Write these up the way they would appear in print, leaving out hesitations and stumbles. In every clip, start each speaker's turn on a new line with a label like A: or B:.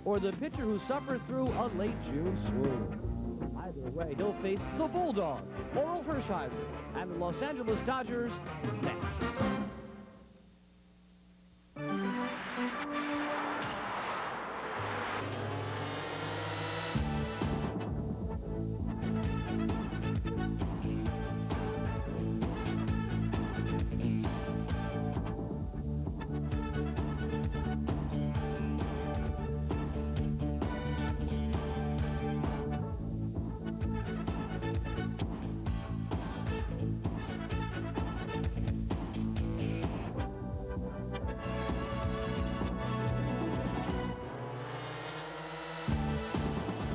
A: or the pitcher who suffered through a late June swoon. Either way, he'll face the Bulldog, Oral Hershiser, and the Los Angeles Dodgers next.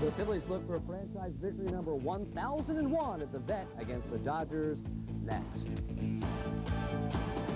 A: The Phillies look for franchise victory number 1001 at the Vet against the Dodgers next.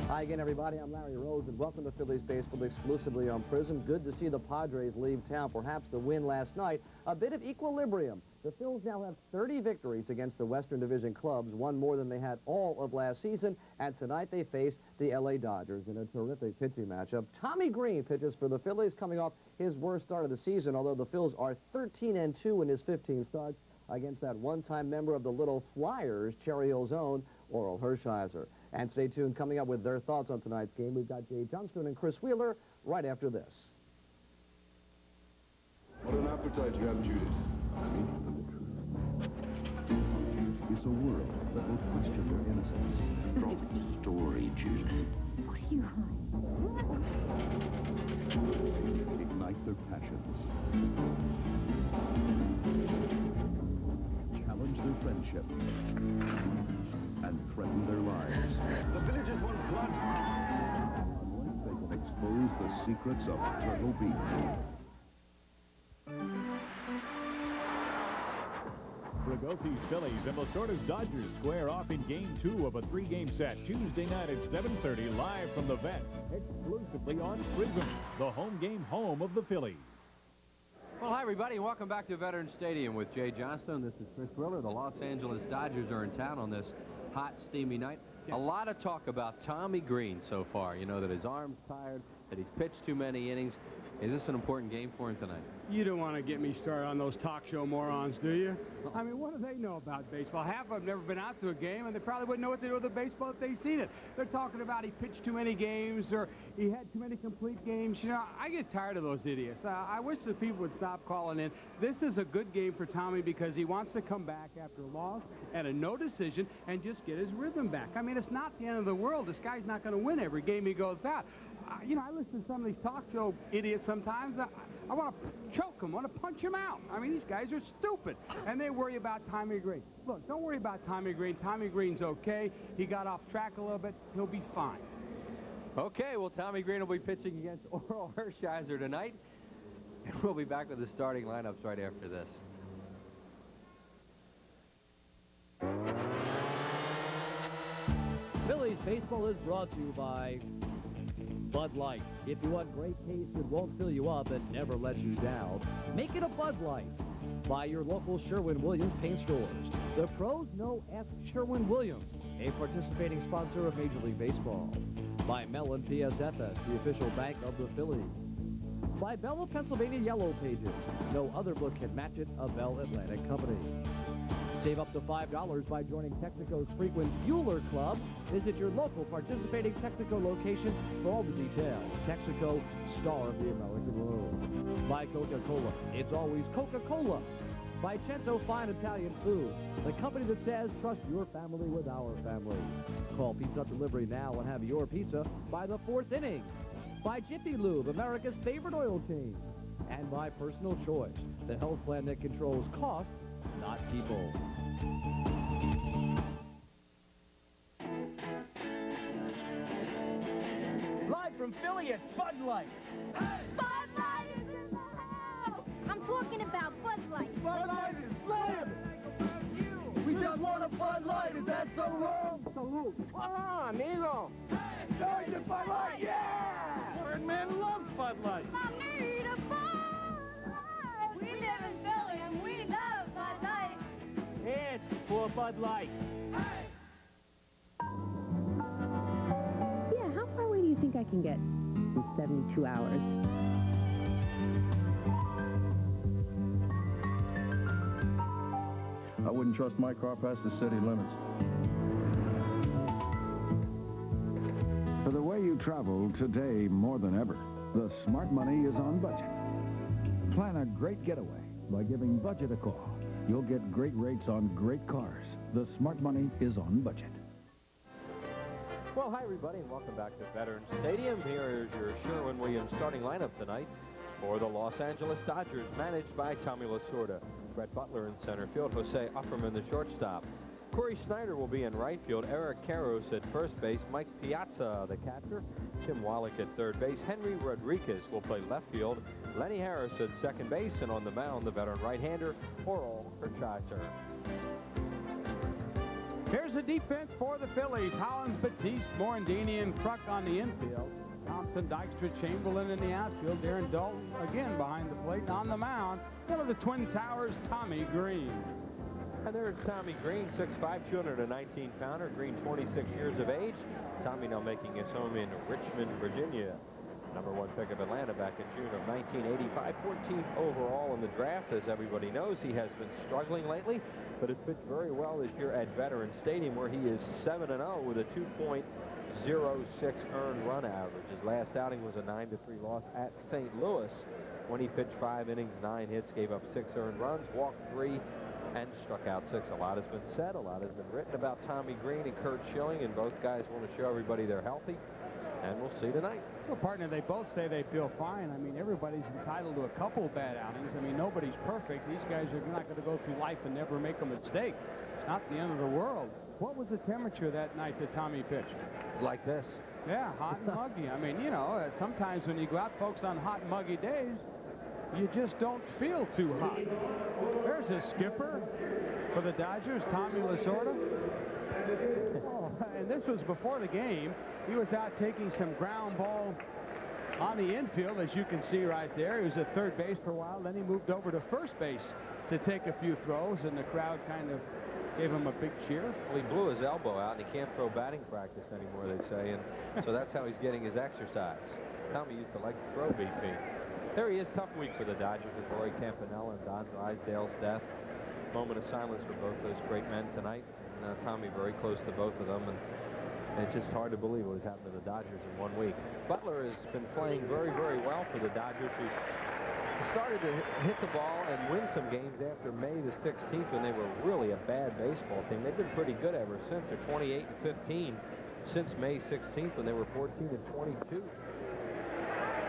A: Hi again, everybody. I'm Larry Rose, and welcome to Phillies Baseball exclusively on Prism. Good to see the Padres leave town. Perhaps the win last night, a bit of equilibrium. The Phils now have 30 victories against the Western Division clubs, one more than they had all of last season, and tonight they face the LA Dodgers in a terrific pitching matchup. Tommy Green pitches for the Phillies, coming off his worst start of the season, although the Phils are 13-2 in his 15 starts against that one-time member of the Little Flyers, Cherry Hill's own Oral Hershiser. And stay tuned. Coming up with their thoughts on tonight's game, we've got Jay Johnston and Chris Wheeler right after this.
B: What an appetite you have, Judas.
C: It's a world that will question their innocence.
D: Drop the story, Judas.
E: What are you hiding?
C: Ignite their passions. Challenge their friendship. And threaten their lives.
B: The villagers want blood.
C: Unless they can expose the secrets of Turtle Beach.
F: Bragothi's Phillies and Lasorda's Dodgers square off in Game 2 of a 3-game set Tuesday night at 7:30 live from the Vet, exclusively on Prism, the home game home of the Phillies.
G: Well, hi, everybody, and welcome back to Veterans Stadium with Jay Johnston. This is Chris Wheeler. The Los Angeles Dodgers are in town on this hot, steamy night. A lot of talk about Tommy Green so far. You know that his arm's tired, that he's pitched too many innings. Is this an important game for him tonight?
H: You don't want to get me started on those talk show morons, do you? I mean, what do they know about baseball? Half of them never been out to a game, and they probably wouldn't know what to do with the baseball if they'd seen it. They're talking about he pitched too many games or he had too many complete games. You know, I get tired of those idiots. I wish the people would stop calling in. This is a good game for Tommy because he wants to come back after a loss and a no decision and just get his rhythm back. I mean, it's not the end of the world. This guy's not going to win every game he goes out. You know, I listen to some of these talk show idiots sometimes. I want to choke them, want to punch them out. I mean, these guys are stupid, and they worry about Tommy Green. Look, don't worry about Tommy Green. Tommy Green's okay. He got off track a little bit. He'll be fine.
G: Okay, well, Tommy Green will be pitching against Oral Hershiser tonight, and we'll be back with the starting lineups right after this.
A: Phillies baseball is brought to you by Bud Light. If you want great taste that won't fill you up and never lets you down, make it a Bud Light. By your local Sherwin-Williams paint stores. The pros know Ask Sherwin-Williams, a participating sponsor of Major League Baseball. By Mellon PSFS, the official bank of the Phillies. By Bella Pennsylvania Yellow Pages. No other book can match it, a Bell Atlantic company. Save up to $5 by joining Texaco's frequent Fueler Club. Visit your local participating Texaco location for all the details. Texaco, star of the American road. By Coca-Cola, it's always Coca-Cola. By Cento Fine Italian Food, the company that says trust your family with our family. Call Pizza Delivery now and have your pizza by the 4th inning. By Jiffy Lube, America's favorite oil change. And by Personal Choice, the health plan that controls costs, not people.
I: Live from Philly, it's Bud Light.
E: Bud Light is in the house! I'm talking about Bud Light.
I: Bud Light is slam! We just want a Bud Light, is that so wrong? Salute. Hola, amigo. Hey, the Bud Light, yeah! Birdman loves Bud Light.
E: I need a Bud Light. We live in Philly and we love Bud Light.
I: Yes, for Bud Light.
J: Yeah, how far away do you think I can get in 72 hours?
C: wouldn't trust my car past the city limits.
J: For the way you travel today more than ever, the Smart Money is on budget. Plan a great getaway by giving Budget a call. You'll get great rates on great cars. The Smart Money is on budget.
G: Well, hi, everybody, and welcome back to Veterans Stadium. Here is your Sherwin-Williams starting lineup tonight for the Los Angeles Dodgers, managed by Tommy Lasorda. Brett Butler in center field, Jose Offerman the shortstop. Corey Snyder will be in right field, Eric Karros at first base, Mike Piazza the catcher, Tim Wallach at third base, Henry Rodriguez will play left field, Lenny Harris at second base, and on the mound, the veteran right-hander, Oral Hershiser.
H: Here's the defense for the Phillies. Hollins, Batiste, Morandini, and Kruk on the infield. Thompson, Dykstra, Chamberlain in the outfield. Darren Dalton again behind the plate. And on the mound, one of the Twin Towers, Tommy Green.
G: And there's Tommy Green, 6'5", 219-pounder. Green, 26 years of age. Tommy now making his home in Richmond, Virginia. #1 pick of Atlanta back in June of 1985. 14th overall in the draft. As everybody knows, he has been struggling lately, but has pitched very well this year at Veterans Stadium, where he is 7-0 with a 2.06 earned run average. His last outing was a 9-3 loss at St. Louis, when he pitched 5 innings, 9 hits, gave up 6 earned runs, walked 3, and struck out 6. A lot has been said, a lot has been written about Tommy Green and Curt Schilling, and both guys want to show everybody they're healthy, and we'll see tonight.
H: Well, partner, they both say they feel fine. I mean, everybody's entitled to a couple bad outings. I mean, nobody's perfect. These guys are not going to go through life and never make a mistake. It's not the end of the world. What was the temperature that night that Tommy pitched?
G: Like this.
H: Yeah, hot and muggy. I mean, you know, sometimes when you go out, folks, on hot and muggy days, you just don't feel too hot. There's his skipper for the Dodgers, Tommy Lasorda. Oh, and this was before the game. He was out taking some ground ball on the infield, as you can see right there. He was at third base for a while. Then he moved over to first base to take a few throws, and the crowd kind of gave him a big cheer.
G: Well, he blew his elbow out, and he can't throw batting practice anymore, they say, and so that's how he's getting his exercise. Tommy used to like to throw BP. There he is. Tough week for the Dodgers with Roy Campanella and Don Drysdale's death. Moment of silence for both those great men tonight. And, Tommy very close to both of them, and it's just hard to believe what has happened to the Dodgers in 1 week. Butler has been playing very, very well for the Dodgers, who started to hit the ball and win some games after May the 16th, when they were really a bad baseball team. They've been pretty good ever since. They're 28-15 since May 16th, when they were 14-22.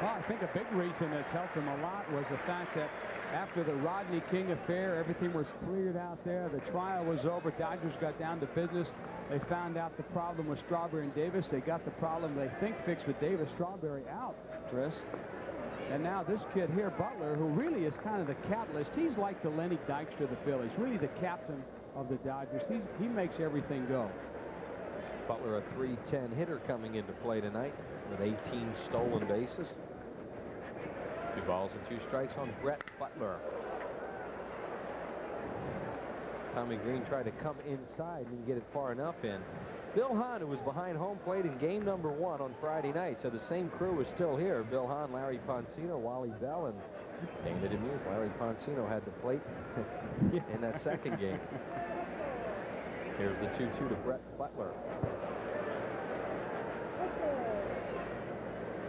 H: Well, I think a big reason that's helped him a lot was the fact that after the Rodney King affair, everything was cleared out there. The trial was over. Dodgers got down to business. They found out the problem was Strawberry and Davis. They got the problem they think fixed with Davis. Strawberry out, Chris. And now this kid here, Butler, who really is kind of the catalyst. He's like the Lenny Dykstra of the Phillies, really the captain of the Dodgers. He makes everything go.
G: Butler, a .310 hitter coming into play tonight with 18 stolen bases. 2 balls and 2 strikes on Brett Butler. Tommy Green tried to come inside and get it far enough in. Bill Hahn, who was behind home plate in game number 1 on Friday night, so the same crew was still here. Bill Hahn, Larry Poncino, Wally Bell, and Dana DeMuse. Larry Poncino had the plate in that second game. Here's the 2-2 to Brett Butler.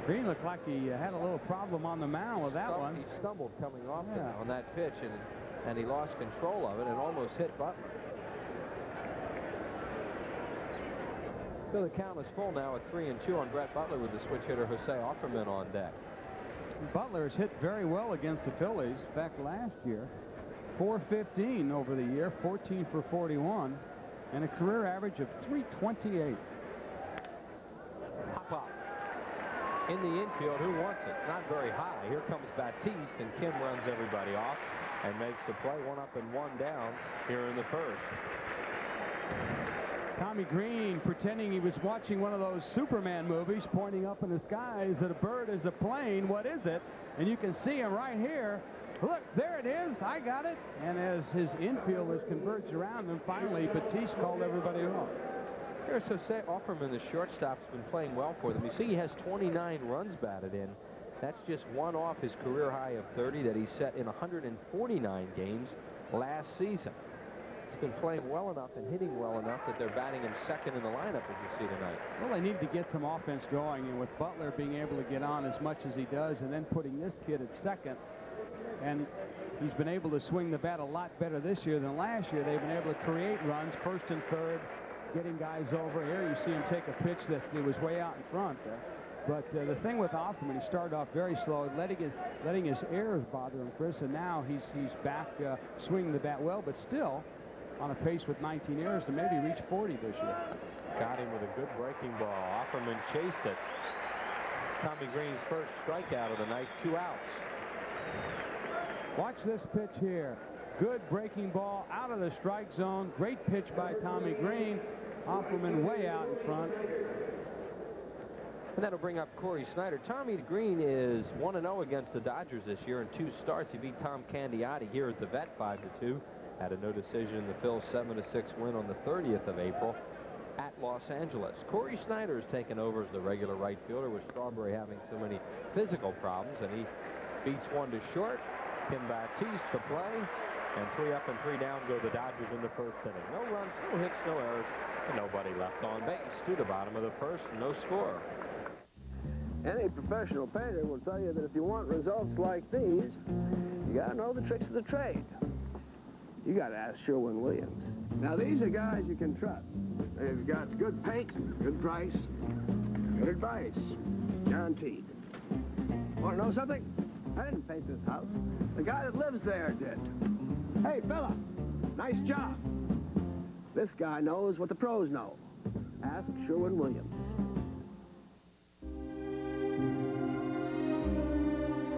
H: Green looked like he had a little problem on the mound with that one.
G: He stumbled coming off on that pitch, and he lost control of it and almost hit Butler. So the count is full now at 3-2 on Brett Butler, with the switch hitter Jose Offerman on deck.
H: Butler has hit very well against the Phillies. In fact, last year, .415 over the year, 14 for 41, and a career average of .328.
G: Pop-up in the infield. Who wants it? Not very high. Here comes Batiste, and Kim runs everybody off and makes the play. 1 up and 1 down here in the first.
H: Tommy Green pretending he was watching one of those Superman movies, pointing up in the sky. Is it a bird? Is it a plane? What is it? And you can see him right here. Look, there it is. I got it. And as his infielders converge around him, finally Batiste called everybody off.
G: Here's Jose Offerman, the shortstop's been playing well for them. You see he has 29 runs batted in. That's just 1 off his career high of 30 that he set in 149 games last season. been playing well enough and hitting well enough that they're batting him second in the lineup, as you see tonight.
H: Well, they need to get some offense going, and with Butler being able to get on as much as he does and then putting this kid at second, and he's been able to swing the bat a lot better this year than last year. They've been able to create runs, first and third, getting guys over. Here you see him take a pitch that it was way out in front. But the thing with Offerman, he started off very slow, letting his errors bother him, Chris, and now he's back swinging the bat well, but still on a pace with 19 errors to maybe reach 40 this year.
G: Got him with a good breaking ball. Offerman chased it. Tommy Green's first strikeout of the night, 2 outs.
H: Watch this pitch here. Good breaking ball out of the strike zone. Great pitch by Tommy Green. Offerman way out in front.
G: And that'll bring up Corey Snyder. Tommy Green is 1-0 against the Dodgers this year in 2 starts. He beat Tom Candiotti here at the Vet 5-2. Had a no decision in the Phil's 7-6 win on the 30th of April at Los Angeles. Corey Snyder has taken over as the regular right fielder with Strawberry having so many physical problems, and he beats 1 to short. Kim Baptiste to play, and 3 up and 3 down go the Dodgers in the first inning. No runs, no hits, no errors, and nobody left on base. To the bottom of the first, no score.
I: Any professional painter will tell you that if you want results like these, you got to know the tricks of the trade. You got to ask Sherwin-Williams. Now, these are guys you can trust. They've got good paint, good price, good advice. Guaranteed. Want to know something? I didn't paint this house. The guy that lives there did. Hey, fella, nice job. This guy knows what the pros know. Ask Sherwin-Williams.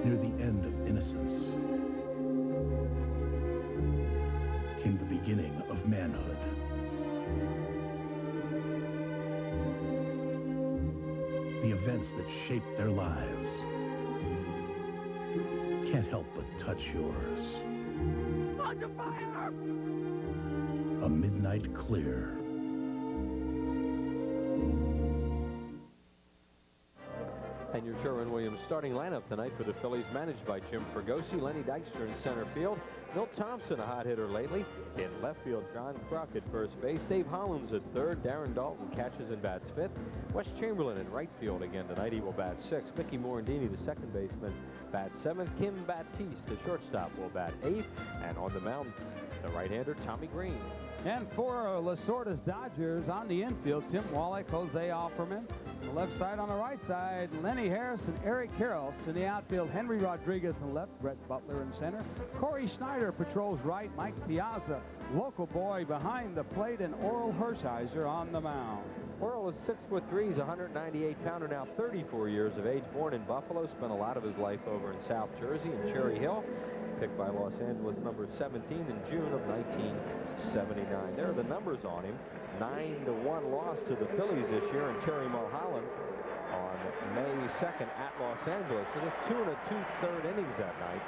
C: Near the end of innocence came the beginning of manhood. The events that shaped their lives can't help but touch yours. A midnight clear.
G: And your Sherwin-Williams starting lineup tonight for the Phillies, managed by Jim Fregosi. Lenny Dykstra in center field. Milt Thompson, a hot hitter lately. In left field, John Kruk at first base. Dave Hollins at third. Darren Dalton catches and bats fifth. Wes Chamberlain in right field again tonight. He will bat sixth. Mickey Morandini, the second baseman, bats seventh. Kim Baptiste, the shortstop, will bat eighth. And on the mound, the right-hander, Tommy Green.
H: And for Lasorda's Dodgers on the infield, Tim Wallach, Jose Offerman. On the left side, on the right side, Lenny Harris and Eric Karros. In the outfield, Henry Rodriguez in left, Brett Butler in center. Corey Snyder patrols right, Mike Piazza, local boy behind the plate, and Oral Hershiser on the mound.
G: Oral is 6'3". He's a 198-pounder now, 34 years of age. Born in Buffalo, spent a lot of his life over in South Jersey in Cherry Hill. Picked by Los Angeles, number 17 in June of 1979. There are the numbers on him. 9-1 loss to the Phillies this year in Terry Mulholland on May 2nd at Los Angeles. It is 2 2/3 innings that night.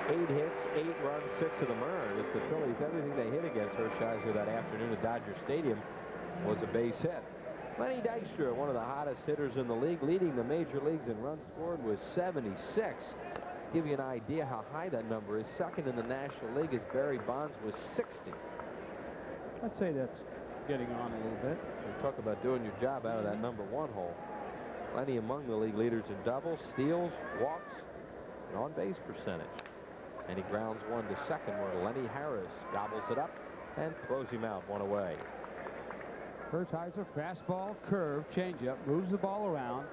G: 8 hits, 8 runs, 6 of them earned. It's the Phillies. Everything they hit against Hershiser that afternoon at Dodger Stadium was a base hit. Lenny Dykstra, one of the hottest hitters in the league, leading the major leagues in runs scored, was 76. Give you an idea how high that number is. Second in the National League is Barry Bonds with 60.
H: I'd say that's getting on a little bit.
G: You talk about doing your job out of that number 1 hole. Lenny among the league leaders in doubles, steals, walks, and on-base percentage. And he grounds one to second where Lenny Harris gobbles it up and throws him out, one away.
H: Hershiser, fastball, curve, changeup, moves the ball around,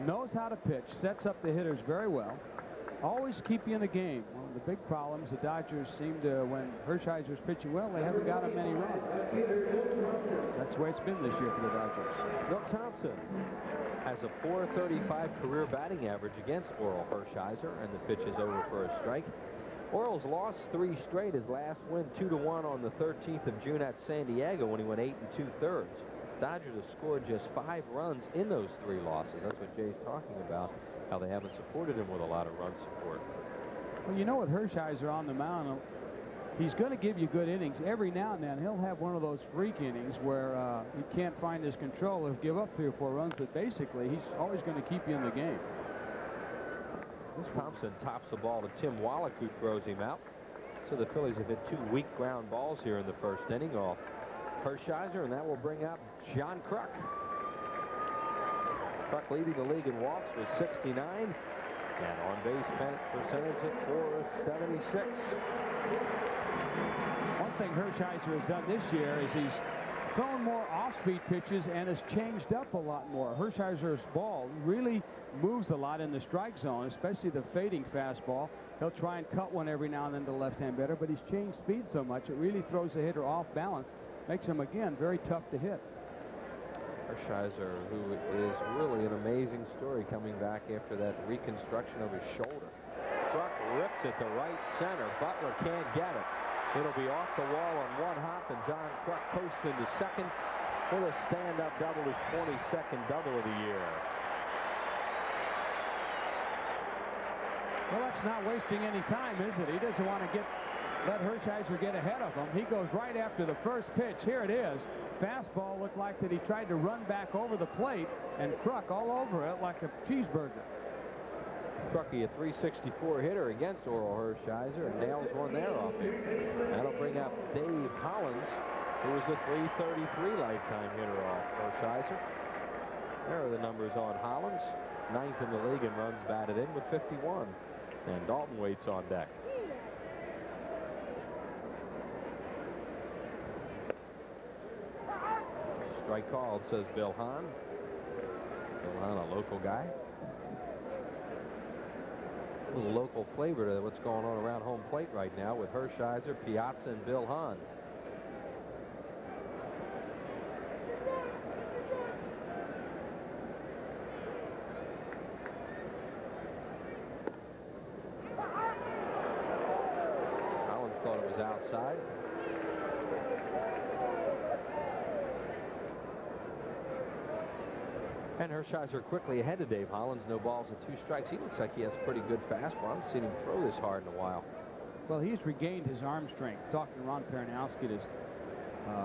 H: knows how to pitch, sets up the hitters very well. Always keep you in the game. One of the big problems the Dodgers seem to, when Hershiser's pitching well, they haven't got him many runs. That's the way it's been this year for the Dodgers.
G: Milt Thompson has a .435 career batting average against Oral Hershiser, and the pitch is over for a strike. Oral's lost 3 straight. His last win 2-1 on the 13th of June at San Diego when he went 8 2/3. Dodgers have scored just 5 runs in those 3 losses. That's what Jay's talking about, how they haven't supported him with a lot of run support.
H: Well, you know, with Hershiser on the mound, he's going to give you good innings. Every now and then he'll have one of those freak innings where he can't find his control. He'll give up 3 or 4 runs, but basically he's always going to keep you in the game.
G: Thompson tops the ball to Tim Wallach, who throws him out. So the Phillies have hit 2 weak ground balls here in the first inning off Hershiser, and that will bring up John Kruk. Kruk leading the league in walks with 69, and on base percentage at .476.
H: One thing Hershiser has done this year is he's thrown more off-speed pitches and has changed up a lot more. Hershiser's ball really moves a lot in the strike zone, especially the fading fastball. He'll try and cut one every now and then to the left-hand batter, but he's changed speed so much it really throws the hitter off balance, makes him again very tough to hit.
G: Hershiser, who is really an amazing story coming back after that reconstruction of his shoulder. Kruk rips it to right center. Butler can't get it. It'll be off the wall on one hop, and John Kruk coasts into second with a stand-up double, his 22nd double of the year.
H: Well, that's not wasting any time, is it? He doesn't want to let Hershiser get ahead of him. He goes right after the first pitch. Here it is. Fastball looked like that he tried to run back over the plate, and Kruk all over it like a cheeseburger.
G: Truckee, a .364 hitter against Oral Hershiser, and nails one there off him. That'll bring up Dave Hollins, who was a .333 lifetime hitter off Hershiser. There are the numbers on Hollins. 9th in the league in runs batted in with 51. And Dalton waits on deck. Strike called, says Bill Hahn. Bill Hahn, a local guy. A little local flavor to what's going on around home plate right now with Hershiser, Piazza, and Bill Hahn. Collins thought it was outside. And Hershiser quickly ahead of Dave Hollins. No balls and 2 strikes. He looks like he has pretty good fastball. I haven't seen him throw this hard in a while.
H: Well, he's regained his arm strength. Talking to Ron Peranowski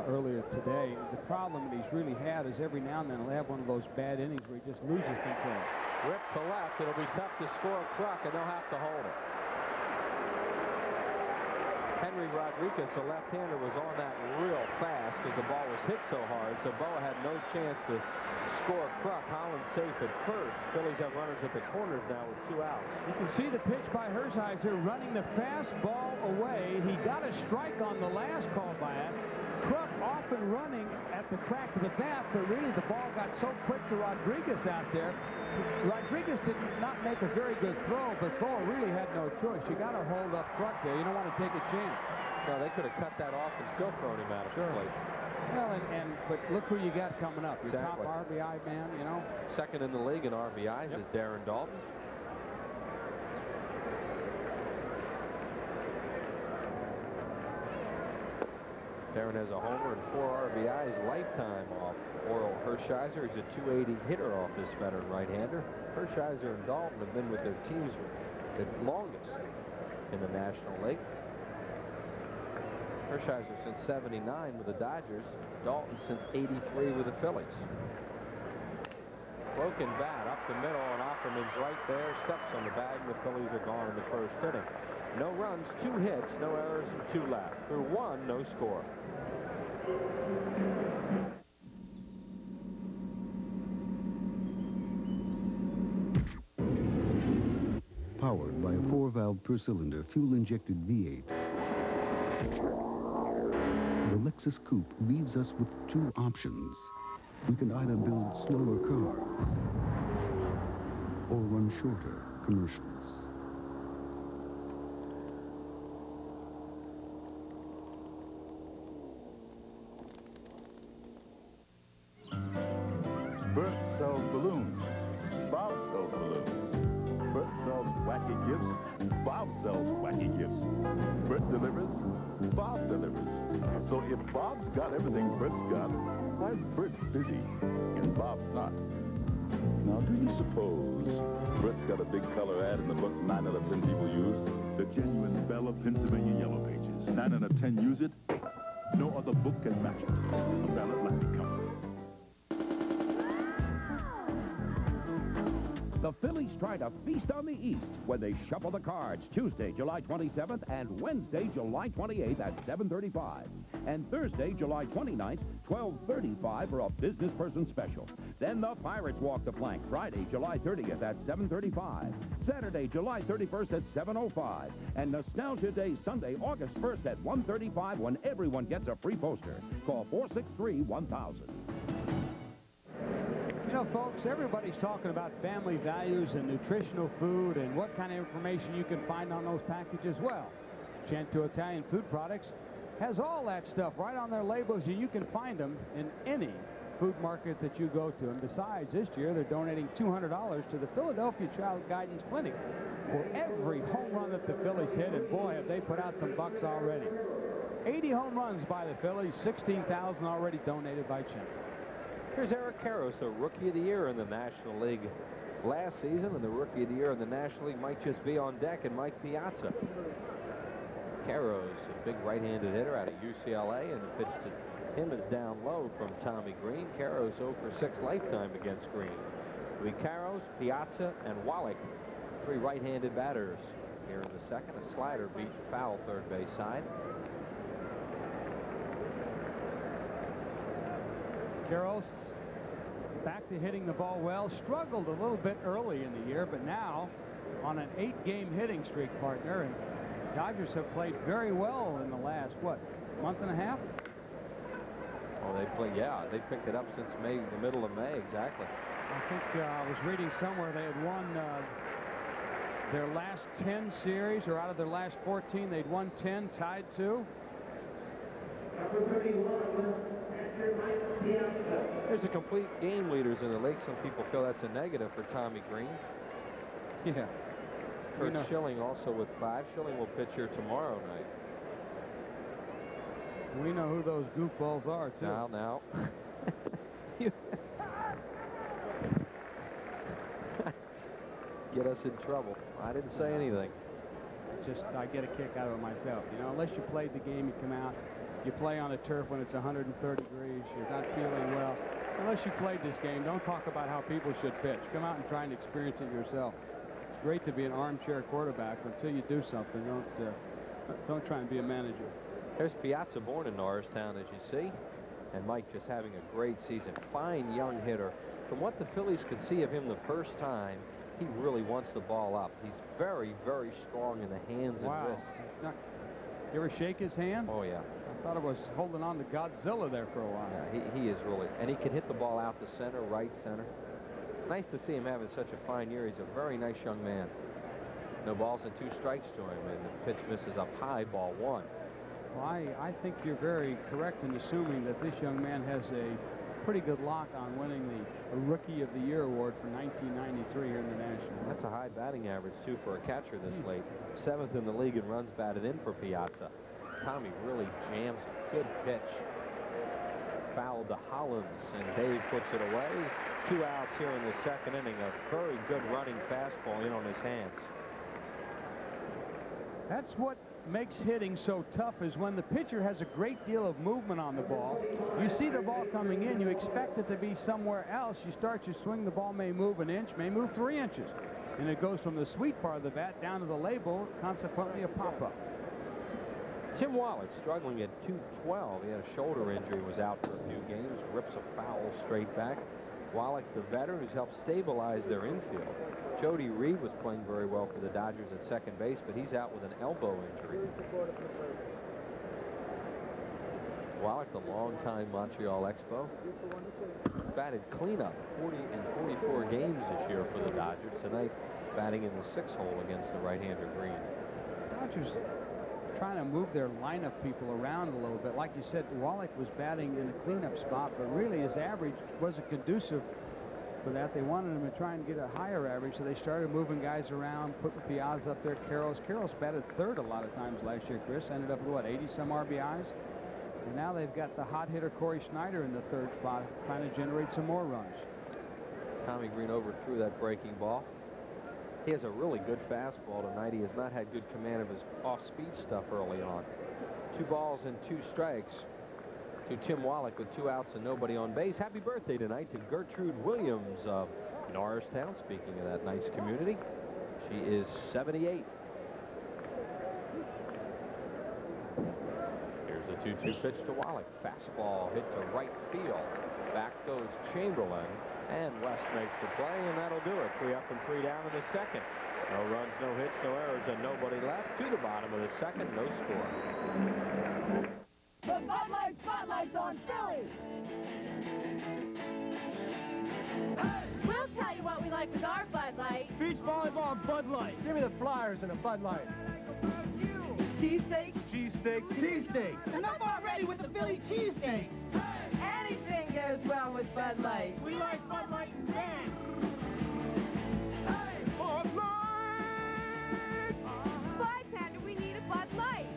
H: earlier today, the problem that he's really had is every now and then he'll have one of those bad innings where he just loses control.
G: Rip to left. It'll be tough to score Kruk, and they'll have to hold it. Henry Rodriguez, the left-hander, was on that real fast because the ball was hit so hard, so Boa had no chance to score Kruk. Hollins safe at first. Phillies have runners at the corners now with 2 outs.
H: You can see the pitch by Hershiser running the fastball away. He got a strike on the last call by it. Kruk off and running at the crack of the bat, but really the ball got so quick to Rodriguez out there. Rodriguez did not make a very good throw, but Boa really had no choice. You got to hold up Kruk there. You don't want to take a chance.
G: No, they could have cut that off and still thrown him out of the plate.
H: Well, but look who you got coming up. Your
G: Exactly.
H: top RBI man, you know.
G: Second in the league in RBIs is Darren Dalton. Darren has a homer and 4 RBIs lifetime off Oral Hershiser. He's a .280 hitter off this veteran right-hander. Hershiser and Dalton have been with their teams the longest in the National League. Hershiser since '79 with the Dodgers. Dalton since '83 with the Phillies. Broken bat up the middle, and Offerman's right there. Steps on the bag, and the Phillies are gone in the first inning. No runs, 2 hits, no errors, and 2 left. Through 1, no score.
K: Powered by a 4-valve per-cylinder fuel-injected V8, the Lexus Coupe leaves us with 2 options. We can either build slower cars or run shorter commercials.
B: Bert sells balloons. Bob sells balloons. Bert sells wacky gifts. Bob sells wacky gifts. Bert delivers. Bob delivers. So if Bob's got everything Bert's got, why Bert's busy and Bob's not? Now, do you suppose Bert's got a big color ad in the book 9 out of 10 people use? The genuine Bella Pennsylvania Yellow Pages. 9 out of 10 use it. No other book can match it. A Bella Atlantic Company.
L: The Phillies try to feast on the East when they shuffle the cards Tuesday, July 27th and Wednesday, July 28th at 7:35. And Thursday, July 29th, 12:35 for a business person special. Then the Pirates walk the plank Friday, July 30th at 7:35. Saturday, July 31st at 7:05. And Nostalgia Day, Sunday, August 1st at 1:35 when everyone gets a free poster. Call 463-1000.
H: You know, folks, everybody's talking about family values and nutritional food and what kind of information you can find on those packages. Well, Cento Italian Food Products has all that stuff right on their labels, and you can find them in any food market that you go to. And besides, this year they're donating $200 to the Philadelphia Child Guidance Clinic for every home run that the Phillies hit, and boy, have they put out some bucks already. 80 home runs by the Phillies, 16,000 already donated by Cento.
G: Here's Eric Karros, the Rookie of the Year in the National League last season, and the Rookie of the Year in the National League might just be on deck, and Mike Piazza. Karros, a big right-handed hitter out of UCLA, and the pitch to him is down low from Tommy Green. Karros 0 for 6 lifetime against Green. It'll be Karros, Piazza, and Wallach, 3 right-handed batters. Here in the second, a slider beats foul third base side.
H: Karros back to hitting the ball well. Struggled a little bit early in the year, but now on an 8-game hitting streak, partner. And Dodgers have played very well in the last, what, month and a half?
G: Oh, they picked it up since May, the middle of May, exactly.
H: I think I was reading somewhere they had won their last 10 series, or out of their last 14, they'd won 10, tied 2.
G: There's the complete game leaders in the league. Some people feel that's a negative for Tommy Green.
H: Yeah.
G: Kurt Schilling also with 5. Schilling will pitch here tomorrow night.
H: We know who those goofballs are, too.
G: Now. Get us in trouble. I didn't say anything.
H: I get a kick out of it myself. You know, unless you played the game, you come out. You play on a turf when it's 130 degrees. You're not feeling well. Unless you played this game, don't talk about how people should pitch. Come out and try and experience it yourself. It's great to be an armchair quarterback, but until you do something, don't try and be a manager.
G: There's Piazza, born in Norristown, as you see. And Mike just having a great season. Fine young hitter. From what the Phillies could see of him the first time, he really wants the ball up. He's very, very strong in the hands and wrists.
H: You ever shake his hand?
G: Oh, yeah.
H: I thought it was holding on to Godzilla there for a while.
G: Yeah, he is really. And he can hit the ball out to center, right center. Nice to see him having such a fine year. He's a very nice young man. No balls and 2 strikes to him, and the pitch misses up high, ball 1.
H: Well, I think you're very correct in assuming that this young man has a pretty good lock on winning the Rookie of the Year award for 1993 here in the National.
G: That's a high batting average, too, for a catcher this late. 7th in the league in runs batted in for Piazza. Tommy really jams a good pitch. Foul to Hollins, and Dave puts it away. 2 outs here in the second inning. A very good running fastball in on his hands.
H: That's what makes hitting so tough, is when the pitcher has a great deal of movement on the ball. You see the ball coming in, you expect it to be somewhere else. You start your swing, the ball may move an inch, may move 3 inches. And it goes from the sweet part of the bat down to the label, consequently a pop-up.
G: Tim Wallach struggling at 212. He had a shoulder injury, was out for a few games, rips a foul straight back. Wallach, the veteran who's helped stabilize their infield. Jody Reed was playing very well for the Dodgers at second base, but he's out with an elbow injury. Wallach, the longtime Montreal Expo, batted cleanup 40 and 44 games this year for the Dodgers. Tonight, batting in the 6th hole against the right-hander Green.
H: Dodgers trying to move their lineup people around a little bit. Like you said, Wallach was batting in the cleanup spot, but really his average wasn't conducive for that. They wanted him to try and get a higher average, so they started moving guys around, putting Piazza up there. Karros batted 3rd a lot of times last year, Chris. Ended up with, what, 80-some RBIs? And now they've got the hot hitter Corey Schneider in the 3rd spot, trying to generate some more runs.
G: Tommy Green overthrew that breaking ball. He has a really good fastball tonight. He has not had good command of his off-speed stuff early on. 2 balls and 2 strikes to Tim Wallach with 2 outs and nobody on base. Happy birthday tonight to Gertrude Williams of Norristown, speaking of that nice community. She is 78. Here's a 2-2 pitch to Wallach. Fastball hit to right field. Back goes Chamberlain, and West makes the play, and that'll do it. 3 up and 3 down in the second. No runs, no hits, no errors, and nobody left. To the bottom of the second, no score.
E: The Bud Light Spotlight's on Phillies. We'll tell you what we like with our Bud Light.
I: Beach volleyball and Bud Light. Give me the Flyers and a Bud Light.
E: Cheesesteaks.
I: Cheesesteaks. Cheesesteaks.
E: Enough already with the Philly cheesesteaks. Anything goes well with Bud Light.
I: We like Bud Light and Dan.
E: Bud Light! Bartender, we need a Bud Light.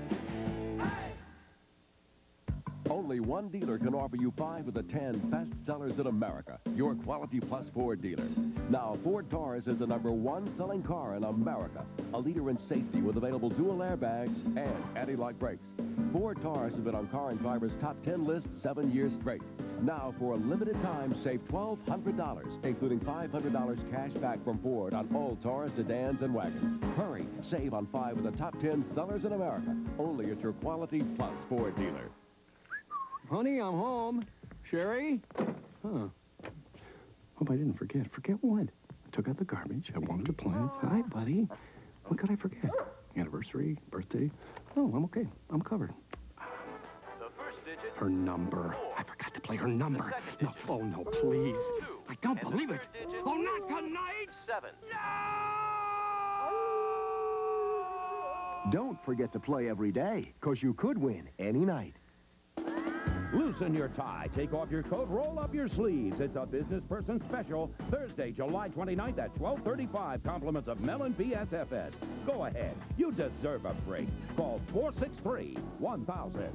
M: Only one dealer can offer you 5 of the 10 best sellers in America. Your Quality Plus Ford dealer. Now, Ford Taurus is the #1 selling car in America. A leader in safety with available dual airbags and anti-lock brakes. Ford Taurus has been on Car and Driver's top 10 list 7 years straight. Now, for a limited time, save $1,200, including $500 cash back from Ford on all Taurus sedans and wagons. Hurry, save on 5 of the top 10 sellers in America. Only at your Quality Plus Ford dealer.
H: Honey, I'm home. Sherry? Huh. Hope I didn't forget. Forget what? I took out the garbage. I wanted to play. Hi, buddy. What could I forget? Anniversary? Birthday? Oh, I'm okay. I'm covered.
N: The first digit.
H: Her number. I forgot to play her number. No. Oh, no, please. I don't believe it. Oh, not tonight.
N: 7.
O: Don't forget to play every day, because you could win any night.
L: Loosen your tie, take off your coat, roll up your sleeves. It's a business person special, Thursday, July 29th at 12:35. Compliments of Mellon PSFS. Go ahead. You deserve a break. Call 463-1000.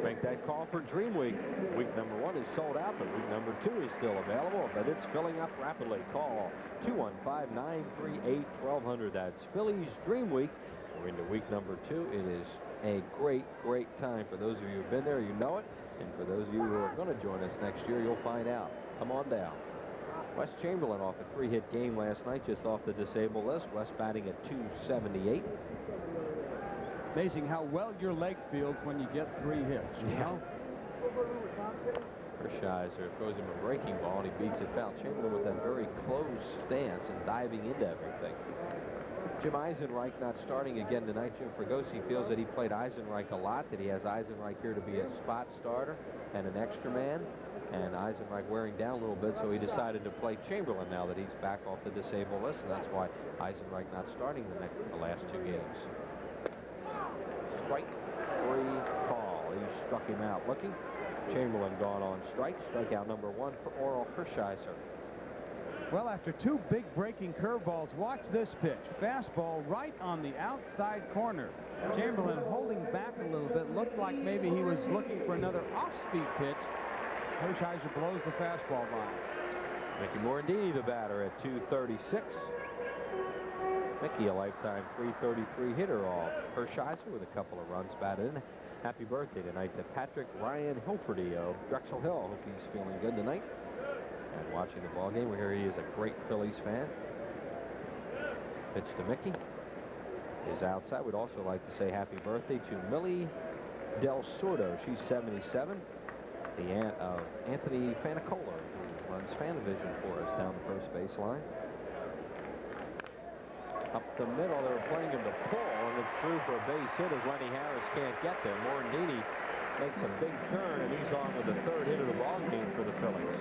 G: Make that call for Dream Week. Week number 1 is sold out, but week number 2 is still available, but it's filling up rapidly. Call 215-938-1200. That's Phillies Dream Week. We're into week number 2. It is a great, great time. For those of you who've been there, you know it. And for those of you who are going to join us next year, you'll find out. Come on down. Wes Chamberlain off a 3-hit game last night, just off the disabled list. Wes batting at .278.
H: Amazing how well your leg feels when you get 3 hits, you know?
G: Hershiser throws him a breaking ball, and he beats it foul. Chamberlain with that very closed stance and diving into everything. Jim Eisenreich not starting again tonight. Jim Fregosi feels that he played Eisenreich a lot, that he has Eisenreich here to be a spot starter and an extra man. And Eisenreich wearing down a little bit, so he decided to play Chamberlain now that he's back off the disabled list, and that's why Eisenreich not starting the last 2 games. Strike 3 call. He struck him out looking. Chamberlain gone on strike. Strikeout number 1 for Oral Hershiser.
H: Well, after 2 big breaking curveballs, watch this pitch. Fastball right on the outside corner. Chamberlain holding back a little bit. Looked like maybe he was looking for another off-speed pitch. Hershiser blows the fastball by.
G: Mickey Morandini, the batter, at .236. Mickey, a lifetime .333 hitter off Hershiser with a couple of runs batted in. Happy birthday tonight to Patrick Ryan Hilferty of Drexel Hill. Hope he's feeling good tonight. And watching the ball game, we hear he is a great Phillies fan. Pitch to Mickey is outside. We'd also like to say happy birthday to Millie Del Sordo. She's 77. The aunt of Anthony Fanicola, who runs Fanavision for us down the first baseline. Up the middle, they were playing him to pull, and it's through for a base hit as Lenny Harris can't get there. Morandini makes a big turn, and he's on with the 3rd hit of the ball game for the Phillies.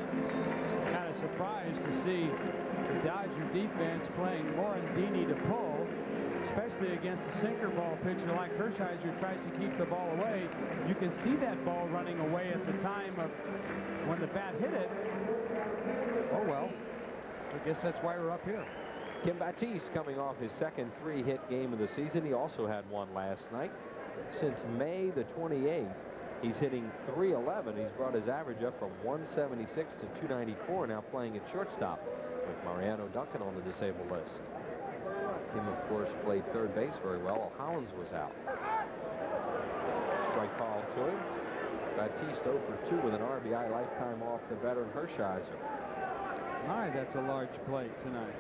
H: Kind of surprised to see the Dodger defense playing Morandini to pull, especially against a sinker ball pitcher like Hershiser who tries to keep the ball away. You can see that ball running away at the time of when the bat hit it. Oh, well, I guess that's why we're up here.
G: Kim Batiste coming off his second 3-hit game of the season. He also had one last night. Since May the 28th, he's hitting .311. He's brought his average up from 176 to 294, now playing at shortstop with Mariano Duncan on the disabled list. Kim, of course, played third base very well while Hollins was out. Strike call to him. Batiste 0 for 2 with an RBI lifetime off the veteran Hershiser.
H: My, that's a large plate tonight.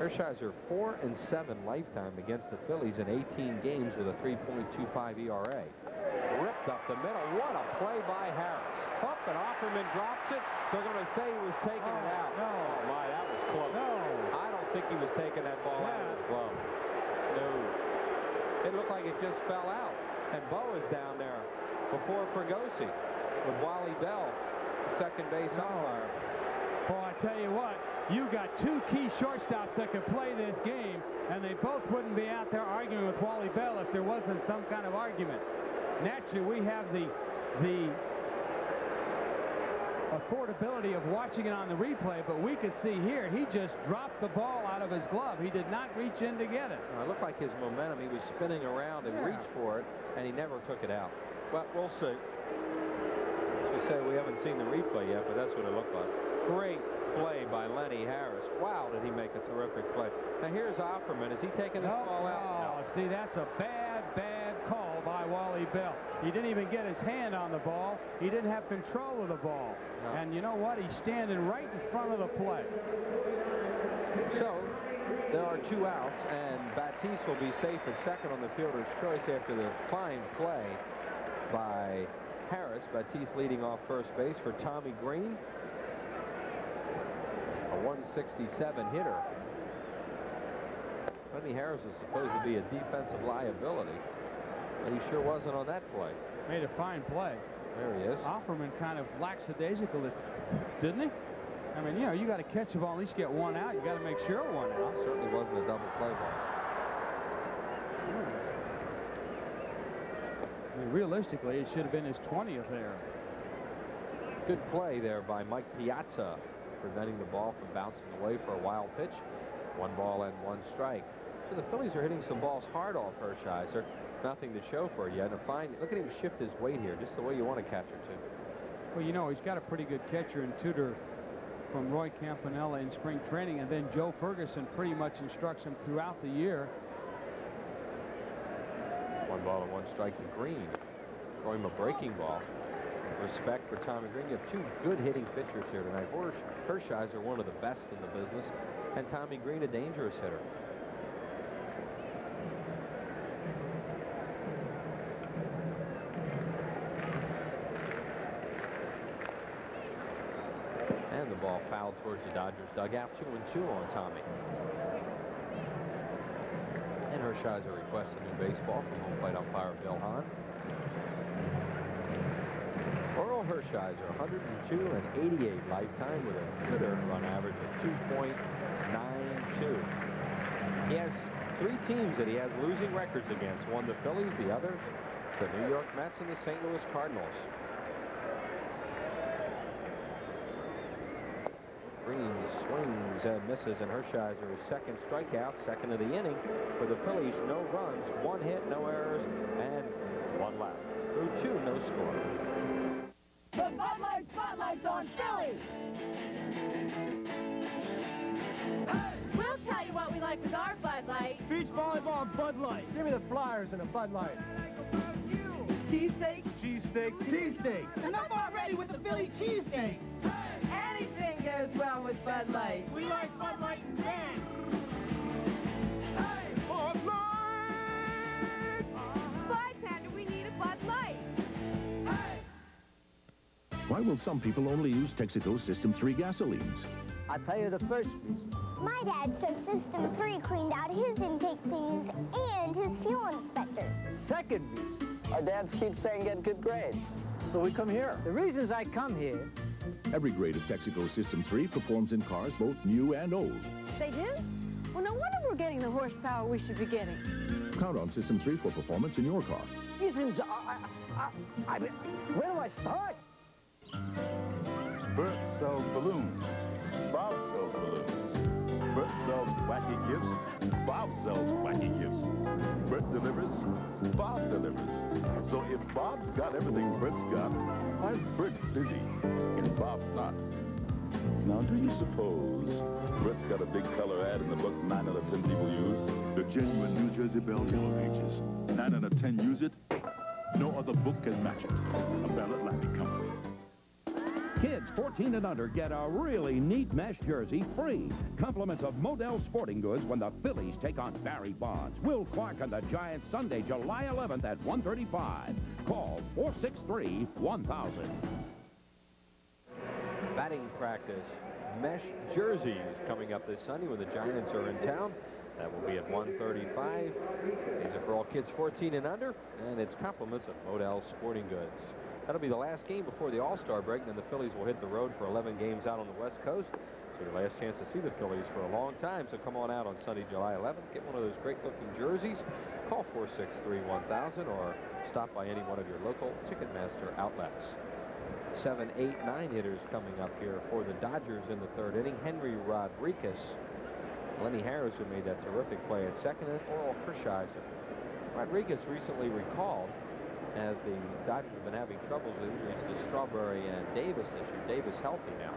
G: Hershiser 4-7 lifetime against the Phillies in 18 games with a 3.25 ERA. Ripped up the middle. What a play by Harris. Up and Offerman drops it. They're going to say he was taking it out.
H: No.
G: Oh, my, that was close.
H: No.
G: I don't think he was taking that ball out of his glove. No. It looked like it just fell out. And Bo is down there before Fregosi with Wally Bell, second base umpire.
H: Boy, I tell you what, you got two key shortstops that could play this game, and they both wouldn't be out there arguing with Wally Bell if there wasn't some kind of argument. Naturally, we have the affordability of watching it on the replay, but we could see here he just dropped the ball out of his glove. He did not reach in to get it.
G: It looked like his momentum. He was spinning around and reached for it, and he never took it out. Well, we'll see. As we say, we haven't seen the replay yet, but that's what it looked like. Great play by Lenny Harris. Wow, did he make a terrific play. Now here's Offerman. Is he taking this ball out?
H: No. See, that's a bad call by Wally Bell. He didn't even get his hand on the ball. He didn't have control of the ball.
G: No.
H: And you know what? He's standing right in front of the play.
G: So there are 2 outs, and Batiste will be safe at second on the fielder's choice after the fine play by Harris. Batiste leading off first base for Tommy Green. A 167 hitter. Lenny Harris is supposed to be a defensive liability, but he sure wasn't on that play.
H: Made a fine play.
G: There he is.
H: Offerman kind of lackadaisical, didn't he? I mean, you know, you got to catch the ball, at least get 1 out. You got to make sure 1 out.
G: Certainly wasn't a double play ball.
H: I mean, realistically, it should have been his 20th there.
G: Good play there by Mike Piazza, preventing the ball from bouncing away for a wild pitch. 1 ball and 1 strike. So the Phillies are hitting some balls hard off Hershiser. Nothing to show for it yet. And look at him shift his weight here, just the way you want a catcher to.
H: Well, you know, he's got a pretty good catcher and tutor from Roy Campanella in spring training, and then Joe Ferguson pretty much instructs him throughout the year.
G: 1 ball and 1 strike to Green. Throw him a breaking ball. Respect for Tommy Green. You have 2 good hitting pitchers here tonight. Hershiser, one of the best in the business, and Tommy Green, a dangerous hitter. And the ball fouled towards the Dodgers dugout. 2-2 on Tommy. And Hershiser requests a new baseball from home plate umpire Bill Hahn. Orel Hershiser, 102 and 88 lifetime with a good earned run average of 2.92. He has 3 teams that he has losing records against. One the Phillies, the other the New York Mets and the St. Louis Cardinals. Green swings and misses, and Hershiser's second strikeout, second of the inning for the Phillies. No runs, 1 hit, no errors, and 1 left. Through 2, no score.
E: The Bud Light Spotlight's on Phillies. We'll tell you what we like with our Bud Light.
I: Beach volleyball and Bud Light. Give me the Flyers and a Bud Light.
E: Cheesesteaks.
I: Cheesesteaks. Cheesesteaks.
E: And I'm already with the Philly cheesesteaks. Anything goes well with Bud Light.
I: We like Bud Light and Dan.
E: Hey,
I: Bud Light!
E: bartender, we need a Bud Light.
C: Why will some people only use Texaco System 3 gasolines?
I: I'll tell you the first reason.
P: My dad said System 3 cleaned out his intake things and his fuel inspector.
I: Second reason.
Q: Our dads keep saying get good grades, so we come here.
I: The reasons I come here.
C: Every grade of Texaco System 3 performs in cars both new and old.
R: They do? Well, no wonder we're getting the horsepower we should be getting.
C: Count on System 3 for performance in your car.
I: Reasons I mean, where do I start?
B: Bert sells balloons. Bob sells balloons. Bert sells wacky gifts. Bob sells wacky gifts. Bert delivers. Bob delivers. So if Bob's got everything Bert's got, why is Bert busy and Bob not? Now, do you suppose Bert's got a big color ad in the book 9 out of 10 people use? The genuine New Jersey Belle Yellow Pages. 9 out of 10 use it. No other book can match it. A Bell Atlantic company.
L: Kids 14 and under get a really neat mesh jersey free. Compliments of Modell Sporting Goods when the Phillies take on Barry Bonds. Will Clark and the Giants Sunday, July 11th at 1:35. Call 463-1000.
G: Batting practice. Mesh jerseys coming up this Sunday when the Giants are in town. That will be at 1:35. These are for all kids 14 and under, and it's compliments of Modell Sporting Goods. That'll be the last game before the All-Star break, and then the Phillies will hit the road for 11 games out on the West Coast. So your last chance to see the Phillies for a long time. So come on out on Sunday, July 11th. Get one of those great-looking jerseys. Call 463-1000 or stop by any one of your local Ticketmaster outlets. 7, 8, 9 hitters coming up here for the Dodgers in the third inning. Henry Rodriguez, Lenny Harris, who made that terrific play at second, and Oral Hershiser. Rodriguez recently recalled, as the Dodgers have been having troubles with injuries to Strawberry and Davis this year. Davis healthy now.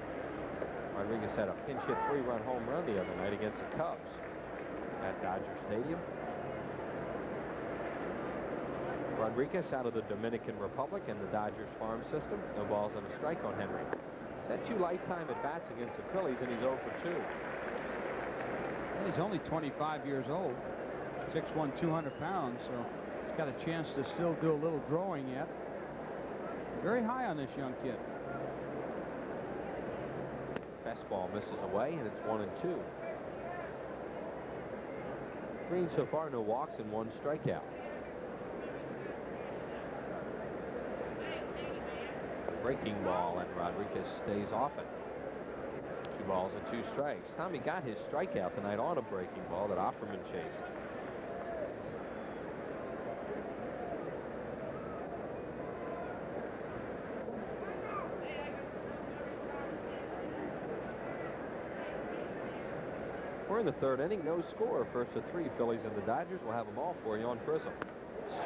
G: Rodriguez had a pinch hit 3-run home run the other night against the Cubs at Dodger Stadium. Rodriguez out of the Dominican Republic and the Dodgers farm system. No balls and a strike on Henry. He's had 2 lifetime at-bats against the Phillies, and he's 0 for 2.
H: Well, he's only 25 years old, 6'1", 200 pounds, so he's got a chance to still do a little growing yet. Very high on this young kid.
G: Fastball misses away, and it's 1-2. Green so far, no walks and 1 strikeout. Breaking ball, and Rodriguez stays off it. 2 balls and 2 strikes. Tommy got his strikeout tonight on a breaking ball that Offerman chased. We're in the third inning, no score. First of 3, Phillies and the Dodgers. We'll have them all for you on Prism.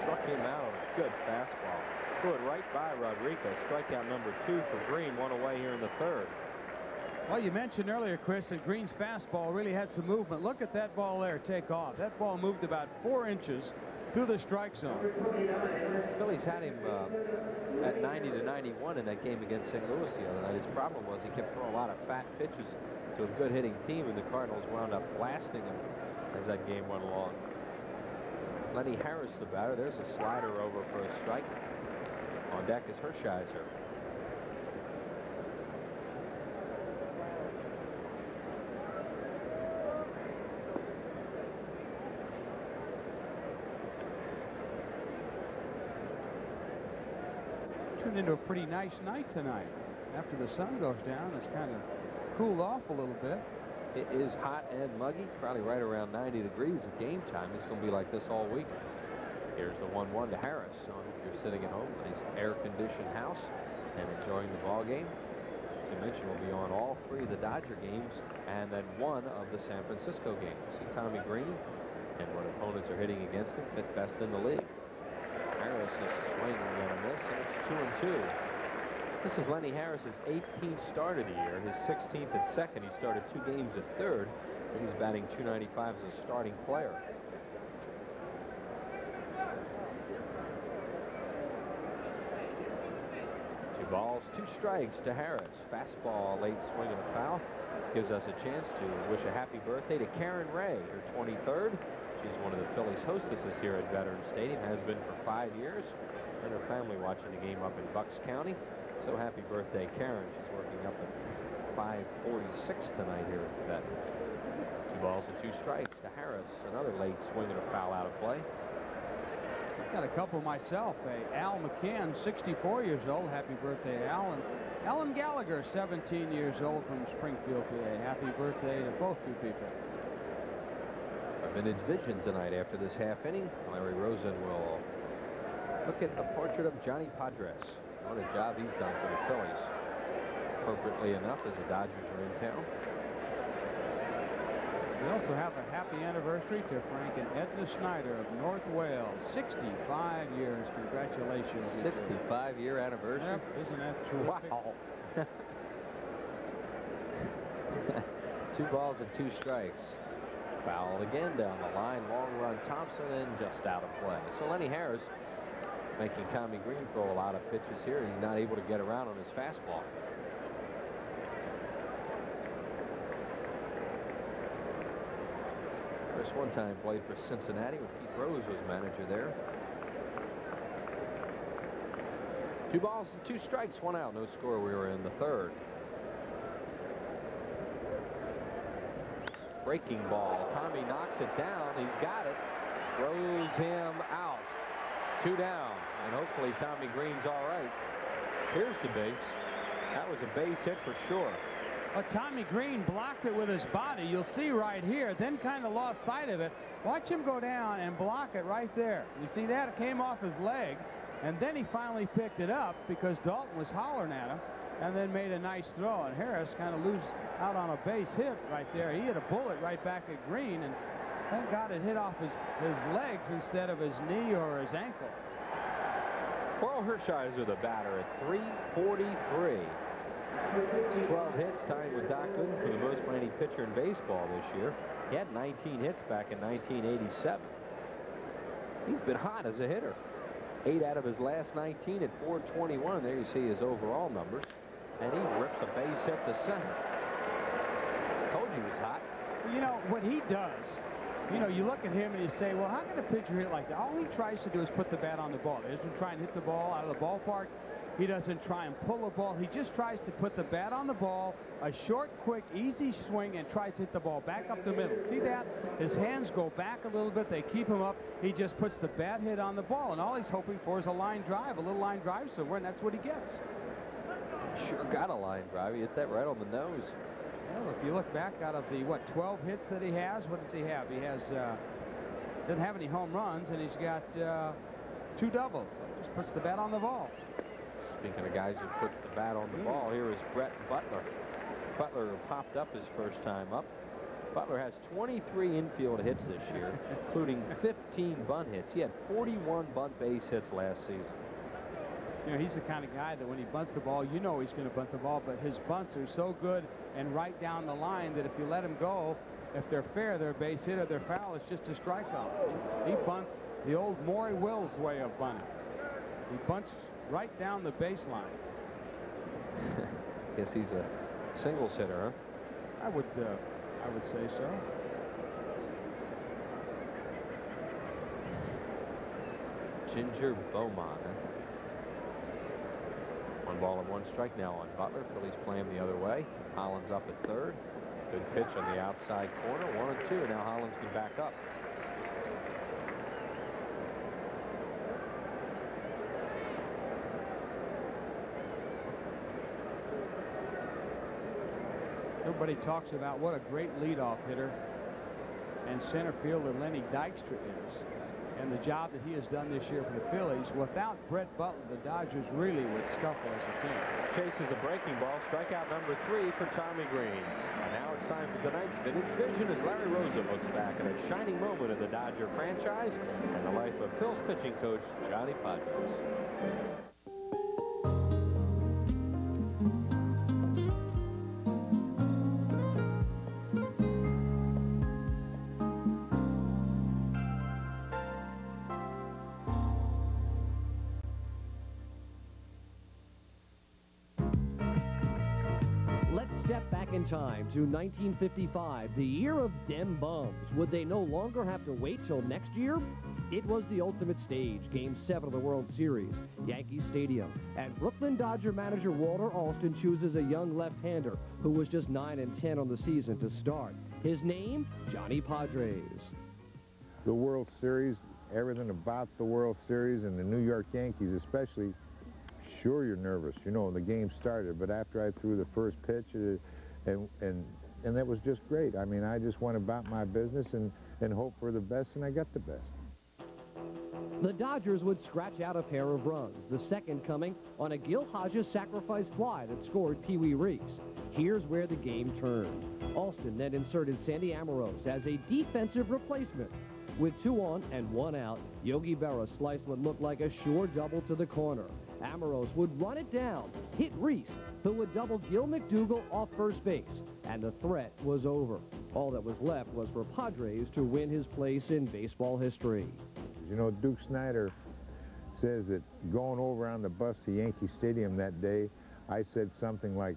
G: Struck him out on a good fastball. Threw it right by Rodriguez. Strikeout number 2 for Green. 1 away here in the third.
H: Well, you mentioned earlier, Chris, that Green's fastball really had some movement. Look at that ball there take off. That ball moved about 4 inches through the strike zone.
G: Phillies had him at 90 to 91 in that game against St. Louis the other night. His problem was he kept throwing a lot of fat pitches to a good hitting team, and the Cardinals wound up blasting him as that game went along. Lenny Harris, the batter. There's a slider over for a strike. On deck is Hershiser.
H: Turned into a pretty nice night tonight. After the sun goes down, it's kind of cooled off a little bit.
G: It is hot and muggy, probably right around 90 degrees at game time. It's going to be like this all week. Here's the 1-1 to Harris. So if you're sitting at home, nice air-conditioned house, and enjoying the ball game. As you mentioned, we'll be on all 3 of the Dodger games and then 1 of the San Francisco games. See Tommy Green and what opponents are hitting against him, fifth best in the league. Harris is swinging and a miss, and it's 2-2. This is Lenny Harris's 18th start of the year, his 16th at second. He started 2 games at third, and he's batting .295 as a starting player. Balls, 2 strikes to Harris. Fastball, late swing and a foul. Gives us a chance to wish a happy birthday to Karen Ray, her 23rd. She's one of the Phillies hostesses here at Veterans Stadium, has been for 5 years, and her family watching the game up in Bucks County. So happy birthday, Karen. She's working up at 5:46 tonight here at the Vet. 2 balls and 2 strikes to Harris. Another late swing and a foul out of play.
H: I've got a couple myself. Al McCann, 64 years old. Happy birthday, Al. And Alan Gallagher, 17 years old from Springfield, PA. Happy birthday to both you people.
G: A vintage vision tonight after this half inning. Larry Rosen will look at the portrait of Johnny Padres. What a job he's done for the Phillies. Appropriately enough, as the Dodgers are in town.
H: We also have a happy anniversary to Frank and Edna Snyder of North Wales. 65 years. Congratulations.
G: 65-year anniversary.
H: Yep, isn't that true?
G: Wow. 2 balls and 2 strikes. Foul again down the line. Long run Thompson and just out of play. So Lenny Harris making Tommy Green throw a lot of pitches here. He's not able to get around on his fastball. Chris one time played for Cincinnati when Pete Rose was manager there. 2 balls and 2 strikes, 1 out, no score. We were in the 3rd. Breaking ball. Tommy knocks it down. He's got it. Throws him out. 2 down. And hopefully Tommy Green's all right. Appears to be. That was a base hit for sure.
H: Well, Tommy Green blocked it with his body. You'll see right here. Then kind of lost sight of it. Watch him go down and block it right there. You see that? It came off his leg. And then he finally picked it up because Dalton was hollering at him and then made a nice throw. And Harris kind of lose out on a base hit right there. He hit a bullet right back at Green, and thank God it hit off his legs instead of his knee or his ankle.
G: Carl Hershiser, the batter, at 343. 12 hits, tied with Doc Gooden for the most by any pitcher in baseball this year. He had 19 hits back in 1987. He's been hot as a hitter. 8 out of his last 19 at 421. There you see his overall numbers. And he rips a base hit to center. Told you he was hot.
H: You know, what he does, you know, you look at him and you say, well, how can a pitcher hit like that? All he tries to do is put the bat on the ball. He doesn't try and hit the ball out of the ballpark. He doesn't try and pull the ball. He just tries to put the bat on the ball, a short, quick, easy swing, and tries to hit the ball back up the middle. See that? His hands go back a little bit. They keep him up. He just puts the bat hit on the ball, and all he's hoping for is a line drive, a little line drive somewhere, and that's what he gets.
G: Sure got a line drive. He hit that right on the nose.
H: Well, if you look back out of the, 12 hits that he has, what does he have? He has, doesn't have any home runs, and he's got 2 doubles. Just puts the bat on the ball.
G: Speaking of guys who puts the bat on the ball, here is Brett Butler. Butler popped up his first time up. Butler has 23 infield hits this year, including 15 bunt hits. He had 41 bunt base hits last season.
H: You know, he's the kind of guy that when he bunts the ball, you know he's going to bunt the ball, but his bunts are so good and right down the line that if you let him go, if they're fair, they're a base hit, or they're foul, it's just a strikeout. He bunts the old Maury Wills way of bunting. He bunts right down the baseline.
G: Guess he's a singles hitter, huh?
H: I would say so.
G: Ginger Beaumont. 1 ball and 1 strike now on Butler. Phillies play him the other way. Hollins up at 3rd. Good pitch on the outside corner. 1 and 2. Now Hollins can back up.
H: Everybody talks about what a great leadoff hitter and center fielder Lenny Dykstra is, and the job that he has done this year for the Phillies. Without Brett Butler, the Dodgers really would scuffle as a team.
G: Chases a breaking ball. Strikeout number 3 for Tommy Green. And now it's time for tonight's Vintage Vision as Larry Rosa looks back at a shining moment of the Dodger franchise and the life of Phil's pitching coach, Johnny Padres.
A: In time to 1955, the year of dem bums. Would they no longer have to wait till next year? It was the ultimate stage, Game 7 of the World Series, Yankee Stadium, and Brooklyn Dodger manager Walter Alston chooses a young left-hander who was just 9 and 10 on the season to start. His name, Johnny Padres.
S: The World Series, everything about the World Series and the New York Yankees especially, sure you're nervous, you know, the game started, but after I threw the first pitch, and that was just great. I mean, I just went about my business and hoped for the best, and I got the best.
A: The Dodgers would scratch out a pair of runs, the second coming on a Gil Hodges sacrifice fly that scored Pee Wee Reese. Here's where the game turned. Alston then inserted Sandy Amoros as a defensive replacement. With 2 on and 1 out, Yogi Berra sliced what looked like a sure double to the corner. Amoros would run it down, hit Reese, who would double Gil McDougall off first base, and the threat was over. All that was left was for Padres to win his place in baseball history.
S: You know, Duke Snyder says that going over on the bus to Yankee Stadium that day, I said something like,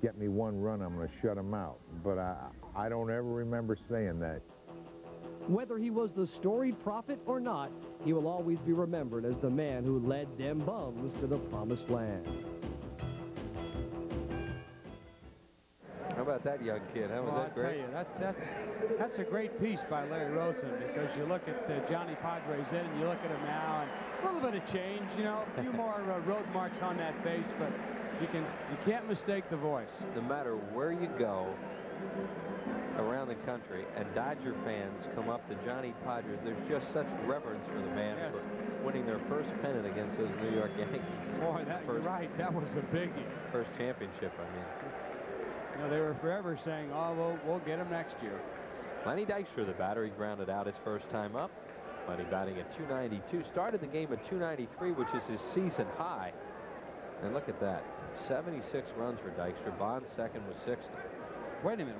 S: get me 1 run, I'm going to shut him out. But I don't ever remember saying that.
A: Whether he was the storied prophet or not, he will always be remembered as the man who led them bums to the promised land.
G: How about that young kid? Huh? Was that great?
H: I'll tell you, that's a great piece by Larry Rosen, because you look at Johnny Padres then, and you look at him now, and a little bit of change, you know, a few more road marks on that face, but you can't mistake the voice.
G: No matter where you go around the country and Dodger fans come up to Johnny Padres, there's just such reverence for the man for winning their first pennant against those New York Yankees.
H: Boy, you're right. That was a biggie.
G: First championship, I mean.
H: You know, they were forever saying, oh, we'll get him next year.
G: Lenny Dykstra, the batter, he grounded out his first time up. Lenny batting at 292. Started the game at 293, which is his season high. And look at that. 76 runs for Dykstra. Bond second with 60.
H: Wait a minute.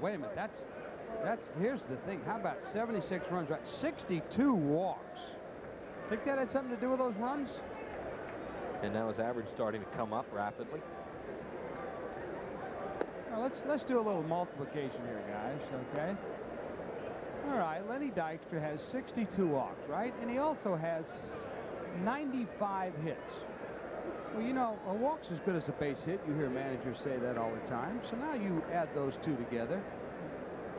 H: Here's the thing. How about 76 runs, right? 62 walks. Think that had something to do with those runs?
G: And now his average starting to come up rapidly.
H: Now let's do a little multiplication here, guys, okay? All right, Lenny Dykstra has 62 walks, right? And he also has 95 hits. Well, you know, a walk's as good as a base hit. You hear managers say that all the time. So now you add those two together.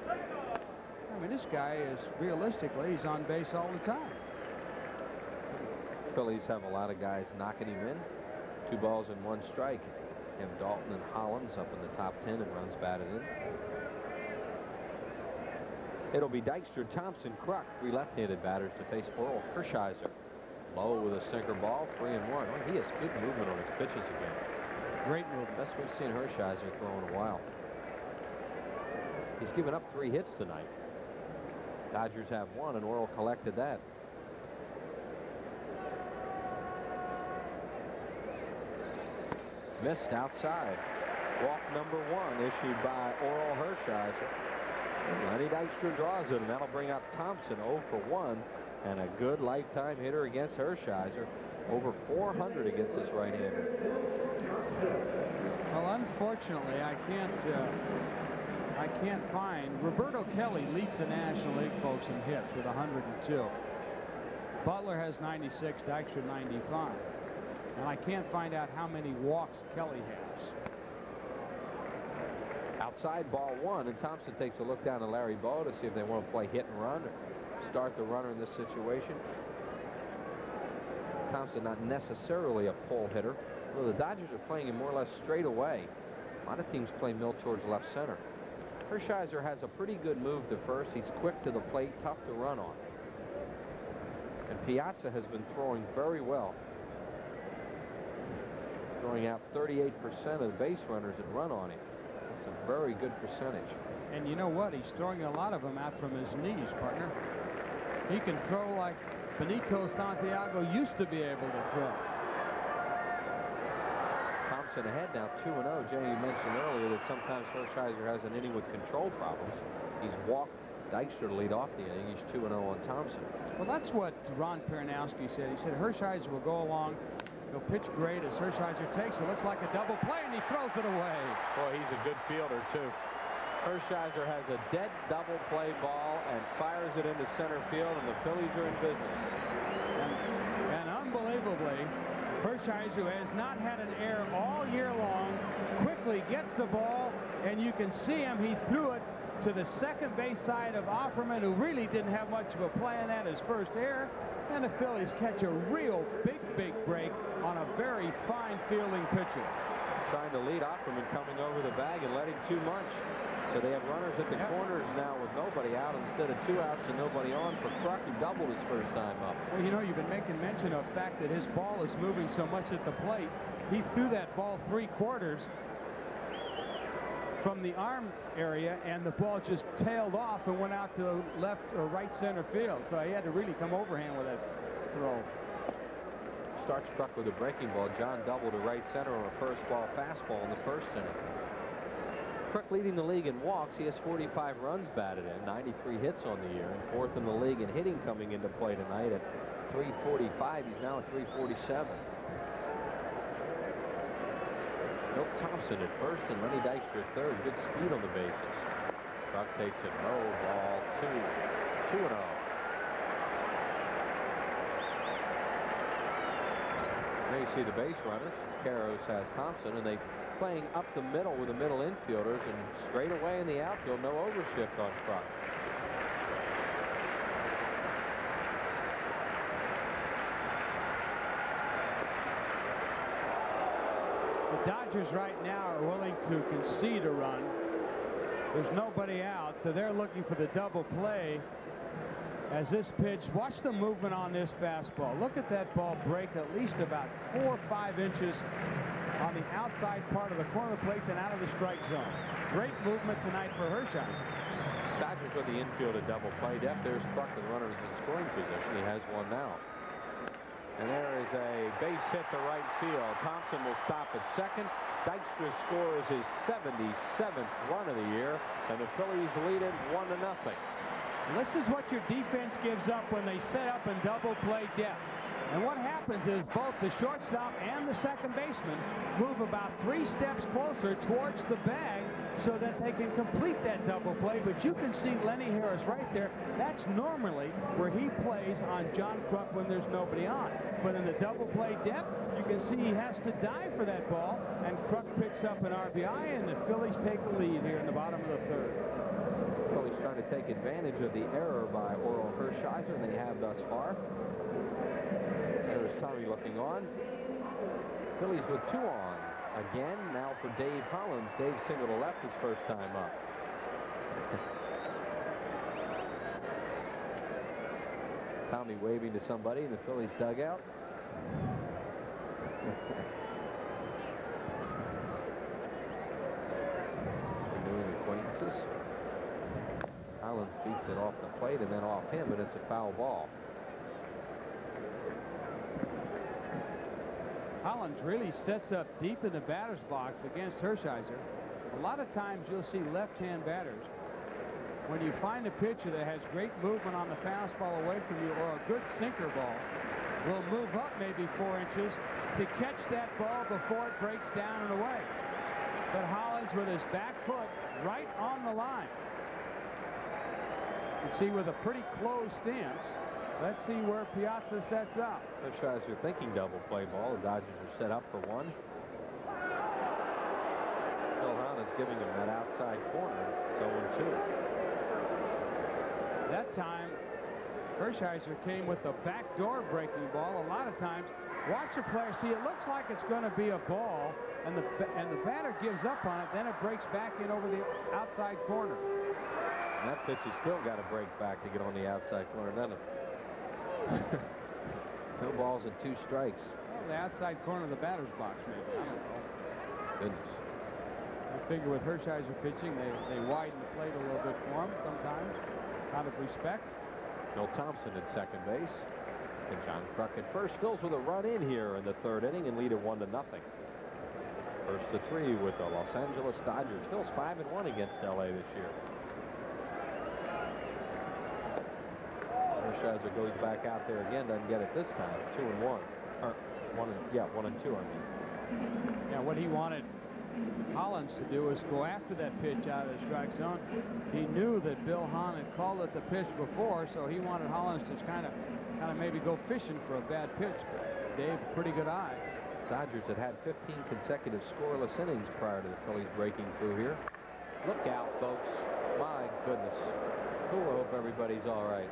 H: I mean, this guy is, realistically, he's on base all the time.
G: Phillies have a lot of guys knocking him in. 2 balls and 1 strike. You have Dalton and Hollins up in the top 10 and runs batted in. It'll be Dykstra, Thompson, Kruk, 3 left-handed batters to face Oral Hershiser. Low with a sinker ball, 3-1. Oh, he has good movement on his pitches again.
H: Great movement.
G: Best we've seen Hershiser throw in a while. He's given up 3 hits tonight. Dodgers have 1, and Oral collected that. Missed outside. Walk number 1 issued by Oral Hershiser. And Lenny Dykstra draws it, and that'll bring up Thompson 0 for 1. And a good lifetime hitter against Hershiser. Over 400 against this right-hander.
H: Well, unfortunately, I can't find. Roberto Kelly leads the National League, folks, in hits with 102. Butler has 96, Dykstra 95. And I can't find out how many walks Kelly has.
G: Outside ball 1, and Thompson takes a look down to Larry Bow to see if they want to play hit and run or start the runner in this situation. Thompson not necessarily a pull hitter. Well, the Dodgers are playing him more or less straight away. A lot of teams play Mill towards left center. Hershiser has a pretty good move to first. He's quick to the plate, tough to run on. And Piazza has been throwing very well. Throwing out 38% of the base runners that run on him. That's a very good percentage.
H: And you know what? He's throwing a lot of them out from his knees, partner. He can throw like Benito Santiago used to be able to throw.
G: Thompson ahead now 2-0. Jay, you mentioned earlier that sometimes Hershiser has an inning with control problems. He's walked Dykstra to lead off the inning. He's 2-0 on Thompson.
H: Well, that's what Ron Peranowski said. He said Hershiser will go along. He'll pitch great as Hershiser takes it. Looks like a double play, and he throws it away.
G: Boy, he's a good fielder, too. Hershiser has a dead double play ball and fires it into center field, and the Phillies are in business.
H: And unbelievably, Hershiser has not had an error all year long. Quickly gets the ball, and you can see him. He threw it to the second base side of Offerman, who really didn't have much of a play in that, his first error. And the Phillies catch a real big break on a very fine fielding pitcher.
G: Trying to lead Offerman coming over the bag and letting too much. So they have runners at the corners now with nobody out instead of 2 outs and nobody on for Kruk, who doubled his first time up.
H: Well, you know, you've been making mention of the fact that his ball is moving so much at the plate. He threw that ball 3/4 from the arm area, and the ball just tailed off and went out to left or right center field. So he had to really come overhand with that throw.
G: Starts Kruk with a breaking ball. John doubled to right center on a first ball fastball in the first inning. Kruk leading the league in walks. He has 45 runs batted in, 93 hits on the year, and 4th in the league in hitting coming into play tonight at 345. He's now at 347. Milt Thompson at first and Lenny Dykstra at third. Good speed on the bases. Kruk takes it low, ball 2. 2-0. see the base runners. Karros has Thompson, and they playing up the middle with the middle infielders, and straight away in the outfield, no overshift on Kruk.
H: The Dodgers right now are willing to concede a run. There's nobody out, so they're looking for the double play. As this pitch, watch the movement on this fastball. Look at that ball break at least about 4 or 5 inches on the outside part of the corner plate and out of the strike zone. Great movement tonight for Hershiser.
G: Dodgers with the infield at double play depth. There's Kruk with runners in scoring position. He has one now. And there is a base hit to right field. Thompson will stop at second. Dykstra scores his 77th run of the year, and the Phillies lead it 1-0.
H: This is what your defense gives up when they set up in double play depth. And what happens is both the shortstop and the second baseman move about 3 steps closer towards the bag so that they can complete that double play. But you can see Lenny Harris right there. That's normally where he plays on John Kruk when there's nobody on. But in the double play depth, you can see he has to dive for that ball, and Kruk picks up an RBI, and the Phillies take the lead here in the bottom of the third.
G: Phillies trying to take advantage of the error by Orel Hershiser, and they have thus far. There's Tommy looking on. Phillies with 2 on. Again, now for Dave Hollins. Dave single to left his first time up. Tommy waving to somebody in the Phillies dugout. Renewing acquaintances. Hollins beats it off the plate and then off him, and it's a foul ball.
H: Hollins really sets up deep in the batter's box against Hershiser. A lot of times you'll see left-hand batters, when you find a pitcher that has great movement on the fastball away from you or a good sinker ball, will move up maybe 4 inches to catch that ball before it breaks down and away. But Hollins with his back foot right on the line. You see with a pretty close stance. Let's see where Piazza sets up.
G: Hershiser thinking double play ball. The Dodgers are set up for one. Phil Hahn is giving him that outside corner. It's 0-2.
H: That time, Hershiser came with the backdoor breaking ball. A lot of times, watch a player. See, it looks like it's going to be a ball, and the batter gives up on it. Then it breaks back in over the outside corner.
G: And that pitch has still got to break back to get on the outside corner, doesn't it? 2 balls and 2 strikes.
H: Well, the outside corner of the batter's box, maybe. I don't know.
G: Goodness.
H: I figure with Hershiser pitching, they widen the plate a little bit for him sometimes, out of respect.
G: Bill Thompson at second base. And John Kruk at first. Phil's with a run in here in the 3rd inning and lead it 1-0. First to 3 with the Los Angeles Dodgers. Phil's 5-1 against LA this year. Hershiser goes back out there again, doesn't get it this time. 2-1. Or 1 and 2, I mean.
H: Yeah, what he wanted Hollins to do was go after that pitch out of the strike zone. He knew that Bill Hahn had called it the pitch before, so he wanted Hollins to kind of maybe go fishing for a bad pitch. But Dave, pretty good eye.
G: Dodgers had 15 consecutive scoreless innings prior to the Phillies breaking through here. Look out, folks. My goodness. Cool, I hope everybody's all right.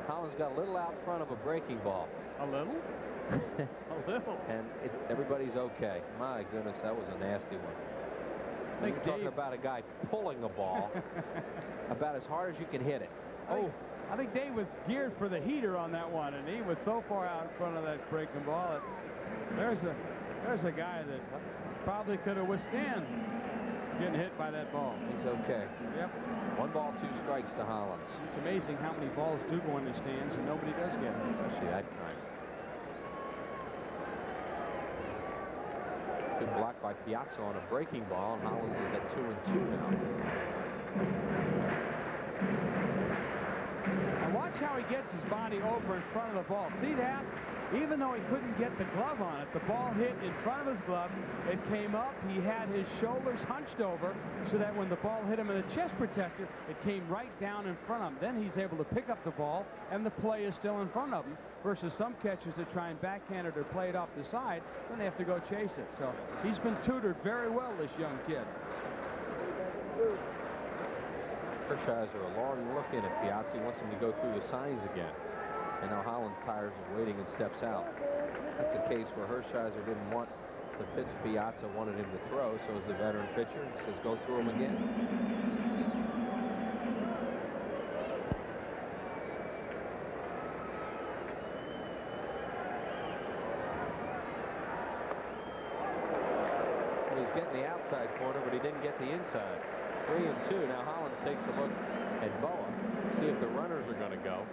G: Hollins got a little out front of a breaking ball.
H: A little? A little.
G: And everybody's okay. My goodness, that was a nasty one. I think you're talking about a guy pulling a ball about as hard as you can hit it.
H: I think Dave was geared for the heater on that one, and he was so far out in front of that breaking ball that there's a guy that probably could have withstood getting hit by that ball.
G: He's okay.
H: Yep.
G: 1 ball, 2 strikes to Hollins.
H: It's amazing how many balls do go in the stands and nobody does get it.
G: Especially that kind. Good block by Piazza on a breaking ball, and Hollins is at 2-2 now.
H: And watch how he gets his body over in front of the ball. See that? Even though he couldn't get the glove on it, the ball hit in front of his glove. It came up. He had his shoulders hunched over so that when the ball hit him in the chest protector, it came right down in front of him. Then he's able to pick up the ball, and the play is still in front of him, versus some catchers that try and backhand it or play it off the side, then they have to go chase it. So he's been tutored very well, this young kid.
G: Hershiser, a long look in at Piazza. He wants him to go through the signs again. And now Holland's tires are waiting and steps out. That's a case where Hershiser didn't want the pitch Piazza wanted him to throw, so as the veteran pitcher, he says go through him again. And he's getting the outside corner, but he didn't get the inside. 3-2. Now Holland takes a look at Boa, see if the runners are going to go.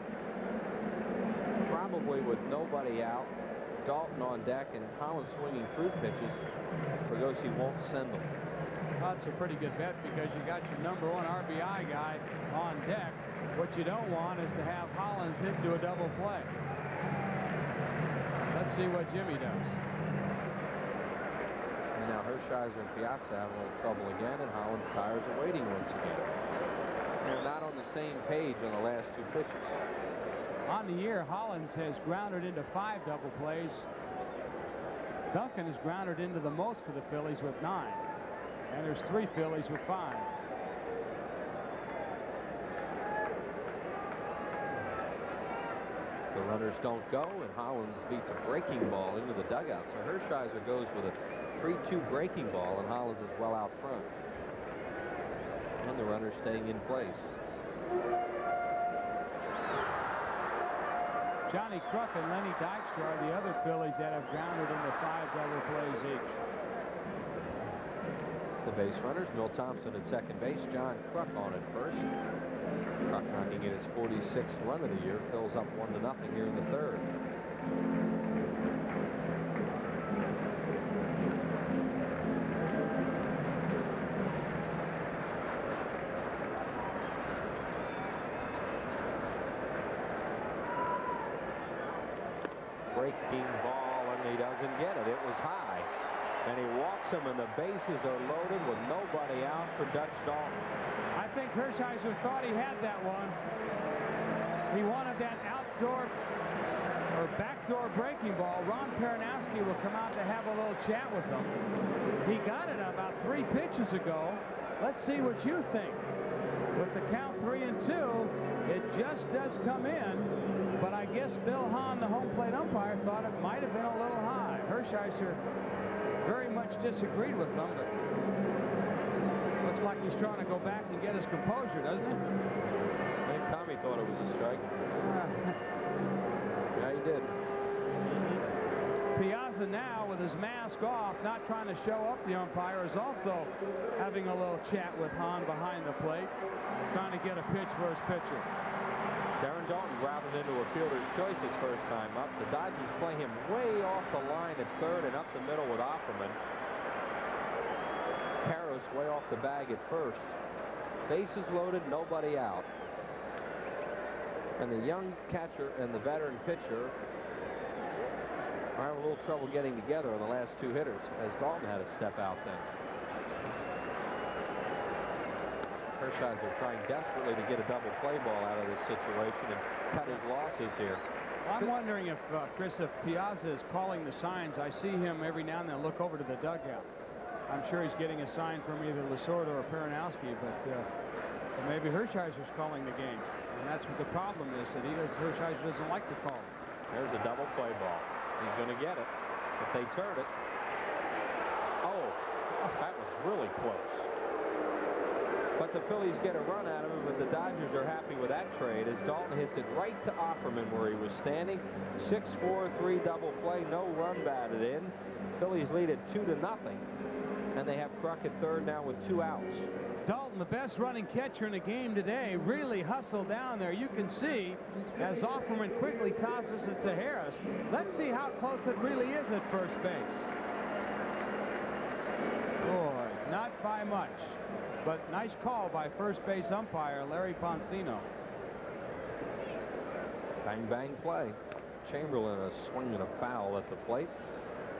G: Probably with nobody out, Dalton on deck, and Holland swinging through pitches. Fregosi won't send them.
H: That's a pretty good bet because you got your #1 RBI guy on deck. What you don't want is to have Hollins hit to a double play. Let's see what Jimmy does.
G: And now Hershiser and Piazza have a little trouble again, and Holland's tires are waiting once again. They're not on the same page on the last 2 pitches.
H: On the year, Hollins has grounded into 5 double plays. Duncan has grounded into the most for the Phillies with 9. And there's 3 Phillies with 5.
G: The runners don't go, and Hollins beats a breaking ball into the dugout. So Hershiser goes with a 3-2 breaking ball, and Hollins is well out front. And the runners staying in place.
H: Johnny Kruk and Lenny Dykstra are the other Phillies that have grounded into 5 double plays each.
G: The base runners, Mill Thompson at second base, John Kruk on at first. Kruk knocking in his 46th run of the year, fills up 1-0 here in the 3rd. Breaking ball, and he doesn't get it. It was high, and he walks him, and the bases are loaded with nobody out for Dutch Dalton.
H: I think Hershiser thought he had that one. He wanted that outdoor or backdoor breaking ball. Ron Peronowski will come out to have a little chat with him. He got it about 3 pitches ago. Let's see what you think. With the count 3-2, it just does come in. But I guess Bill Hahn, the home plate umpire, thought it might have been a little high. Hershiser very much disagreed with them, but looks like he's trying to go back and get his composure, doesn't he?
G: I think Tommy thought it was a strike. Yeah, he did.
H: Piazza now, with his mask off, not trying to show up the umpire, is also having a little chat with Hahn behind the plate, trying to get a pitch for his pitcher.
G: Darren Dalton grounded into a fielder's choice his first time up. The Dodgers play him way off the line at 3rd and up the middle with Offerman. Karros way off the bag at 1st. Bases loaded, nobody out. And the young catcher and the veteran pitcher are having a little trouble getting together on the last 2 hitters, as Dalton had to step out then. Hershiser trying desperately to get a double play ball out of this situation and cut his losses here.
H: I'm wondering if, Chris, if Piazza is calling the signs. I see him every now and then look over to the dugout. I'm sure he's getting a sign from either Lasorda or Peronowski, but maybe Hershiser's calling the game. And that's what the problem is, that Hershiser doesn't like the call.
G: There's a double play ball. He's going to get it if they turn it. Oh, that was really close. But the Phillies get a run out of him, but the Dodgers are happy with that trade as Dalton hits it right to Offerman where he was standing. 6-4-3 double play, no run batted in. Phillies lead it 2-0, and they have Kruk at 3rd now with 2 outs.
H: Dalton, the best running catcher in the game today, really hustled down there. You can see as Offerman quickly tosses it to Harris. Let's see how close it really is at first base. Boy, not by much. But nice call by first base umpire Larry Poncino.
G: Bang, bang play. Chamberlain a swing and a foul at the plate.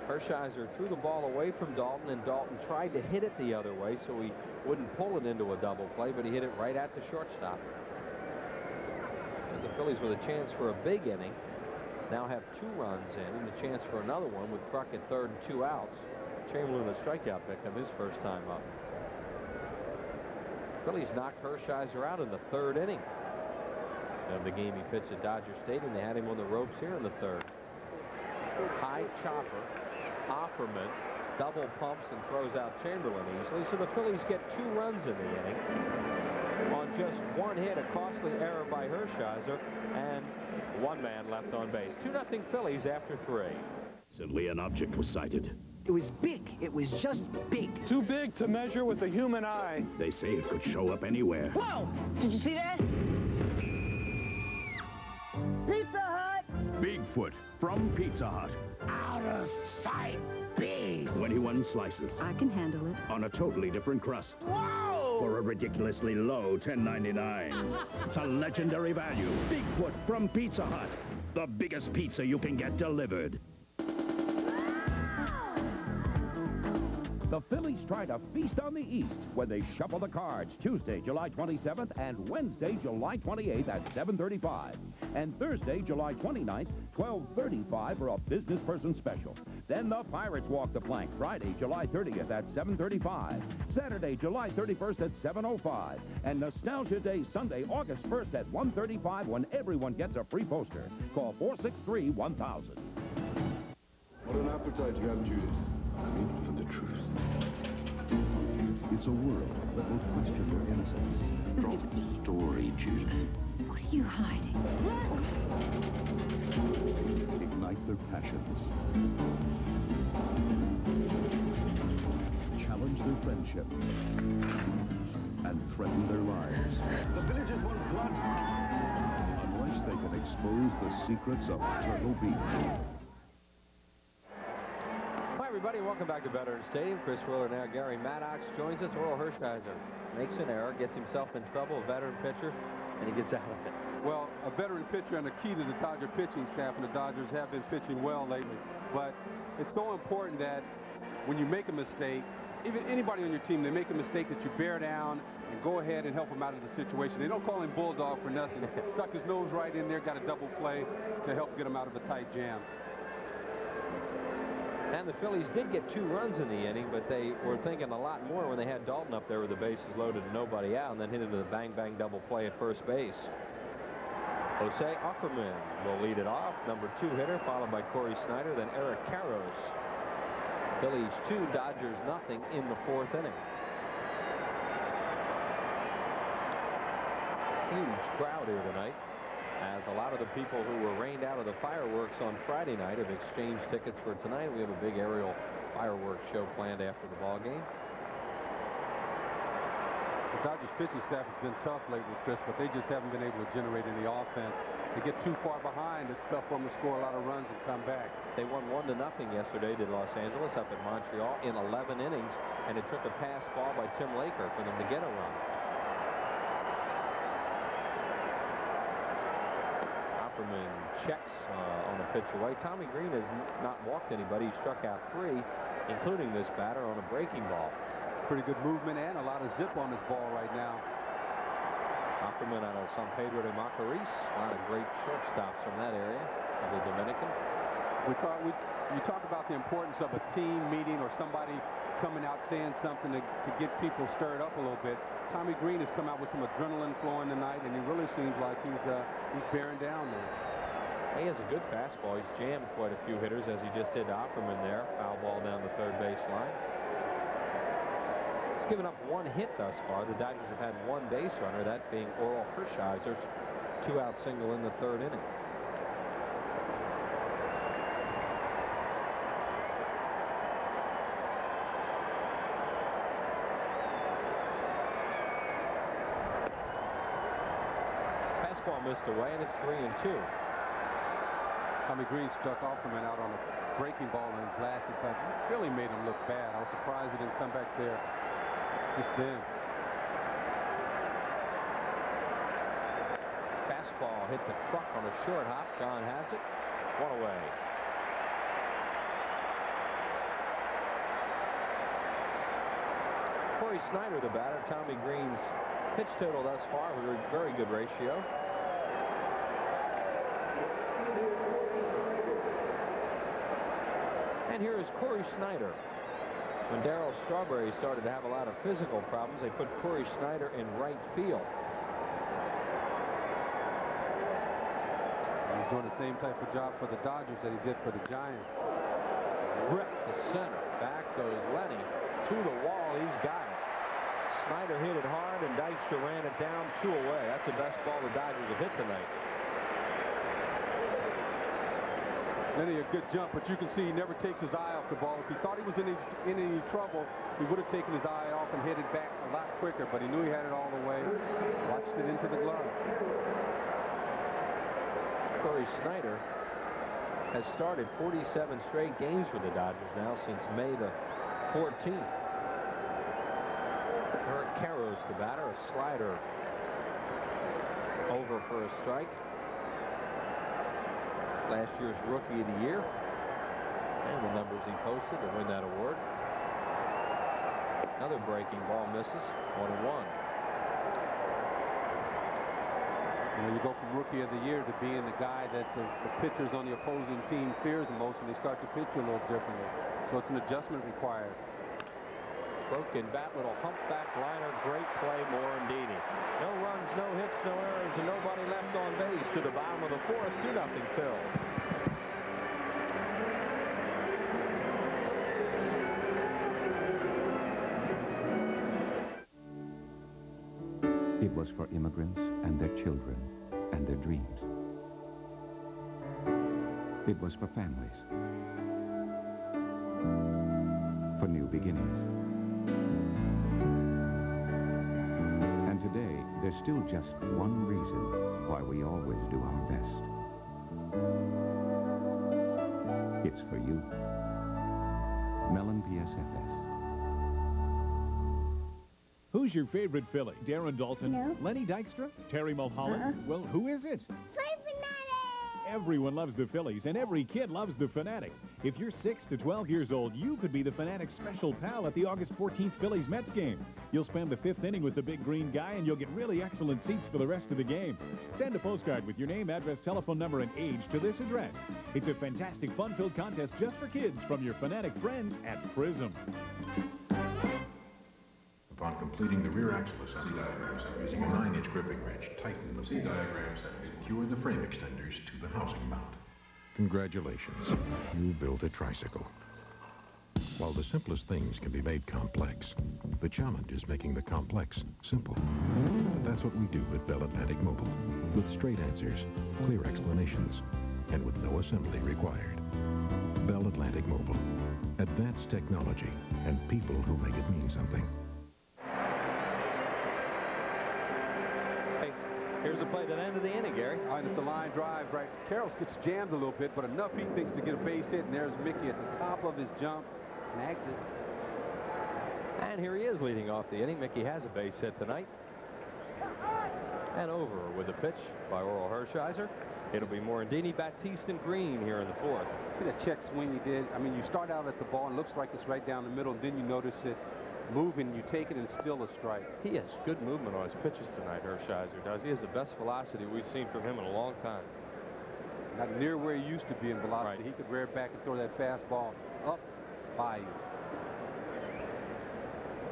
G: Hershiser threw the ball away from Dalton, and Dalton tried to hit it the other way so he wouldn't pull it into a double play, but he hit it right at the shortstop. And the Phillies with a chance for a big inning now have 2 runs in and a chance for another one with Kruk at third and 2 outs. Chamberlain a strikeout victim his first time up. Phillies knocked Hershiser out in the 3rd inning of the game he pitched at Dodger Stadium. They had him on the ropes here in the 3rd. High chopper. Offerman double pumps and throws out Chamberlain easily. So the Phillies get 2 runs in the inning on just 1 hit, a costly error by Hershiser, and 1 man left on base. 2-0 Phillies after 3.
C: Recently, an object was sighted.
Q: It was big. It was just big.
I: Too big to measure with the human eye.
C: They say it could show up anywhere.
Q: Whoa! Did you see that? Pizza Hut!
C: Bigfoot from Pizza Hut.
Q: Out of sight, big.
C: 21 slices.
R: I can handle it.
C: On a totally different crust.
Q: Whoa!
C: For a ridiculously low $10.99. It's a legendary value. Bigfoot from Pizza Hut. The biggest pizza you can get delivered.
L: The Phillies try to feast on the East when they shuffle the cards Tuesday, July 27th and Wednesday, July 28th at 7:35. And Thursday, July 29th, 12:35 for a business person special. Then the Pirates walk the plank Friday, July 30th at 7:35. Saturday, July 31st at 7:05. And Nostalgia Day Sunday, August 1st at 1:35 when everyone gets a free poster. Call 463-1000.
C: What an appetite you have, Judas. Meat for the truth. It's a world that will question your innocence.
D: Drop the story, Judas.
R: What are you hiding?
C: Ignite their passions. Challenge their friendship. And threaten their lives.
I: The villagers want blood.
C: Unless they can expose the secrets of Turtle Beach.
G: Everybody, welcome back to Veterans Stadium. Chris Willer now. Gary Maddox joins us. Oral Hershiser makes an error, gets himself in trouble, a veteran pitcher, and he gets out of it.
H: Well, a veteran pitcher and a key to the Dodger pitching staff, and the Dodgers have been pitching well lately. But it's so important that when you make a mistake, even anybody on your team, they make a mistake, that you bear down and go ahead and help him out of the situation. They don't call him Bulldog for nothing. Stuck his nose right in there, got a double play to help get him out of a tight jam.
G: And the Phillies did get 2 runs in the inning, but they were thinking a lot more when they had Dalton up there with the bases loaded and nobody out, and then hit into the bang-bang double play at first base. Jose Offerman will lead it off, number 2 hitter, followed by Corey Snyder, then Eric Karros. Phillies 2, Dodgers nothing in the 4th inning. Huge crowd here tonight, as a lot of the people who were rained out of the fireworks on Friday night have exchanged tickets for tonight. We have a big aerial fireworks show planned after the ball game.
H: The Dodgers pitching staff has been tough lately, Chris, but they just haven't been able to generate any offense. They get too far behind. It's tough for them to score a lot of runs and come back.
G: They won 1-0 yesterday to Los Angeles up at Montreal in 11 innings, and it took a pass ball by Tim Laker for them to get a run. Offerman checks on a pitch away. Tommy Green has not walked anybody. He struck out 3, including this batter on a breaking ball.
H: Pretty good movement and a lot of zip on this ball right now.
G: Offerman out of San Pedro de Macorís. A lot of great shortstops from that area of the Dominican.
H: You talk about the importance of a team meeting or somebody coming out saying something to get people stirred up a little bit. Tommy Green has come out with some adrenaline flowing tonight, and he really seems like he's bearing down there.
G: He has a good fastball. He's jammed quite a few hitters, as he just did to Offerman there. Foul ball down the third base line. He's given up 1 hit thus far. The Dodgers have had 1 base runner, that being Oral Hershiser's 2-out single in the 3rd inning. Fastball missed away, and it's 3-2.
H: Tommy Green struck Offerman out on a breaking ball in his last at bat. Really made him look bad. I was surprised he didn't come back there just then.
G: Fastball hit the truck on a short hop. John has it. One away. Corey Snyder, the batter. Tommy Green's pitch total thus far, a very good ratio. And here is Corey Snyder. When Darryl Strawberry started to have a lot of physical problems, they put Corey Snyder in right field.
H: He's doing the same type of job for the Dodgers that he did for the Giants.
G: Ripped to center. Back goes Lenny. To the wall. He's got it. Snyder hit it hard, and Dykstra ran it down 2 away. That's the best ball the Dodgers have hit tonight.
H: Lenny, a good jump, but you can see he never takes his eye off the ball. If he thought he was in any trouble, he would have taken his eye off and hit it back a lot quicker, but he knew he had it all the way. Watched it into the glove.
G: Corey Snyder has started 47 straight games for the Dodgers now since May the 14th. Eric Karros, the batter, a slider over for a strike. Last year's Rookie of the Year, and the numbers he posted to win that award. Another breaking ball misses. 1-1.
H: You go from Rookie of the Year to being the guy that the pitchers on the opposing team fears the most, and they start to pitch you a little differently. So it's an adjustment required.
G: Broken bat, little humpback liner, great play, Morandini. No runs, no hits, no errors, and nobody left on base to the bottom of the 4th. 2-0 Phil.
K: It was for immigrants and their children and their dreams. It was for families, for new beginnings. And today, there's still just one reason why we always do our best. It's for you. Mellon PSFS.
F: Who's your favorite Philly? Darren Daulton?
P: No.
F: Lenny Dykstra? Terry Mulholland? Well, who is it?
P: Play Fanatic!
F: Everyone loves the Phillies, and every kid loves the Fanatic. If you're 6 to 12 years old, you could be the Fanatic's special pal at the August 14th Phillies-Mets game. You'll spend the 5th inning with the big green guy, and you'll get really excellent seats for the rest of the game. Send a postcard with your name, address, telephone number, and age to this address. It's a fantastic, fun-filled contest just for kids from your Fanatic friends at Prism.
T: Upon completing the rear axle assembly diagram set using a 9-inch gripping wrench, tighten the C-diagram set and secure the frame extenders to the housing mount. Congratulations, you built a tricycle. While the simplest things can be made complex, the challenge is making the complex simple. But that's what we do at Bell Atlantic Mobile, with straight answers, clear explanations, and with no assembly required. Bell Atlantic Mobile, advanced technology and people who make it mean something.
G: Here's a play that ended the inning, Gary.
H: All right, it's a line drive, right? Karros gets jammed a little bit, but enough he thinks to get a base hit, and there's Mickey at the top of his jump. Snags it.
G: And here he is leading off the inning. Mickey has a base hit tonight. And over with a pitch by Oral Hershiser. It'll be Morandini, Batiste, and Green here in the 4th.
H: See that check swing he did? I mean, you start out at the ball, and it looks like it's right down the middle, and then you notice it moving, you take it, and still a strike.
G: He has good movement on his pitches tonight, Hershiser does. He has the best velocity we've seen from him in a long time.
H: Not near where he used to be in velocity. Right. He could rear back and throw that fastball up by you.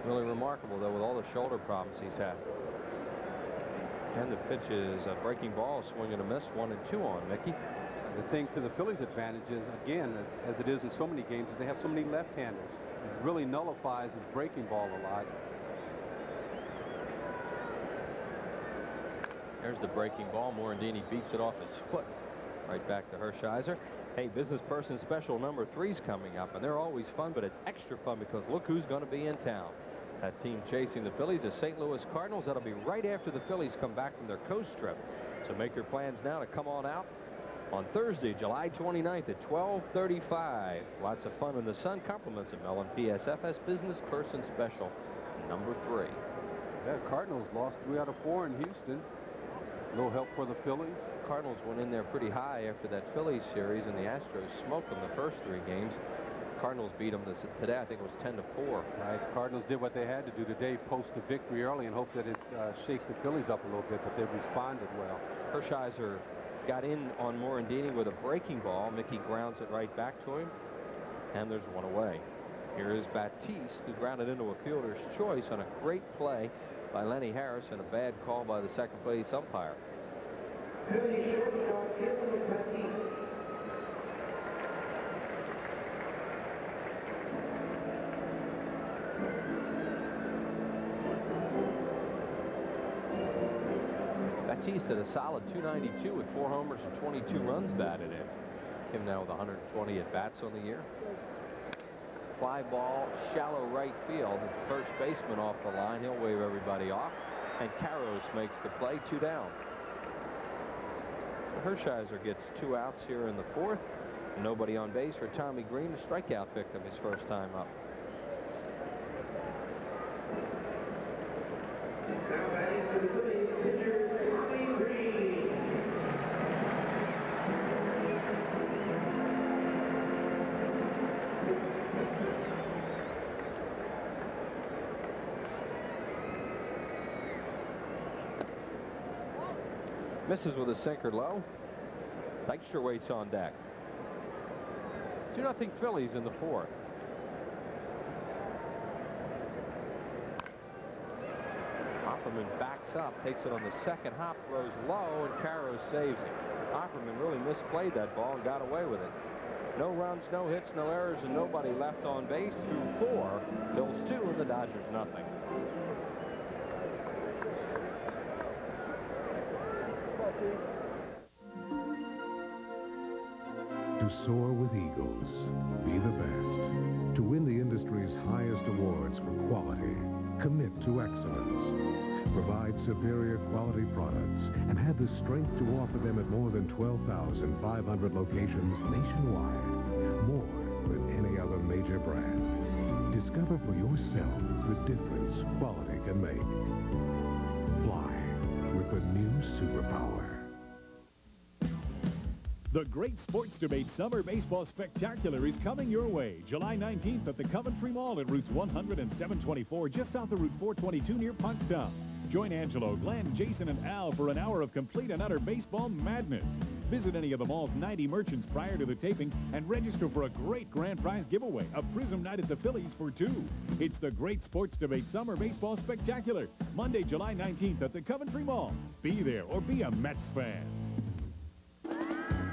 G: Really remarkable, though, with all the shoulder problems he's had. And the pitch is a breaking ball, swing and a miss, 1-2 on Mickey.
H: The thing to the Phillies' advantage is, again, as it is in so many games, is they have so many left-handers. It really nullifies his breaking ball a lot.
G: There's the breaking ball. Morandini beats it off his foot. Right back to Hershiser. Hey, business person special number 3's coming up, and they're always fun, but it's extra fun because look who's going to be in town. That team chasing the Phillies is St. Louis Cardinals. That'll be right after the Phillies come back from their coast trip. So make your plans now to come on out on Thursday, July 29th at 12:35. Lots of fun in the sun. Compliments of Mellon PSFS Business Person Special number 3.
H: Yeah, Cardinals lost 3 out of 4 in Houston. No help for the Phillies.
G: Cardinals went in there pretty high after that Phillies series, and the Astros smoked them the first 3 games. Cardinals beat them today. I think it was 10-4.
H: Right. The Cardinals did what they had to do today, post the victory early and hope that it shakes the Phillies up a little bit, but they responded well.
G: Hershiser got in on Morandini with a breaking ball. Mickey grounds it right back to him, and there's one away. Here is Batiste, who grounded into a fielder's choice on a great play by Lenny Harris and a bad call by the second base umpire. Batiste at a solid .292 with 4 homers and 22 runs batted in. Him now with 120 at bats on the year. Fly ball, shallow right field. First baseman off the line. He'll wave everybody off. And Karros makes the play, 2 down. Hershiser gets 2 outs here in the 4th. Nobody on base for Tommy Green, a strikeout victim his first time up. Misses with a sinker low. Dykstra waits on deck. 2-0 Phillies in the 4th. Offerman backs up, takes it on the second hop, throws low, and Karros saves it. Offerman really misplayed that ball and got away with it. No runs, no hits, no errors, and nobody left on base through 4. Phillies 2 and the Dodgers nothing.
K: To soar with eagles, be the best. To win the industry's highest awards for quality, commit to excellence. Provide superior quality products and have the strength to offer them at more than 12,500 locations nationwide. More than any other major brand. Discover for yourself the difference quality can make. Fly with the new Superpower.
F: The Great Sports Debate Summer Baseball Spectacular is coming your way July 19th at the Coventry Mall at routes 100 and 724, just south of Route 422 near Pottstown. Join Angelo, Glenn, Jason, and Al for an hour of complete and utter baseball madness. Visit any of the mall's 90 merchants prior to the taping and register for a great grand prize giveaway, a Prism night at the Phillies for 2. It's the Great Sports Debate Summer Baseball Spectacular, Monday, July 19th at the Coventry Mall. Be there or be a Mets fan.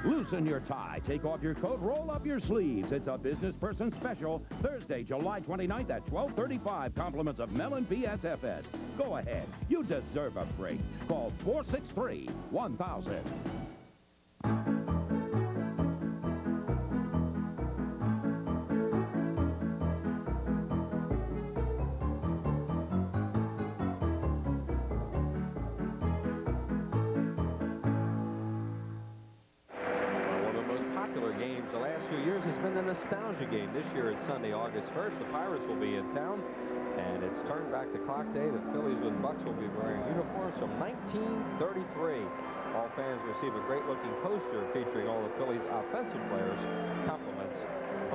L: Loosen your tie, take off your coat, roll up your sleeves. It's a business person special, Thursday, July 29th at 12:35. Compliments of Mellon PSFS. Go ahead. You deserve a break. Call 463-1000.
G: Nostalgia game. This year it's Sunday, August 1st. The Pirates will be in town, and it's turned back the clock day. The Phillies and Bucks will be wearing uniforms from 1933. All fans receive a great-looking poster featuring all the Phillies' offensive players. Compliments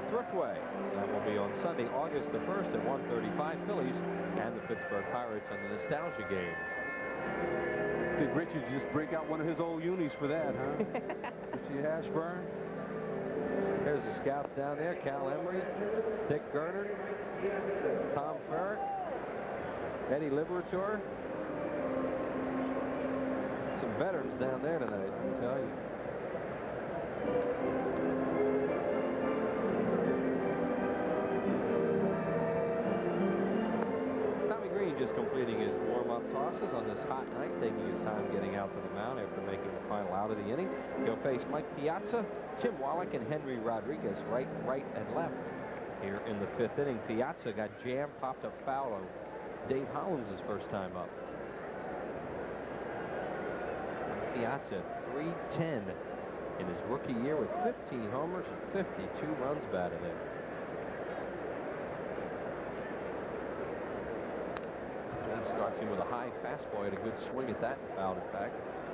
G: of Thriftway. That will be on Sunday, August the 1st at 1:35. Phillies and the Pittsburgh Pirates on the Nostalgia game.
H: Did Richard just break out one of his old unis for that, huh? Richie Ashburn.
G: There's the scouts down there. Cal Emery, Dick Gernert, Tom Ferrick, Eddie Liberator. Some veterans down there tonight, I can tell you. Tommy Green just completing his warm-up tosses on this hot night, taking his time getting out to the mound after making the final out of the inning. He'll face Mike Piazza, Tim Wallach, and Henry Rodriguez right, and left here in the 5th inning. Piazza got jammed, popped up foul on Dave Hollins his first time up. Piazza, 310 in his rookie year with 15 homers and 52 runs batted in. James starts him with a high fastball. Had a good swing at that and fouled it back.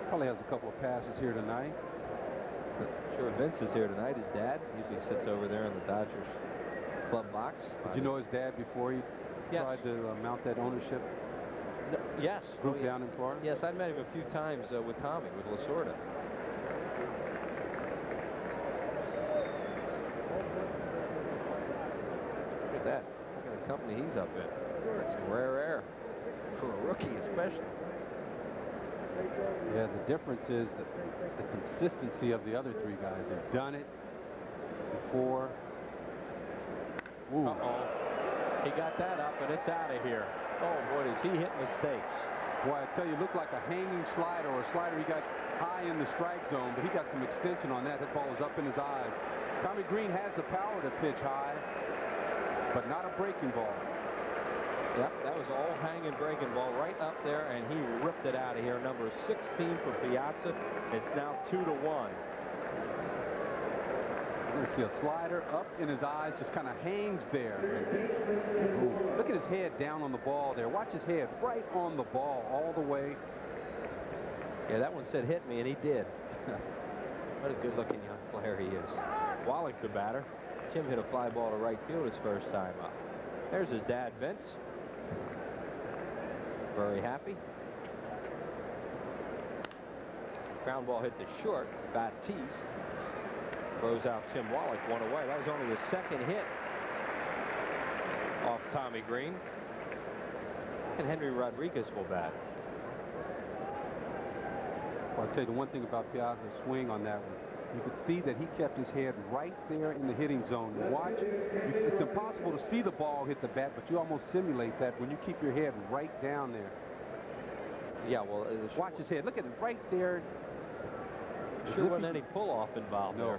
G: Probably has a couple of passes here tonight.
U: Sure, Vince is here tonight. His dad usually sits over there in the Dodgers club box.
G: Did you know his dad before he tried to mount that ownership?
U: No, yes.
G: Group down in Florida?
U: Yes, I met him a few times with Tommy, with Lasorda. Look at that. Look at the company he's up in. It's rare air for a rookie, especially.
G: Yeah, the difference is the consistency of the other three guys. They've done it before. Ooh.
U: Uh-oh. He got that up, and it's out of here. Oh, boy, does he hit mistakes.
G: Boy, I tell you, it looked like a hanging slider, or a slider he got high in the strike zone, but he got some extension on that. That ball was up in his eyes. Tommy Green has the power to pitch high, but not a breaking ball.
U: Yep, that was all hanging breaking ball right up there, and he ripped it out of here. Number 16 for Piazza. It's now 2-1.
G: You're going to see a slider up in his eyes, just kind of hangs there. Ooh, look at his head down on the ball there. Watch his head right on the ball all the way.
U: Yeah, that one said hit me, and he did. What a good-looking young player he is. Wallach, the batter. Tim hit a fly ball to right field his first time up. There's his dad, Vince. Very happy. Ground ball hit the short. Baptiste throws out Tim Wallach, one away. That was only his second hit off Tommy Green. And Henry Rodriguez will bat.
G: Well, I'll tell you the one thing about Piazza's swing on that one. You could see that he kept his head right there in the hitting zone. You watch, it's impossible to see the ball hit the bat, but you almost simulate that when you keep your head right down there.
U: Yeah, well,
G: watch his head. Look at it right there.
U: Sure wasn't any pull-off involved there.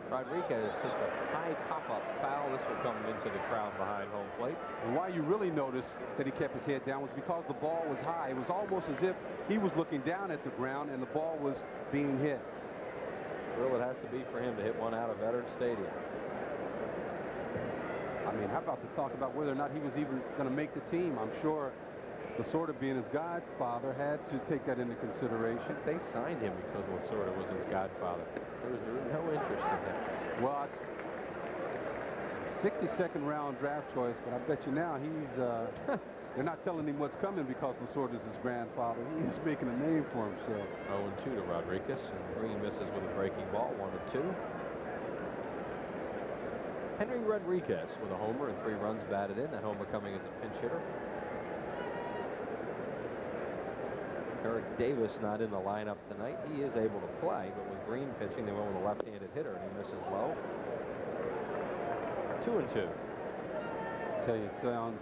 U: Rodriguez just a high pop-up foul. This will come into the crowd behind home plate.
G: And why you really noticed that he kept his head down was because the ball was high. It was almost as if he was looking down at the ground and the ball was being hit.
U: Well, it has to be for him to hit one out of Veterans Stadium.
G: I mean, how about to talk about whether or not he was even going to make the team? I'm sure Lasorda, being his godfather, had to take that into consideration.
U: They signed him because Lasorda was his godfather. There was no interest in him.
G: Well, it's a 62nd round draft choice, but I bet you now he's they're not telling him what's coming because Lasorda's his grandfather. He's making a name for himself.
U: 0-2 to Rodriguez, and Green misses with a breaking ball, 1-2. Henry Rodriguez with a homer and 3 runs batted in. That homer coming as a pinch hitter. Eric Davis not in the lineup tonight. He is able to play, but with Green pitching, they went with a left-handed hitter, and he misses low. 2-2.
G: I tell you, it sounds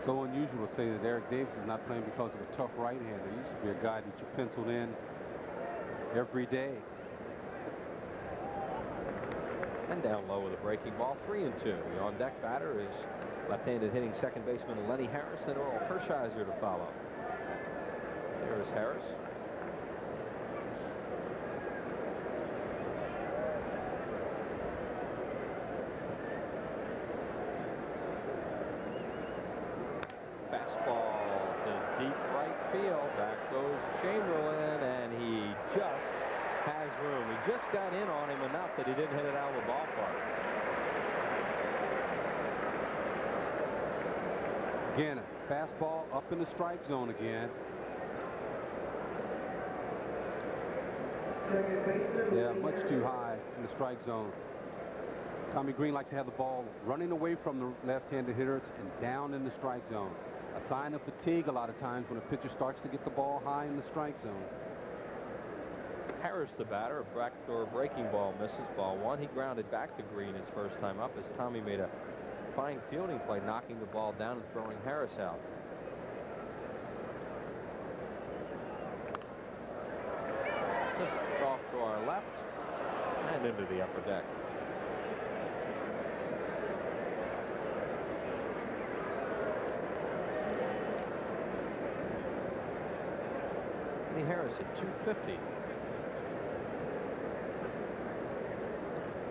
G: so unusual to say that Eric Davis is not playing because of a tough right-hander. He used to be a guy that you penciled in every day.
U: And down low with a breaking ball, 3-2. The on-deck batter is left-handed hitting second baseman Lenny Harris, and Earl Hershiser to follow. There's Harris. Fastball to deep right field. Back goes Chamberlain, and he just has room. He just got in on him enough that he didn't hit it out of the ballpark.
G: Again, a fastball up in the strike zone again. Yeah, much too high in the strike zone. Tommy Green likes to have the ball running away from the left-handed hitters and down in the strike zone. A sign of fatigue a lot of times when a pitcher starts to get the ball high in the strike zone.
U: Harris, the batter, a backdoor breaking ball, misses ball 1. He grounded back to Green his first time up as Tommy made a fine fielding play, knocking the ball down and throwing Harris out. Just off to our left and into the upper deck. Lenny Harris at 250.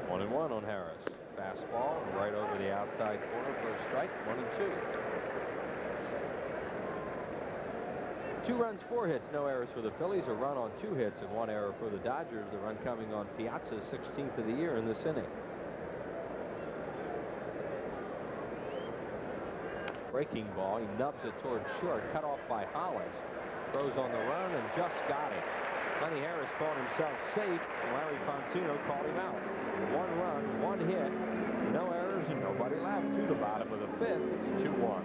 U: 1-1 on Harris. Fastball right over the outside corner for a strike. 1-2. 2 runs, 4 hits, no errors for the Phillies. A run on 2 hits and 1 error for the Dodgers. The run coming on Piazza's 16th of the year in this inning. Breaking ball. He nubs it towards short. Cut off by Hollis. Throws on the run and just got it. Lenny Harris called himself safe. Larry Foncino called him out. 1 run, 1 hit, no errors, and nobody left. To the bottom of the 5th. It's 2-1.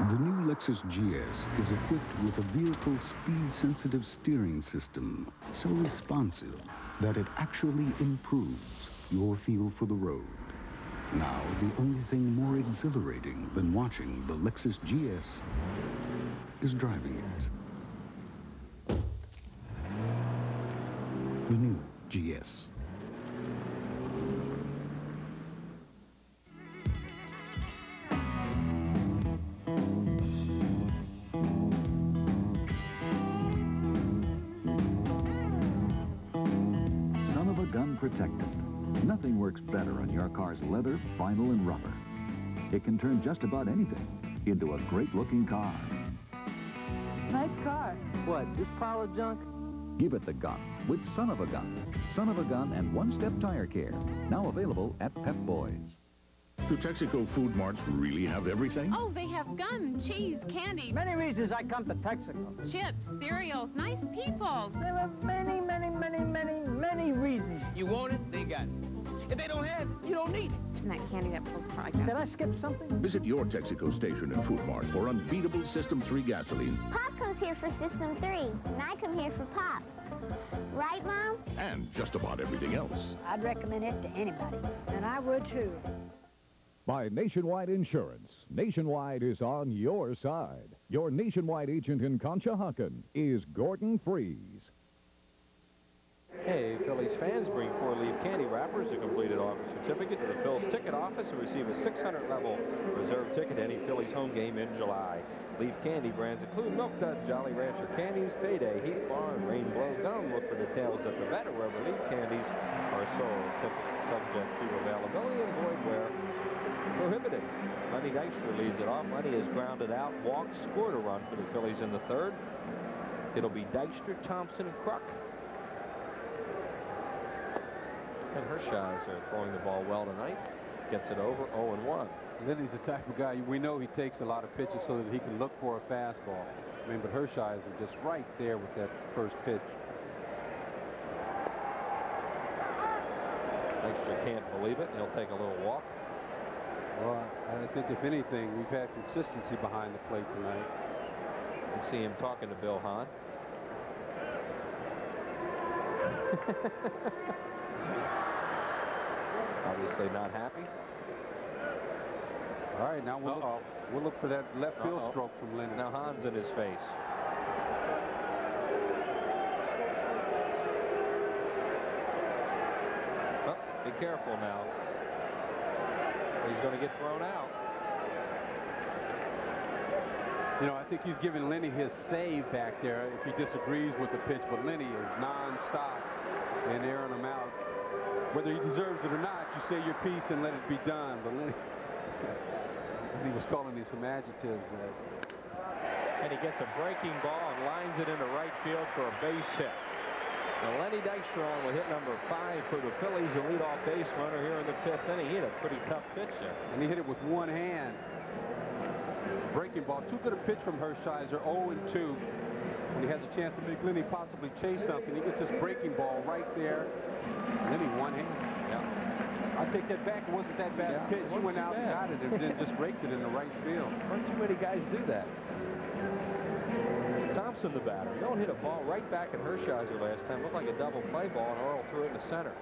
J: The new Lexus GS is equipped with a vehicle speed-sensitive steering system so responsive that it actually improves your feel for the road. Now, the only thing more exhilarating than watching the Lexus GS is driving it. The new GS.
V: Son of a gun protected. Nothing works better on your car's leather, vinyl, and rubber. It can turn just about anything into a great-looking car.
R: Nice car.
U: What, this pile of junk?
V: Give it the gun with Son of a Gun. Son of a Gun and One-Step Tire Care. Now available at Pep Boys.
C: Do Texaco food marts really have everything?
E: Oh, they have gum, cheese, candy.
Q: Many reasons I come to Texaco.
E: Chips, cereals, nice people.
Q: There are many reasons.
I: You want it, they got it. If they don't have it, you don't need it.
E: Isn't that candy that pulls apart like that?
Q: Did I skip something?
C: Visit your Texaco station and food mart for unbeatable System 3 gasoline.
P: Pop comes here for System 3, and I come here for Pop. Right, Mom?
C: And just about everything else.
R: I'd recommend it to anybody. And I would, too.
F: By Nationwide Insurance. Nationwide is on your side. Your Nationwide agent in Conshohocken is Gordon Freeze.
U: Hey, Phillies fans, bring 4 Leaf candy wrappers, a completed office certificate to the Phil's ticket office, and receive a 600-level reserve ticket to any Phillies home game in July. Leaf candy brands include Milk Duds, Jolly Rancher Candies, Payday, Heat Bar, and Rainbow Gum. Look for details at the vet or wherever Leaf candies are sold. Subject to availability and void where prohibited. Lenny Dykstra leads it off. Lenny is grounded out, walked, scored a run for the Phillies in the 3rd. It'll be Dykstra, Thompson, and Kruk. And Hershiser throwing the ball well tonight. Gets it over 0-1.
G: Lenny's the type of guy, we know he takes a lot of pitches so that he can look for a fastball. I mean, but Hershiser just right there with that first pitch.
U: Dykstra can't believe it. He'll take a little walk.
G: Well, I think if anything, we've had consistency behind the plate tonight.
U: You see him talking to Bill Hahn. Obviously not happy.
G: All right, now we'll look for that left field stroke from Lenny.
U: Now Hahn's in his face. Oh, be careful now. He's going to get thrown out.
G: You know, I think he's giving Lenny his save back there if he disagrees with the pitch, but Lenny is non-stop and airing him out. Whether he deserves it or not, you say your piece and let it be done. But Lenny, he was calling me some adjectives.
U: And he gets a breaking ball and lines it into right field for a base hit. Now Lenny Dykstra with hit number 5 for the Phillies, the leadoff base runner here in the 5th inning. He hit a pretty tough pitch there.
G: And he hit it with one hand. Breaking ball. Too good a pitch from Hershiser, 0-2. When he has a chance to make Lenny possibly chase something, he gets his breaking ball right there. Lenny one hand.
U: Yeah.
G: I take that back. It wasn't that bad a pitch. He went out and got it and then just raked it in the right field.
U: Not too many guys do that. Thompson, the batter. You don't hit a ball right back at Hershiser last time. Looked like a double play ball, and Earl threw it in the center.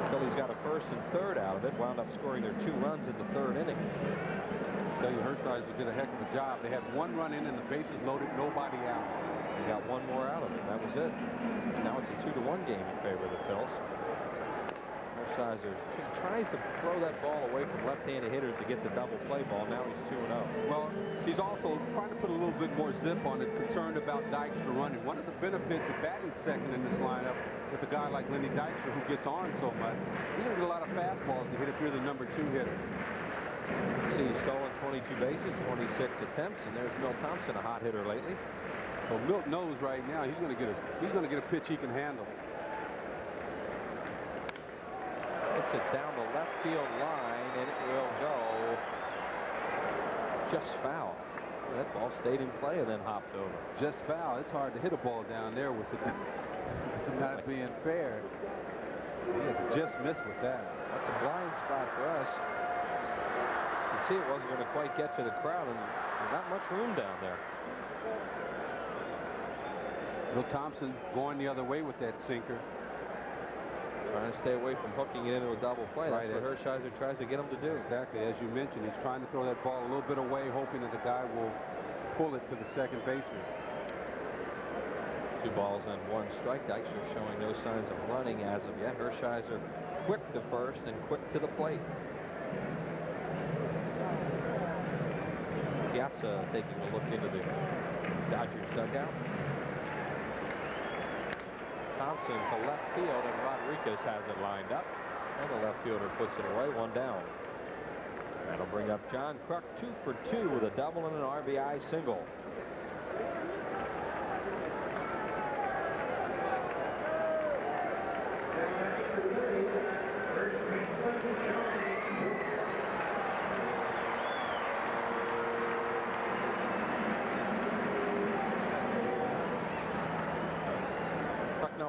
U: Phillies got a 1st and 3rd out of it. Wound up scoring their 2 runs in the 3rd inning.
G: I tell you, Hershiser did a heck of a job. They had 1 run in and the bases loaded, nobody out.
U: They got 1 more out of it. That was it. Now it's a 2-1 game in favor of the Phils. Hershiser tries to throw that ball away from left-handed hitters to get the double play ball. Now he's 2-0.
G: Well, he's also trying to put a little bit more zip on it, concerned about Dykstra running. One of the benefits of batting second in this lineup
H: with a guy like Lenny Dykstra who gets on so much. He doesn't get a lot of fastballs to hit if you're the number 2 hitter.
U: See, he's stolen 22 bases, 26 attempts, and there's Milt Thompson, a hot hitter lately.
H: So Milt knows right now he's going to get a pitch he can handle.
U: Hits it down the left field line, and it will go just foul. That ball stayed in play and then hopped over.
H: Just foul. It's hard to hit a ball down there with it not being fair. He had to just miss with that.
U: That's a blind spot for us. You see, it wasn't going to quite get to the crowd, and not much room down there.
H: Bill Thompson going the other way with that sinker.
U: Trying to stay away from hooking it into a double play. That's what Hershiser tries to get him to do.
H: Exactly. As you mentioned, he's trying to throw that ball a little bit away, hoping that the guy will pull it to the second baseman.
U: 2 balls and 1 strike. Dykstra showing no signs of running as of yet. Hershiser quick to first and quick to the plate. Piazza taking a look into the Dodgers dugout. Thompson to left field, and Rodriguez has it lined up, and the left fielder puts it away. 1 down. That'll bring up John Kruk, 2 for 2 with a double and an RBI single.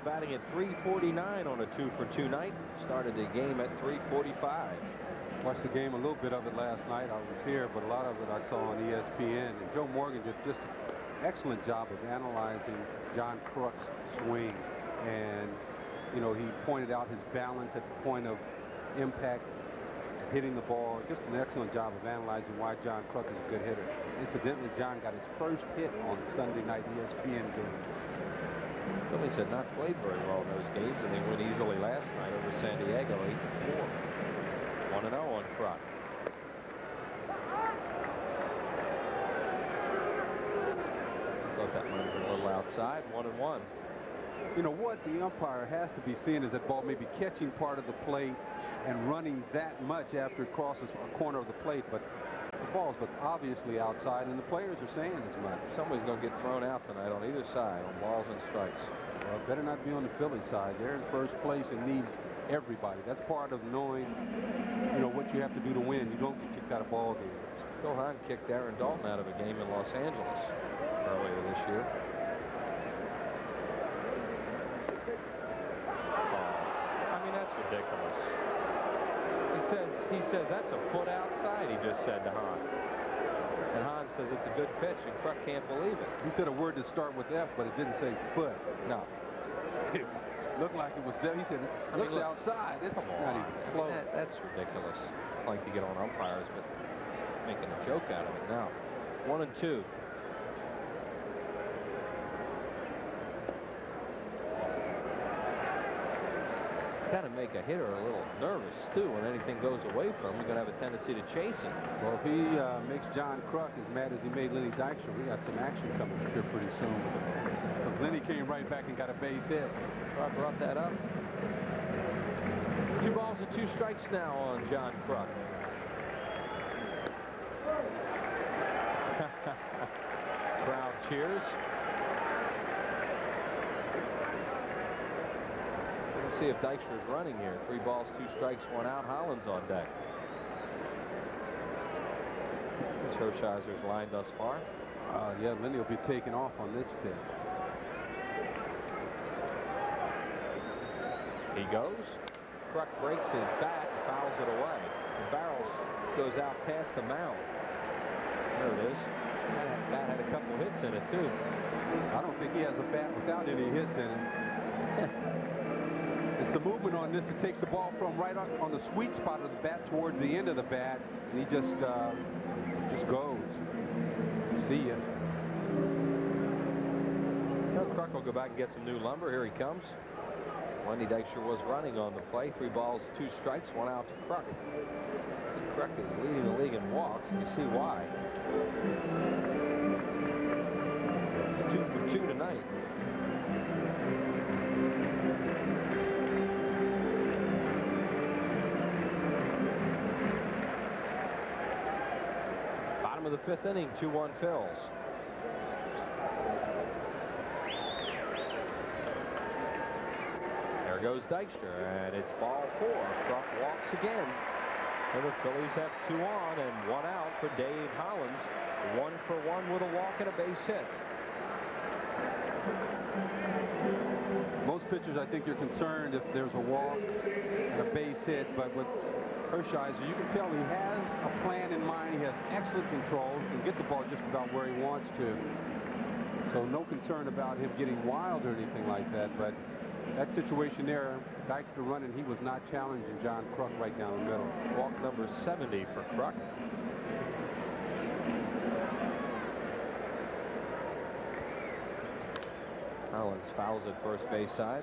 U: Batting at .349 on a 2 for 2 night. Started the game at .345.
H: Watched the game, a little bit of it last night. I was here, but a lot of it I saw on ESPN. And Joe Morgan did just an excellent job of analyzing John Kruk's swing. And, you know, he pointed out his balance at the point of impact, hitting the ball. Just an excellent job of analyzing why John Kruk is a good hitter. Incidentally, John got his first hit on the Sunday night ESPN game.
U: Phillies had not played very well in those games, and they went easily last night over San Diego, 8-4. 1-0 on Kruk. Thought that might have been a little outside. 1-1.
H: You know what the umpire has to be seeing is that ball maybe catching part of the plate and running that much after it crosses a corner of the plate, but the balls look obviously outside, and the players are saying as much.
U: Somebody's going to get thrown out tonight on either side on balls and strikes.
H: Well, it better not be on the Phillies side. They're in first place and need everybody. That's part of knowing, you know, what you have to do to win. You don't get kicked out of ball games.
U: Phil Hahn kicked Aaron Dalton out of a game in Los Angeles earlier this year. I mean, that's ridiculous. He says that's a foot outside, he just said to Hahn. And Hahn says it's a good pitch, and Kruk can't believe it.
H: He said a word to start with F, but it didn't say foot.
U: No.
H: It looked like it was there. He said, it looks outside. It's not even close.
U: That's ridiculous. I like to get on umpires, but making a joke out of it now. 1-2. Got to make a hitter a little nervous, too. When anything goes away from him, you're going to have a tendency to chase him.
H: Well, if he makes John Kruk as mad as he made Lenny Dykstra, we got some action coming up here pretty soon. Because Lenny came right back and got a base hit.
U: Kruk brought that up. 2 balls and 2 strikes now on John Kruk. Crowd cheers. See if Dykstra is running here. 3 balls, 2 strikes, 1 out. Holland's on deck. Here's Hershiser's line thus far.
H: Yeah, Lenny will be taking off on this pitch.
U: He goes. Kruk breaks his bat, fouls it away. The barrels goes out past the mound. There it is. That bat had a couple hits in it, too.
H: I don't think he has a bat without any hits in it. It's the movement on this that takes the ball from right on the sweet spot of the bat towards the end of the bat, and he just goes. See ya.
U: Well, Kruk will go back and get some new lumber. Here he comes. Lenny Dykstra was running on the play. 3 balls, 2 strikes, 1 out to Kruk. Kruk is leading the league in walks, and you see why. 2 for 2 tonight. of the 5th inning, 2-1 Phils. There goes Dykstra, and it's ball 4. Kruk walks again. And the Phillies have 2 on and 1 out for Dave Hollins. 1 for 1 with a walk and a base hit.
H: Most pitchers, I think, are concerned if there's a walk and a base hit, but with Hershiser, you can tell he has a plan in mind. He has excellent control. He can get the ball just about where he wants to. So no concern about him getting wild or anything like that. But that situation there, Dykstra running, he was not challenging John Kruk right down the middle.
U: Walk number 70 for Kruk. Hollins fouls at first base side.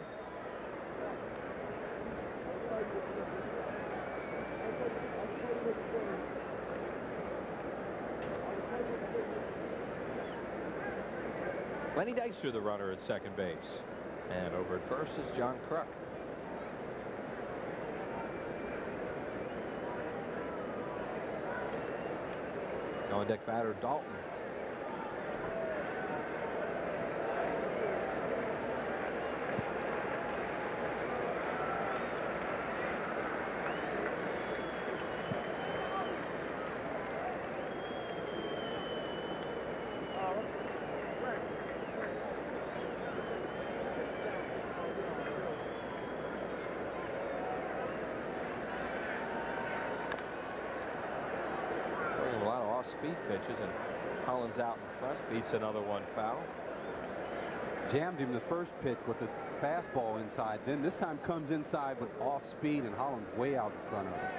U: Lenny Dykstra, the runner at second base. And over at first is John Kruk. On deck batter Dalton. Speed pitches, and Hollins out in front, beats another one foul.
H: Jammed him the first pitch with the fastball inside, then this time comes inside with off speed, and Hollins way out in front of him.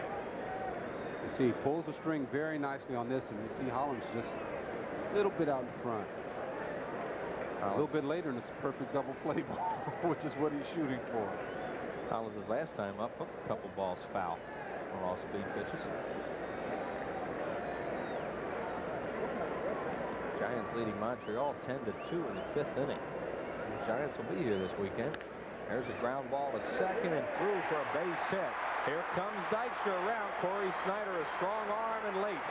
H: You see, he pulls the string very nicely on this, and you see Hollins just a little bit out in front. A little bit later, and it's a perfect double play ball, which is what he's shooting for.
U: Hollins' last time up, hooked a couple balls foul on off speed pitches. Giants leading Montreal 10-2 in the 5th inning. The Giants will be here this weekend. There's a ground ball to second and through for a base hit. Here comes Dykstra around. Corey Snyder, a strong arm and late.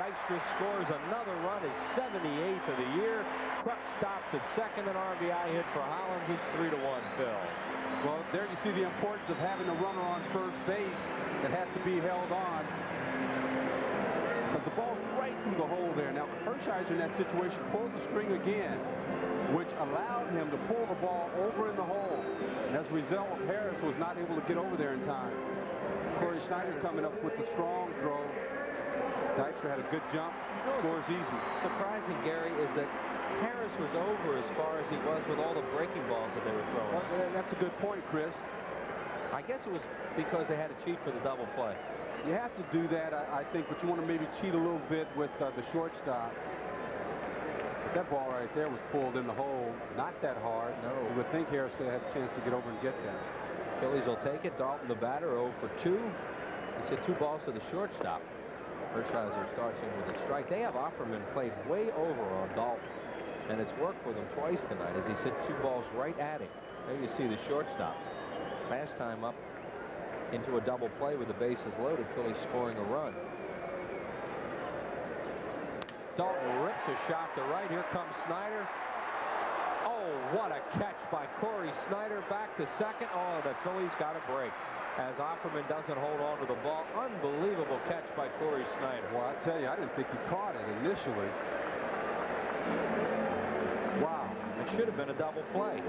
U: Dykstra scores another run, his 78th of the year. Kruk stops at second, an RBI hit for Hollins. It's 3-1 Phils.
H: Well, there you see the importance of having a runner on first base that has to be held on. Because the ball's right through the hole there. Now, Hershiser in that situation pulled the string again, which allowed him to pull the ball over in the hole. And as a result, Harris was not able to get over there in time. Corey Snyder coming up with the strong throw. Dykstra had a good jump, scores easy.
U: Surprising, Gary, is that Harris was over as far as he was with all the breaking balls that they were throwing.
H: Well, that's a good point, Chris.
U: I guess it was because they had to cheat for the double play.
H: You have to do that, I think, but you want to maybe cheat a little bit with the shortstop. But that ball right there was pulled in the hole, not that hard.
U: No.
H: You would think Harris could have a chance to get over and get that.
U: Phillies will take it. Dalton, the batter, 0 for 2. He's hit 2 balls to the shortstop. Hershiser starts in with a strike. They have Offerman played way over on Dalton, and it's worked for them twice tonight as he's hit 2 balls right at him. There you see the shortstop. Last time up into a double play with the bases loaded, Phillies scoring a run. Dalton rips a shot to right. Here comes Snyder. Oh, what a catch by Corey Snyder. Back to second. Oh, the Phillies got a break as Offerman doesn't hold on to the ball. Unbelievable catch by Corey Snyder.
H: Well, I tell you, I didn't think he caught it initially. Wow.
U: It should have been a double play.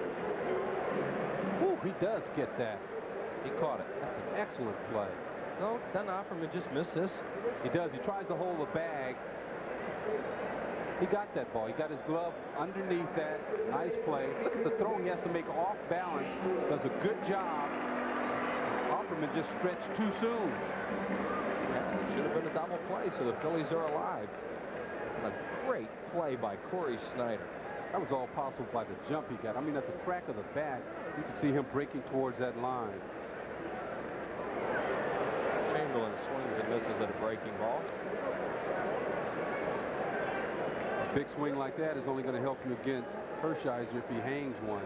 H: Woo, he does get that.
U: He caught it.
H: That's an excellent play.
U: No, then Offerman just missed this.
H: He does. He tries to hold the bag. He got that ball. He got his glove underneath that. Nice play. Look at the throw he has to make off balance. Does a good job. Offerman just stretched too soon.
U: Yeah, it should have been a double play, so the Phillies are alive. A great play by Corey Snyder.
H: That was all possible by the jump he got. I mean, at the crack of the bat, you could see him breaking towards that line.
U: Chamberlain swings and misses at a breaking ball.
H: A big swing like that is only going to help you against Hershiser if he hangs one.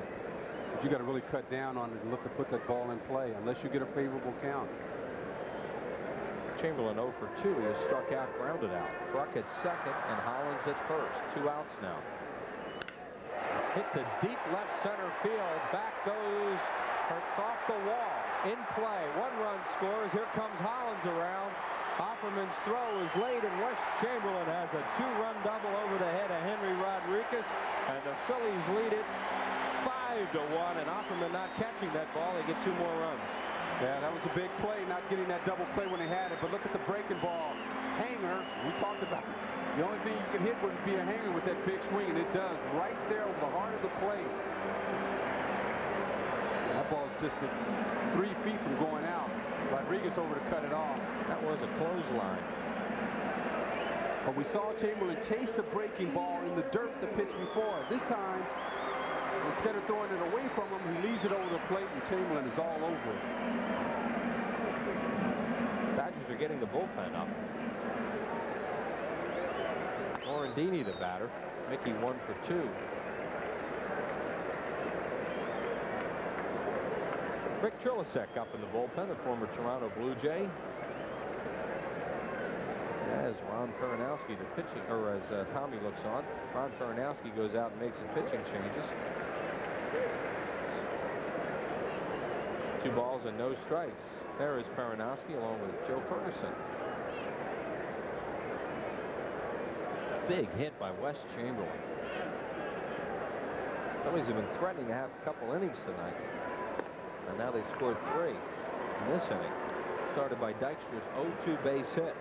H: But you got to really cut down on it and look to put that ball in play unless you get a favorable count.
U: Chamberlain 0 for 2. He has struck out, grounded out. Bruck at second and Hollins at first. 2 outs now. Hit to deep left center field. Back goes off the wall. In play. 1-run scores. Here comes Hollins around. Offerman's throw is late, and Wes Chamberlain has a 2-run double over the head of Henry Rodriguez, and the Phillies lead it 5-1, and Offerman not catching that ball. They get 2 more runs.
H: Yeah, that was a big play, not getting that double play when they had it, but look at the breaking ball. Hanger, we talked about it. The only thing you can hit would be a hanger with that big swing, and it does. Right there over the heart of the plate. That ball is just 3 feet from going out. Rodriguez over to cut it off.
U: That was a clothesline.
H: But we saw Chamberlain chase the breaking ball in the dirt the pitch before. This time, instead of throwing it away from him, he leaves it over the plate, and Chamberlain is all over it.
U: Dodgers are getting the bullpen up. Morandini, the batter. Mickey 1 for 2. Rick Trilasek up in the bullpen, the former Toronto Blue Jay. As Ron Peronowski, the pitching, or as Tommy looks on, Ron Peronowski goes out and makes some pitching changes. 2 balls and no strikes. There is Peronowski along with Joe Ferguson. Big hit by Wes Chamberlain. Phillies have been threatening to have a couple innings tonight. And now they scored 3 in this inning. Started by Dykstra's 0-2 base hit.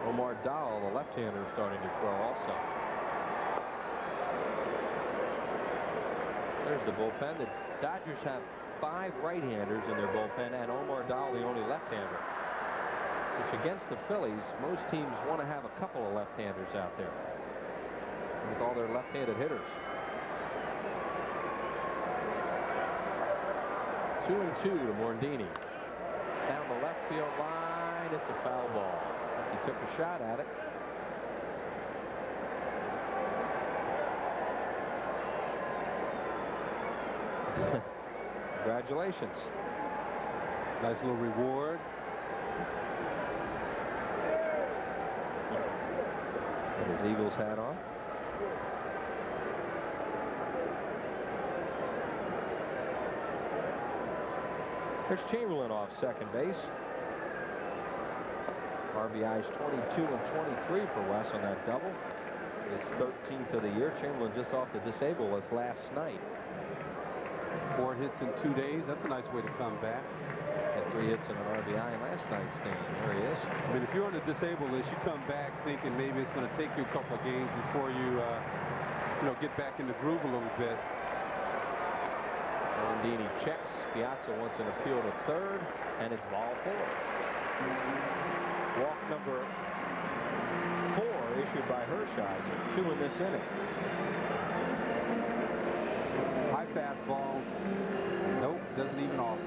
U: Omar Dahl, the left-hander, starting to throw also. There's the bullpen. The Dodgers have 5 right-handers in their bullpen, and Omar Dahl, the only left-hander. Which against the Phillies, most teams want to have a couple of left-handers out there with all their left-handed hitters. 2-2 to Morandini. Down the left field line, it's a foul ball. He took a shot at it. Congratulations.
H: Nice little reward.
U: With his Eagles hat on. There's Chamberlain off second base. RBIs 22 and 23 for Wes on that double. His 13th of the year. Chamberlain just off the disabled list last night.
H: 4 hits in 2 days. That's a nice way to come back.
U: Had 3 hits and an RBI in last night's game. There he is.
H: I mean, if you're on the disabled list, you come back thinking maybe it's going to take you a couple of games before you, get back in the groove a little bit.
U: Morandini checks. Piazza wants an appeal to third, and it's ball 4. Walk number 4 issued by Hershiser. 2 in this inning.
H: High fastball. Nope, doesn't even offer.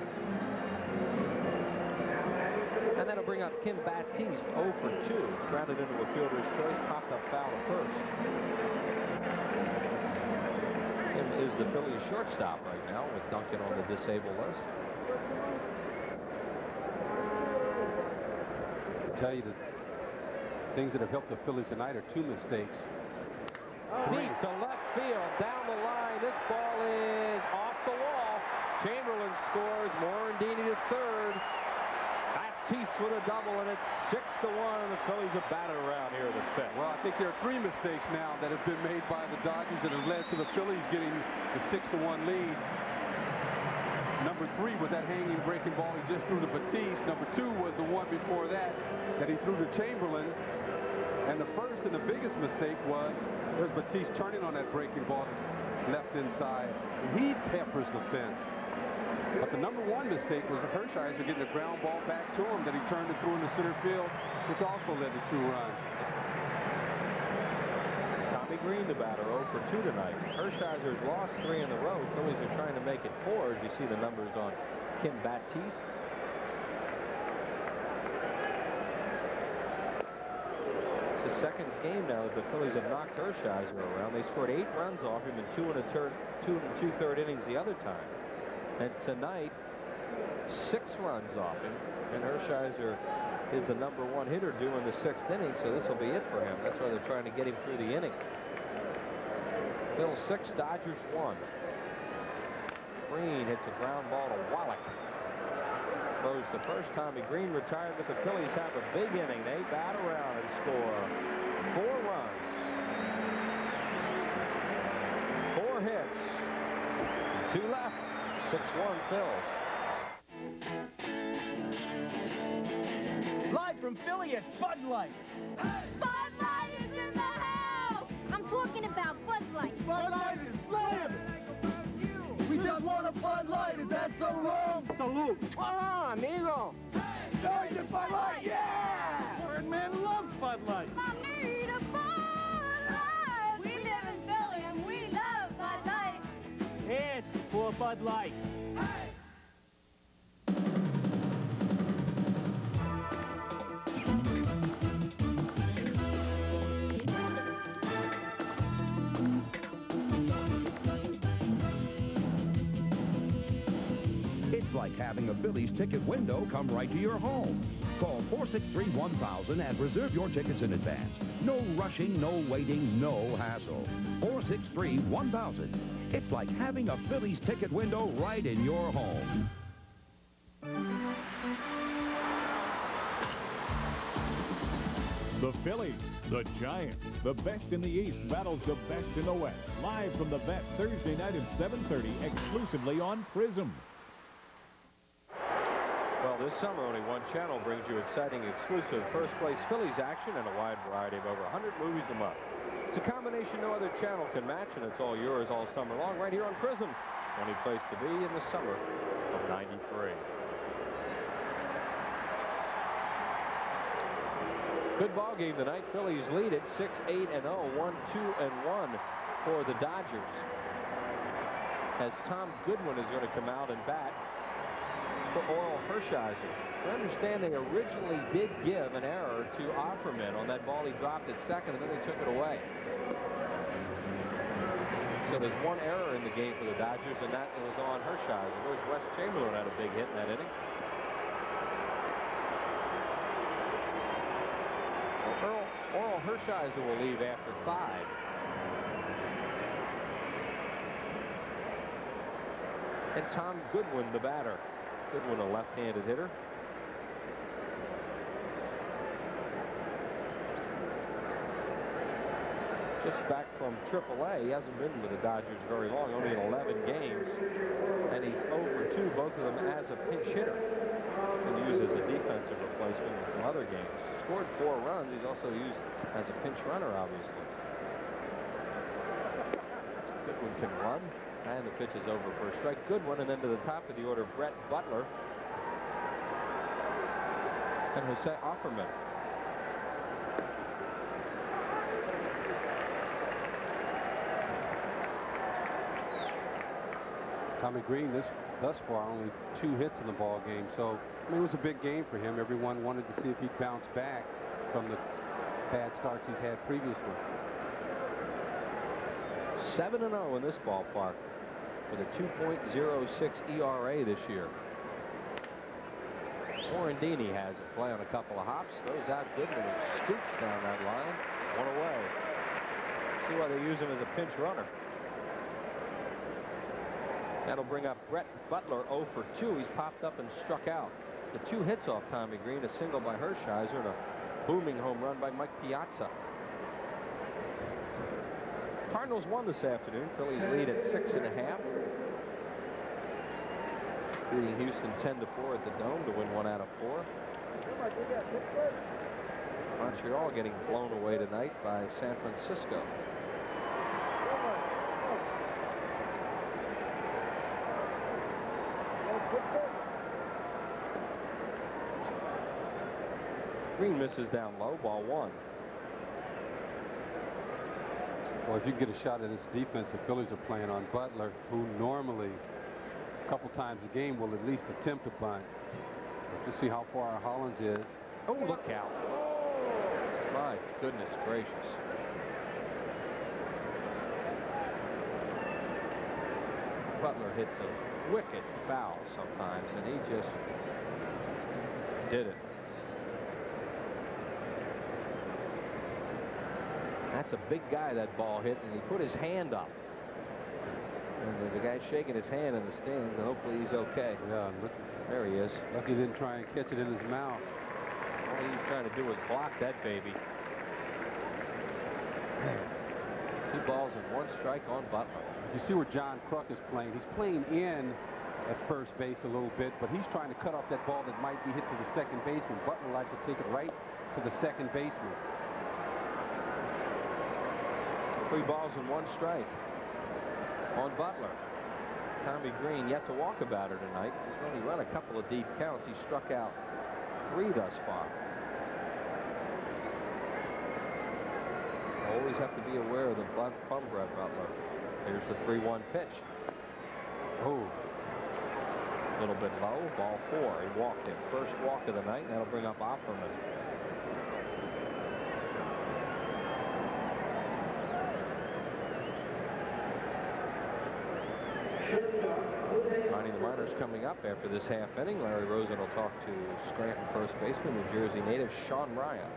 U: And that'll bring up Kim Baptiste 0 for 2. Grounded into a fielder's choice, popped up foul to first. Kim is the Phillies shortstop right now with Duncan on the disabled list.
H: I tell you, the things that have helped the Phillies tonight are 2 mistakes.
U: Deep to left field, down the line. This ball is off the wall. Chamberlain scores. Morandini to third. Baptiste with a double, and it's 6-1, and the Phillies have batted around here in the 5th.
H: Well, I think there are 3 mistakes now that have been made by the Dodgers that have led to the Phillies getting the 6-1 lead. Number 3 was that hanging breaking ball he just threw to Baptiste. Number 2 was the one before that he threw to Chamberlain. And the first and the biggest mistake was there's Baptiste turning on that breaking ball that's left inside. He peppers the fence. But the number 1 mistake was Hershiser getting the ground ball back to him that he turned and threw in the center field, which also led to 2 runs.
U: Tommy Green, the batter, 0 for 2 tonight. Hershiser's lost 3 in a row. Phillies are trying to make it 4, as you see the numbers on Kim Baptiste. the second game now that the Phillies have knocked Hershiser around. They scored 8 runs off him in 2 2/3 innings the other time. And tonight, 6 runs off him. And Hershiser is the #1 hitter due in the 6th inning, so this will be it for him. That's why they're trying to get him through the inning. Phil's 6, Dodgers 1. Green hits a ground ball to Wallach. Throws the first. Tommy Green retired, but the Phillies have a big inning. They bat around and score 4 runs. 4 hits. 2 left. 6-1 Phils.
I: Live from Philly, it's Bud Light.
E: Bud Light is in the house! I'm talking about Bud Light.
I: Bud Light is slamming! We just want a Bud Light, is that so wrong? Salute!
Q: Ah, amigo!
I: Hey, the Bud Light, yeah! Birdman loves Bud Light.
E: I need a Bud Light! We live in Philly and we love Bud Light.
I: Ask for Bud Light.
L: It's like having a Phillies ticket window come right to your home. Call 463-1000 and reserve your tickets in advance. No rushing, no waiting, no hassle. 463-1000. It's like having a Phillies ticket window right in your home.
F: The Phillies, the Giants, the best in the East battles the best in the West. Live from the vet Thursday night at 7:30, exclusively on Prism.
U: Well, this summer, only one channel brings you exciting, exclusive first-place Phillies action and a wide variety of over 100 movies a month. It's a combination no other channel can match, and it's all yours all summer long right here on Prism. Only place to be in the summer of '93. Good ball game tonight. Phillies lead it 6-8-0, 1-2-1 for the Dodgers. As Tom Goodwin is going to come out and bat for Oral Hershiser. I understand they originally did give an error to Offerman on that ball he dropped at second, and then they took it away. So there's one error in the game for the Dodgers, and that was on Hershiser. Whereas Wes Chamberlain had a big hit in that inning. Well, Oral Hershiser will leave after 5. And Tom Goodwin, the batter. Goodwin, a left-handed hitter. Just back from AAA. He hasn't been with the Dodgers very long, only in 11 games. And he's 0 for 2, both of them as a pinch hitter. Been used as a defensive replacement in some other games. Scored 4 runs. He's also used as a pinch runner, obviously. Goodwin can run. And the pitch is over for a strike. Goodwin, and then to the top of the order, Brett Butler and Jose Offerman.
G: Tommy Green, thus far, only 2 hits in the ball game. So, I mean, it was a big game for him. Everyone wanted to see if he'd bounce back from the bad starts he's had previously.
U: 7-0 in this ballpark with a 2.06 ERA this year. Morandini has it. Play on a couple of hops. Throws out Goodwin and scoops down that line. 1 away. See why they use him as a pinch runner. That'll bring up Brett Butler 0 for 2. He's popped up and struck out. The 2 hits off Tommy Green, a single by Hershiser and a booming home run by Mike Piazza. Cardinals won this afternoon. Phillies lead at 6.5. Beating Houston 10-4 at the Dome to win 1 out of 4. Montreal getting blown away tonight by San Francisco. Green misses down low, ball 1.
G: Well, if you get a shot at this defense the Phillies are playing on Butler, who normally a couple times a game will at least attempt a bunt. Let's see how far Hollins is.
U: Oh, look out. My goodness gracious. Butler hits a wicked foul sometimes, and he just did it. That's a big guy that ball hit, and he put his hand up. And there's a guy shaking his hand in the stands, and hopefully he's okay.
G: Yeah, look,
U: there he is.
G: Lucky he didn't try and catch it in his mouth.
U: All he was trying to do was block that baby. 2 balls and 1 strike on Butler.
G: You see where John Kruk is playing. He's playing in at first base a little bit, but he's trying to cut off that ball that might be hit to the second baseman. Butler likes to take it right to the second baseman.
U: 3 balls and 1 strike on Butler. Tommy Green yet to walk a batter tonight. He's only run a couple of deep counts. He struck out 3 thus far. Always have to be aware of the bum Brett Butler. Here's the 3-1 pitch. Oh, a little bit low. Ball 4. He walked him. First walk of the night. That'll bring up Offerman. Johnny the Miners coming up after this half inning. Larry Rosen will talk to Scranton first baseman, New Jersey native Sean Ryan.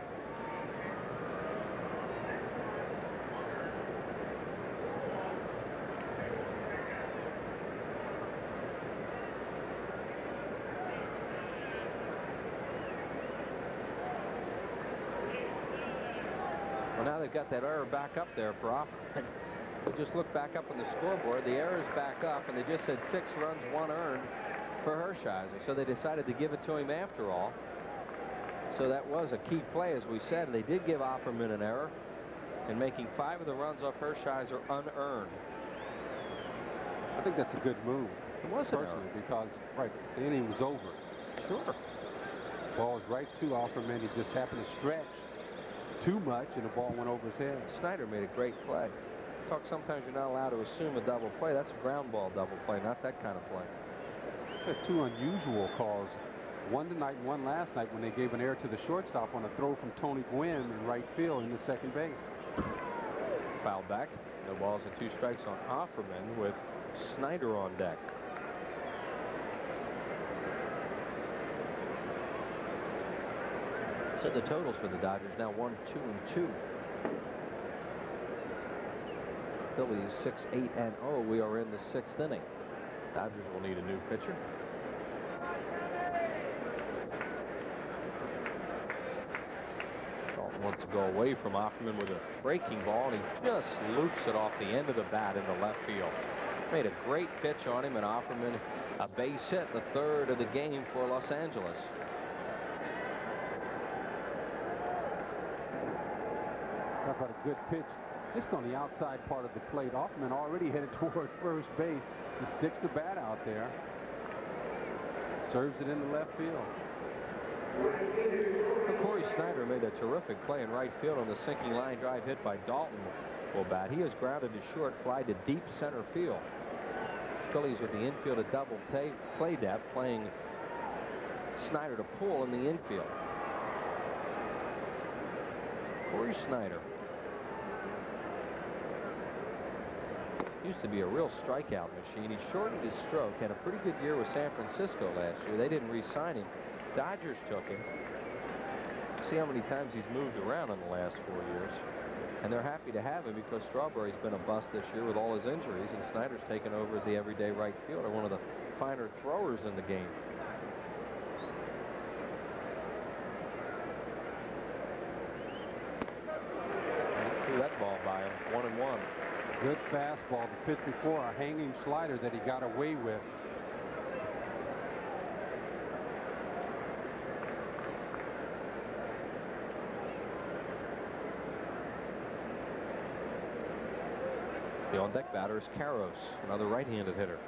U: Well, now they've got that error back up there for Offerman. Just look back up on the scoreboard. The error is back up, and they just said 6 runs, 1 earned for Hershiser. So they decided to give it to him after all. So that was a key play, as we said. And they did give Offerman an error in making 5 of the runs off Hershiser unearned.
G: I think that's a good move.
U: It was
G: personally because the inning was over.
U: Sure.
G: Ball is right to Offerman. He just happened to stretch too much, and the ball went over his head.
U: Snyder made a great play. Sometimes you're not allowed to assume a double play. That's a ground ball double play, not that kind of play.
G: There's 2 unusual calls. One tonight and one last night when they gave an error to the shortstop on a throw from Tony Gwynn in right field in the second base.
U: Foul back. No balls and 2 strikes on Offerman with Snyder on deck. So the totals for the Dodgers now 1, 2, and 2. Phillies 6, 8, and 0. We are in the 6th inning. Dodgers will need a new pitcher. Dalton wants to go away from Offerman with a breaking ball, and he just loops it off the end of the bat into left field. Made a great pitch on him, and Offerman a base hit, the 3rd of the game for Los Angeles.
G: How about a good pitch? Just on the outside part of the plate. Offerman already headed toward first base. He sticks the bat out there. Serves it into left field.
U: Corey Snyder made a terrific play in right field on the sinking line drive hit by Dalton. Well, bat. He is grounded to short, fly to deep center field. Phillies with the infield at double play depth, playing Snyder to pull in the infield. Corey Snyder used to be a real strikeout machine. He shortened his stroke, had a pretty good year with San Francisco last year. They didn't re-sign him. Dodgers took him. See how many times he's moved around in the last 4 years. And they're happy to have him because Strawberry's been a bust this year with all his injuries, and Snyder's taken over as the everyday right fielder, one of the finer throwers in the game. He threw that ball by him, 1-1.
G: Good fastball. The pitch before, a hanging slider that he got away with.
U: The on-deck batter is Karros, another right-handed hitter.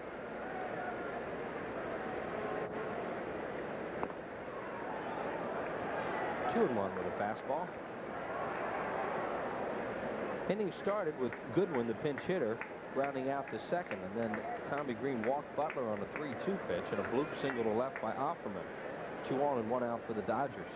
U: Two and one with a fastball. Inning started with Goodwin, the pinch hitter, grounding out to second, and then Tommy Green walked Butler on a 3-2 pitch and a bloop single to left by Offerman. 2 on and 1 out for the Dodgers.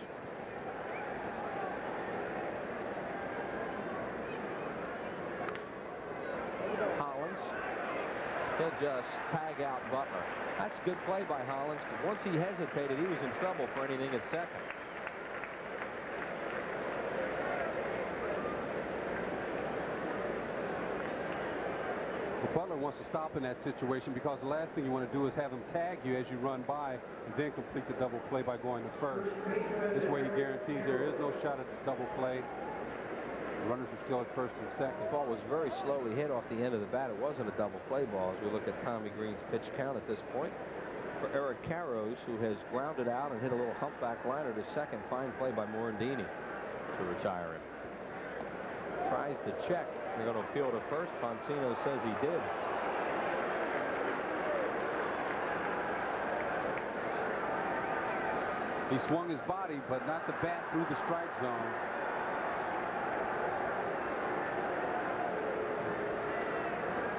U: He'll just tag out Butler. That's good play by Hollins, because once he hesitated, he was in trouble for anything at second.
H: Butler wants to stop in that situation, because the last thing you want to do is have him tag you as you run by and then complete the double play by going to first. This way he guarantees there is no shot at the double play. The runners are still at first and second.
U: The ball was very slowly hit off the end of the bat. It wasn't a double play ball as we look at Tommy Green's pitch count at this point. For Eric Carros, who has grounded out and hit a little humpback liner to second. Fine play by Morandini to retire him. Tries to check. They're going to appeal to first. Poncino says he did.
H: He swung his body, but not the bat through the strike zone.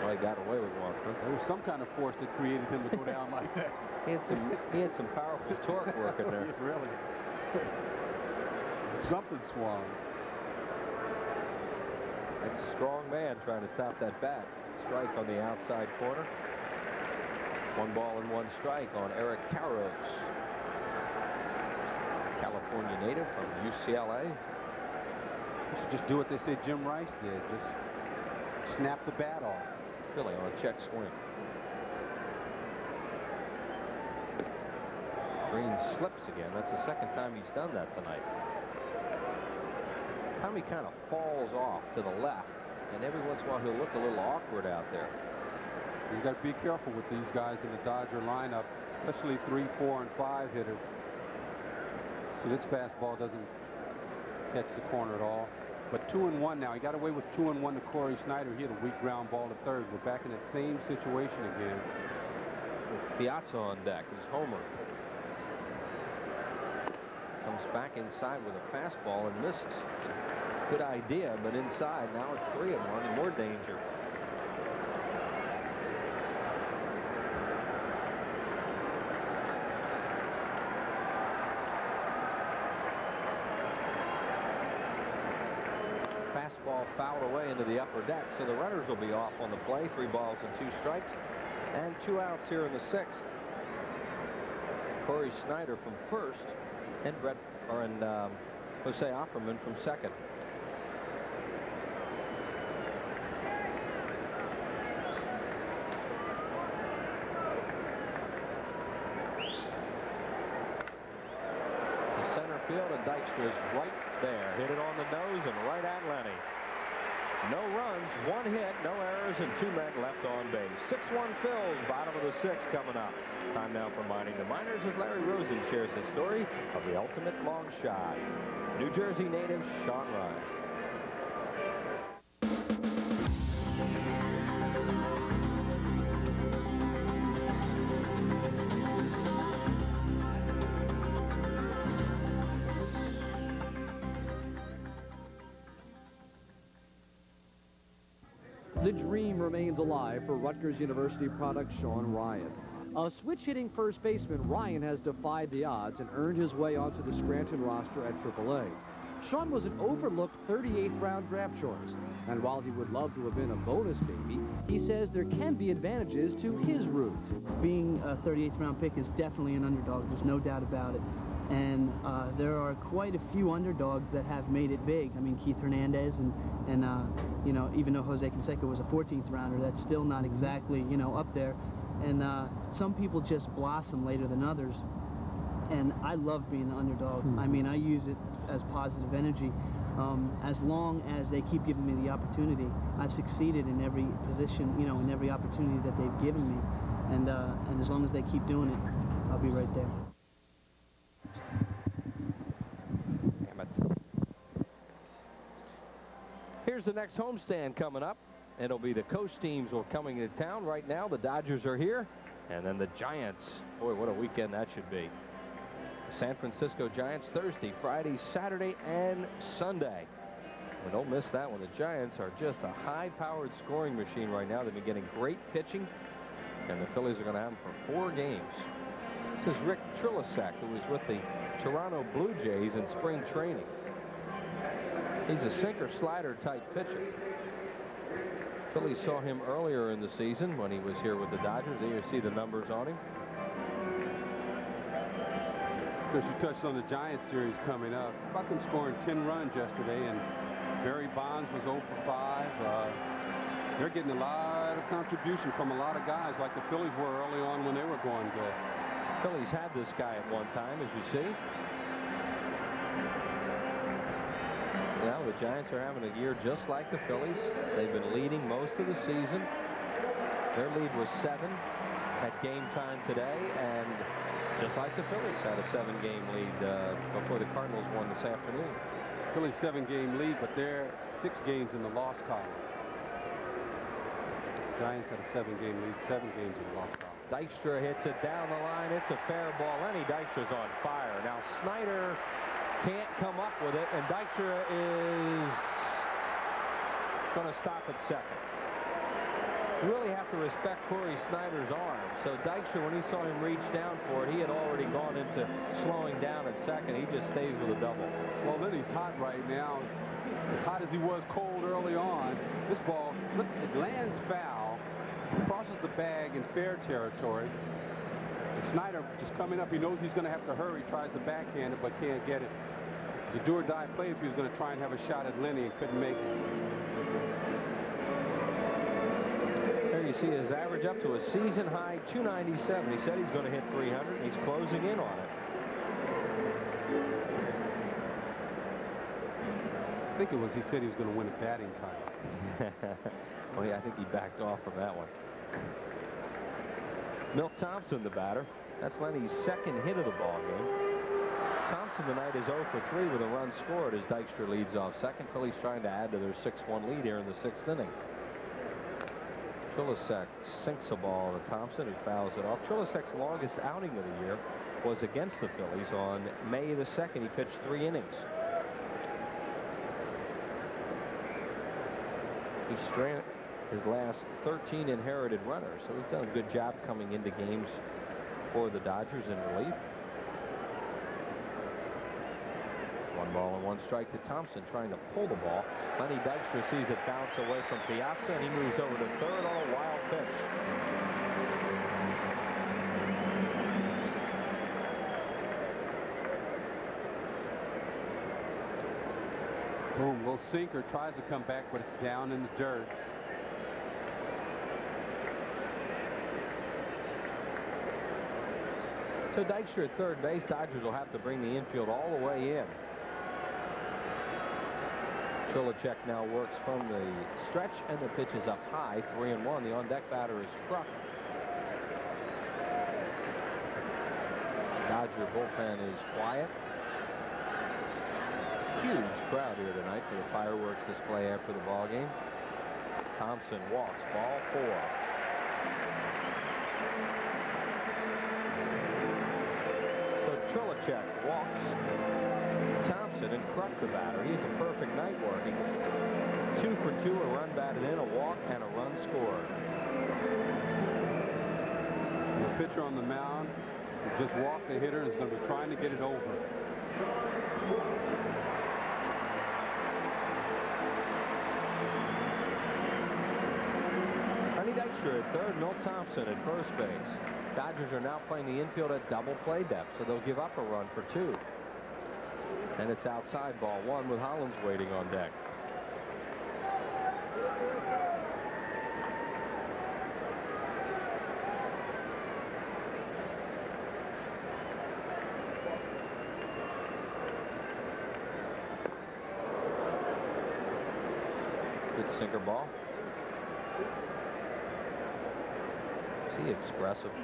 U: Well, he got away with one.
H: There was some kind of force that created him to go down like that.
U: He had some powerful torque working there.
H: Really. Something swung.
U: That's a strong man trying to stop that bat. Strike on the outside corner. 1 ball and 1 strike on Eric Carros. California native from UCLA.
H: You should just do what they say Jim Rice did. Just snap the bat off.
U: Philly on a check swing. Green slips again. That's the second time he's done that tonight. Tommy kind of falls off to the left, and every once in a while he'll look a little awkward out there.
H: You got to be careful with these guys in the Dodger lineup, especially 3, 4, and 5 hitters. So this fastball doesn't catch the corner at all. But 2-1 now. He got away with 2-1 to Corey Snyder. He had a weak ground ball to third. We're back in that same situation again.
U: With Piazza on deck, his homer. Comes back inside with a fastball and misses. Good idea, but inside. Now it's 3-1 and more danger. Fastball fouled away into the upper deck, so the runners will be off on the play. 3 balls and 2 strikes, and 2 outs here in the 6th. Corey Snyder from first, and Jose Offerman from second. The center field, and Dykstra is right there. Hit it on the nose and right at Lenny. No runs, 1 hit, no errors, and 2 men left on base. 6-1 Phillies, bottom of the 6th coming up. Time now for Mining the Miners as Larry Rosen shares the story of the ultimate long shot. New Jersey native Sean Ryan.
A: The dream remains alive for Rutgers University product Sean Ryan. A switch-hitting first baseman, Ryan has defied the odds and earned his way onto the Scranton roster at AAA. Sean was an overlooked 38th round draft choice, and while he would love to have been a bonus baby, he says there can be advantages to his route.
M: Being a 38th round pick is definitely an underdog, there's no doubt about it. And there are quite a few underdogs that have made it big. I mean, Keith Hernandez and you know, even though Jose Canseco was a 14th rounder, that's still not exactly, you know, up there. And some people just blossom later than others. And I love being the underdog. I mean, I use it as positive energy. As long as they keep giving me the opportunity, I've succeeded in every position, you know, in every opportunity that they've given me. And as long as they keep doing it, I'll be right there.
U: Here's the next homestand coming up. It'll be the coast teams will coming to town. Right now, the Dodgers are here, and then the Giants. Boy, what a weekend that should be. San Francisco Giants Thursday, Friday, Saturday, and Sunday. Well, don't miss that one. The Giants are just a high-powered scoring machine right now. They've been getting great pitching, and the Phillies are going to have them for 4 games. This is Rick Trilasek, who was with the Toronto Blue Jays in spring training. He's a sinker-slider type pitcher. Phillies saw him earlier in the season when he was here with the Dodgers. There you see the numbers on him.
H: Of course, you touched on the Giants series coming up. About them scoring 10 runs yesterday, and Barry Bonds was 0 for 5. They're getting a lot of contribution from a lot of guys like the Phillies were early on when they were going good.
U: Phillies had this guy at one time, as you see. Now the Giants are having a year just like the Phillies. They've been leading most of the season. Their lead was 7 at game time today, and just like the Phillies had a 7-game lead before the Cardinals won this afternoon.
H: Phillies 7-game lead, but they're 6 games in the loss column. Giants had a 7-game lead, 7 games in the loss column.
U: Dykstra hits it down the line. It's a fair ball. Lenny Dykstra's on fire. Now Snyder can't come up with it, and Dykstra is going to stop at second. You really have to respect Corey Snyder's arm. So Dykstra, when he saw him reach down for it, he had already gone into slowing down at second. He just stays with a double.
H: Well, Lenny's hot right now. As hot as he was cold early on. This ball, look, it lands foul, crosses the bag in fair territory. And Snyder just coming up. He knows he's going to have to hurry. Tries to backhand it, but can't get it. It's a do-or-die play if he was going to try and have a shot at Lenny and couldn't make it.
U: There you see his average up to a season-high 297. He said he's going to hit 300, and he's closing in on it.
H: I think it was he said he was going to win a batting title.
U: Well, yeah, I think he backed off from that one. Milt Thompson, the batter. That's Lenny's second hit of the ball game. Thompson tonight is 0 for 3 with a run scored as Dykstra leads off second. Phillies trying to add to their 6-1 lead here in the 6th inning. Trilicek sinks a ball to Thompson, who fouls it off. Trilicek's longest outing of the year was against the Phillies on May the 2nd. He pitched 3 innings. He stranded his last 13 inherited runners, so he's done a good job coming into games for the Dodgers in relief. 1 ball and 1 strike to Thompson, trying to pull the ball. Lenny Dykstra sees it bounce away from Piazza, and he moves over to third on a wild pitch.
H: Boom, little sinker, tries to come back, but it's down in the dirt.
U: So Dykstra at third base. Dodgers will have to bring the infield all the way in. Trilicek now works from the stretch, and the pitch is up high, 3-1. The on-deck batter is Kruk. Dodger bullpen is quiet. Huge crowd here tonight for the fireworks display after the ball game. Thompson walks, ball 4. So Trilicek walks Thompson, and Kruk the batter. He's a perfect night working. 2 for 2, a run batted in, a walk, and a run scored.
H: The pitcher on the mound just walked the hitter and is going to be trying to get it over.
U: Dykstra at third, Milt Thompson at first base. Dodgers are now playing the infield at double play depth, so they'll give up a run for 2. And it's outside, ball 1, with Hollins waiting on deck. Good sinker ball. Is he expressive?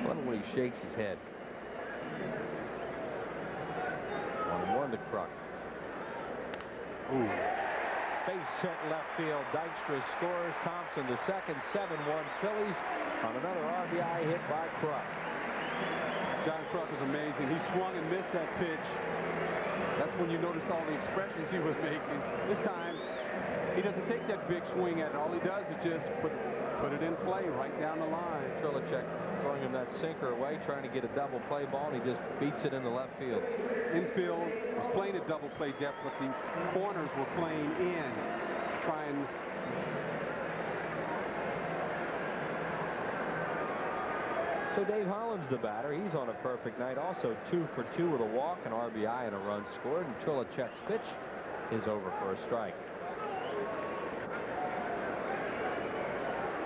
U: Fun when he shakes his head. 1-1 to Kruk.
H: Ooh.
U: Base hit left field. Dykstra scores. Thompson to second. 7-1 Phillies on another RBI hit by Kruk.
H: John Kruk is amazing. He swung and missed that pitch. That's when you noticed all the expressions he was making. This time, he doesn't take that big swing at it. All he does is just put it in play right down the line.
U: Trilicek throwing him that sinker away, trying to get a double play ball, and he just beats it in the left field.
H: Infield was playing at double play depth, but the corners were playing in. try and...
U: So Dave Holland's the batter. He's on a perfect night. Also 2 for 2 with a walk, an RBI, and a run scored. And Trilicek's pitch is over for a strike.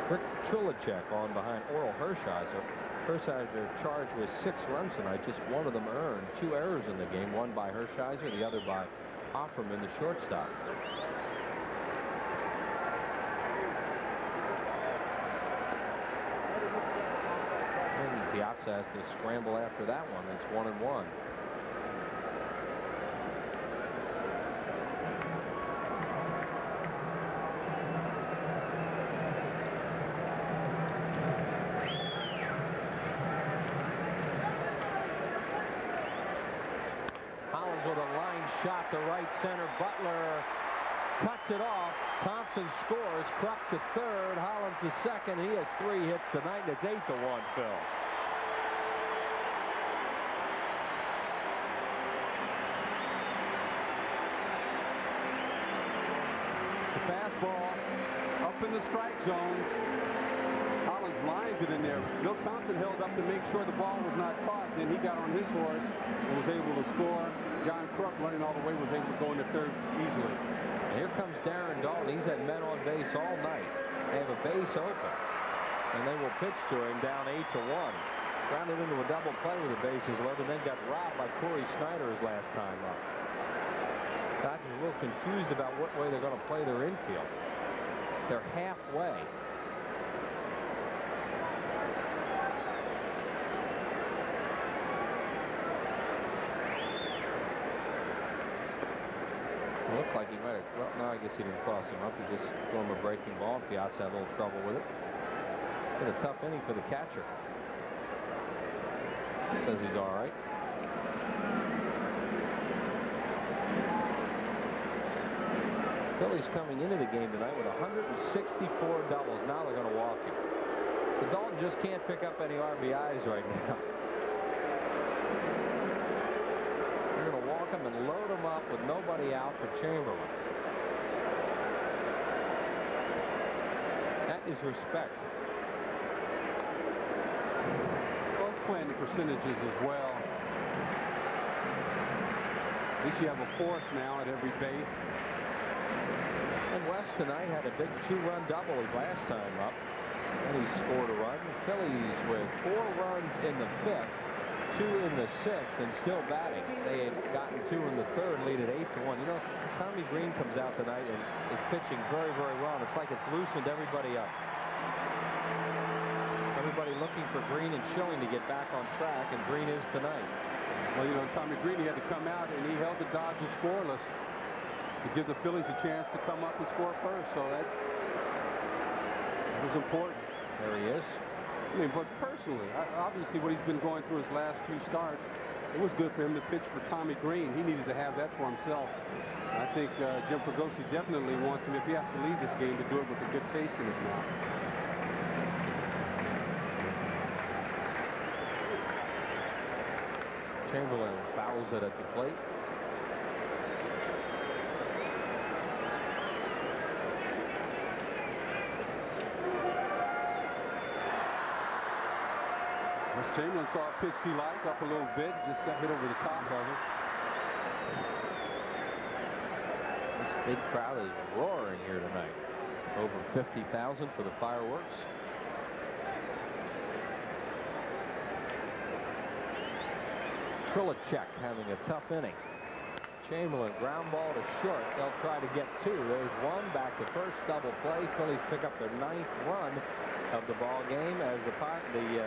U: Rick Trilicek on behind Oral Hershiser. Hershiser charged with 6 runs tonight. Just one of them earned. 2 errors in the game. One by Hershiser, the other by Offerman, the shortstop. And Piazza has to scramble after that one. It's 1-1. With a line shot to right center. Butler cuts it off. Thompson scores. Krupp to third. Hollins to second. He has 3 hits tonight, and it's 8-1, Phil.
H: It's a fastball up in the strike zone. Hollins lines it in there. Bill Thompson held up to make sure the ball was not caught. Then he got on his horse and was able to score. John Krupp, running all the way, was able to go into third easily.
U: And here comes Darren Dalton. He's had men on base all night. They have a base open, and they will pitch to him down 8-1. Grounded into a double play with the bases loaded, and then got robbed by Corey Snyder his last time up. Dodgers are a little confused about what way they're going to play their infield. They're halfway. It looked like he might have, well, no, I guess he didn't cross him up. He just threw him a breaking ball. Piazza had a little trouble with it. Been a tough inning for the catcher. Says he's all right. Phillies coming into the game tonight with 164 doubles. Now they're going to walk him. But Dalton just can't pick up any RBIs right now. They're going to walk him and load him up with nobody out for Chamberlain. That is respect.
H: Both playing the percentages as well. At least you have a force now at every base.
U: And West tonight had a big 2-run double his last time up. And he scored a run. The Phillies with 4 runs in the 5th. 2 in the 6th, and still batting. They had gotten 2 in the 3rd, lead at 8-1. You know, Tommy Green comes out tonight and is pitching very, very well. And it's like it's loosened everybody up. Everybody looking for Green and Schilling to get back on track, and Green is tonight.
H: Well, you know, Tommy Green, he had to come out, and he held the Dodgers scoreless to give the Phillies a chance to come up and score first. So that was important.
U: There he is.
H: I mean, but personally, obviously what he's been going through his last few starts, it was good for him to pitch for Tommy Green. He needed to have that for himself. I think Jim Fregosi definitely wants him, if he has to leave this game, to do it with a good taste in his mouth.
U: Chamberlain fouls it at the plate.
H: Chamberlain saw a pitch he liked up a little bit, just got hit over the top of it.
U: This big crowd is roaring here tonight. Over 50,000 for the fireworks. Trilicek having a tough inning. Chamberlain ground ball to short. They'll try to get 2. There's 1 back to first, double play. Phillies pick up their 9th run of the ball game as the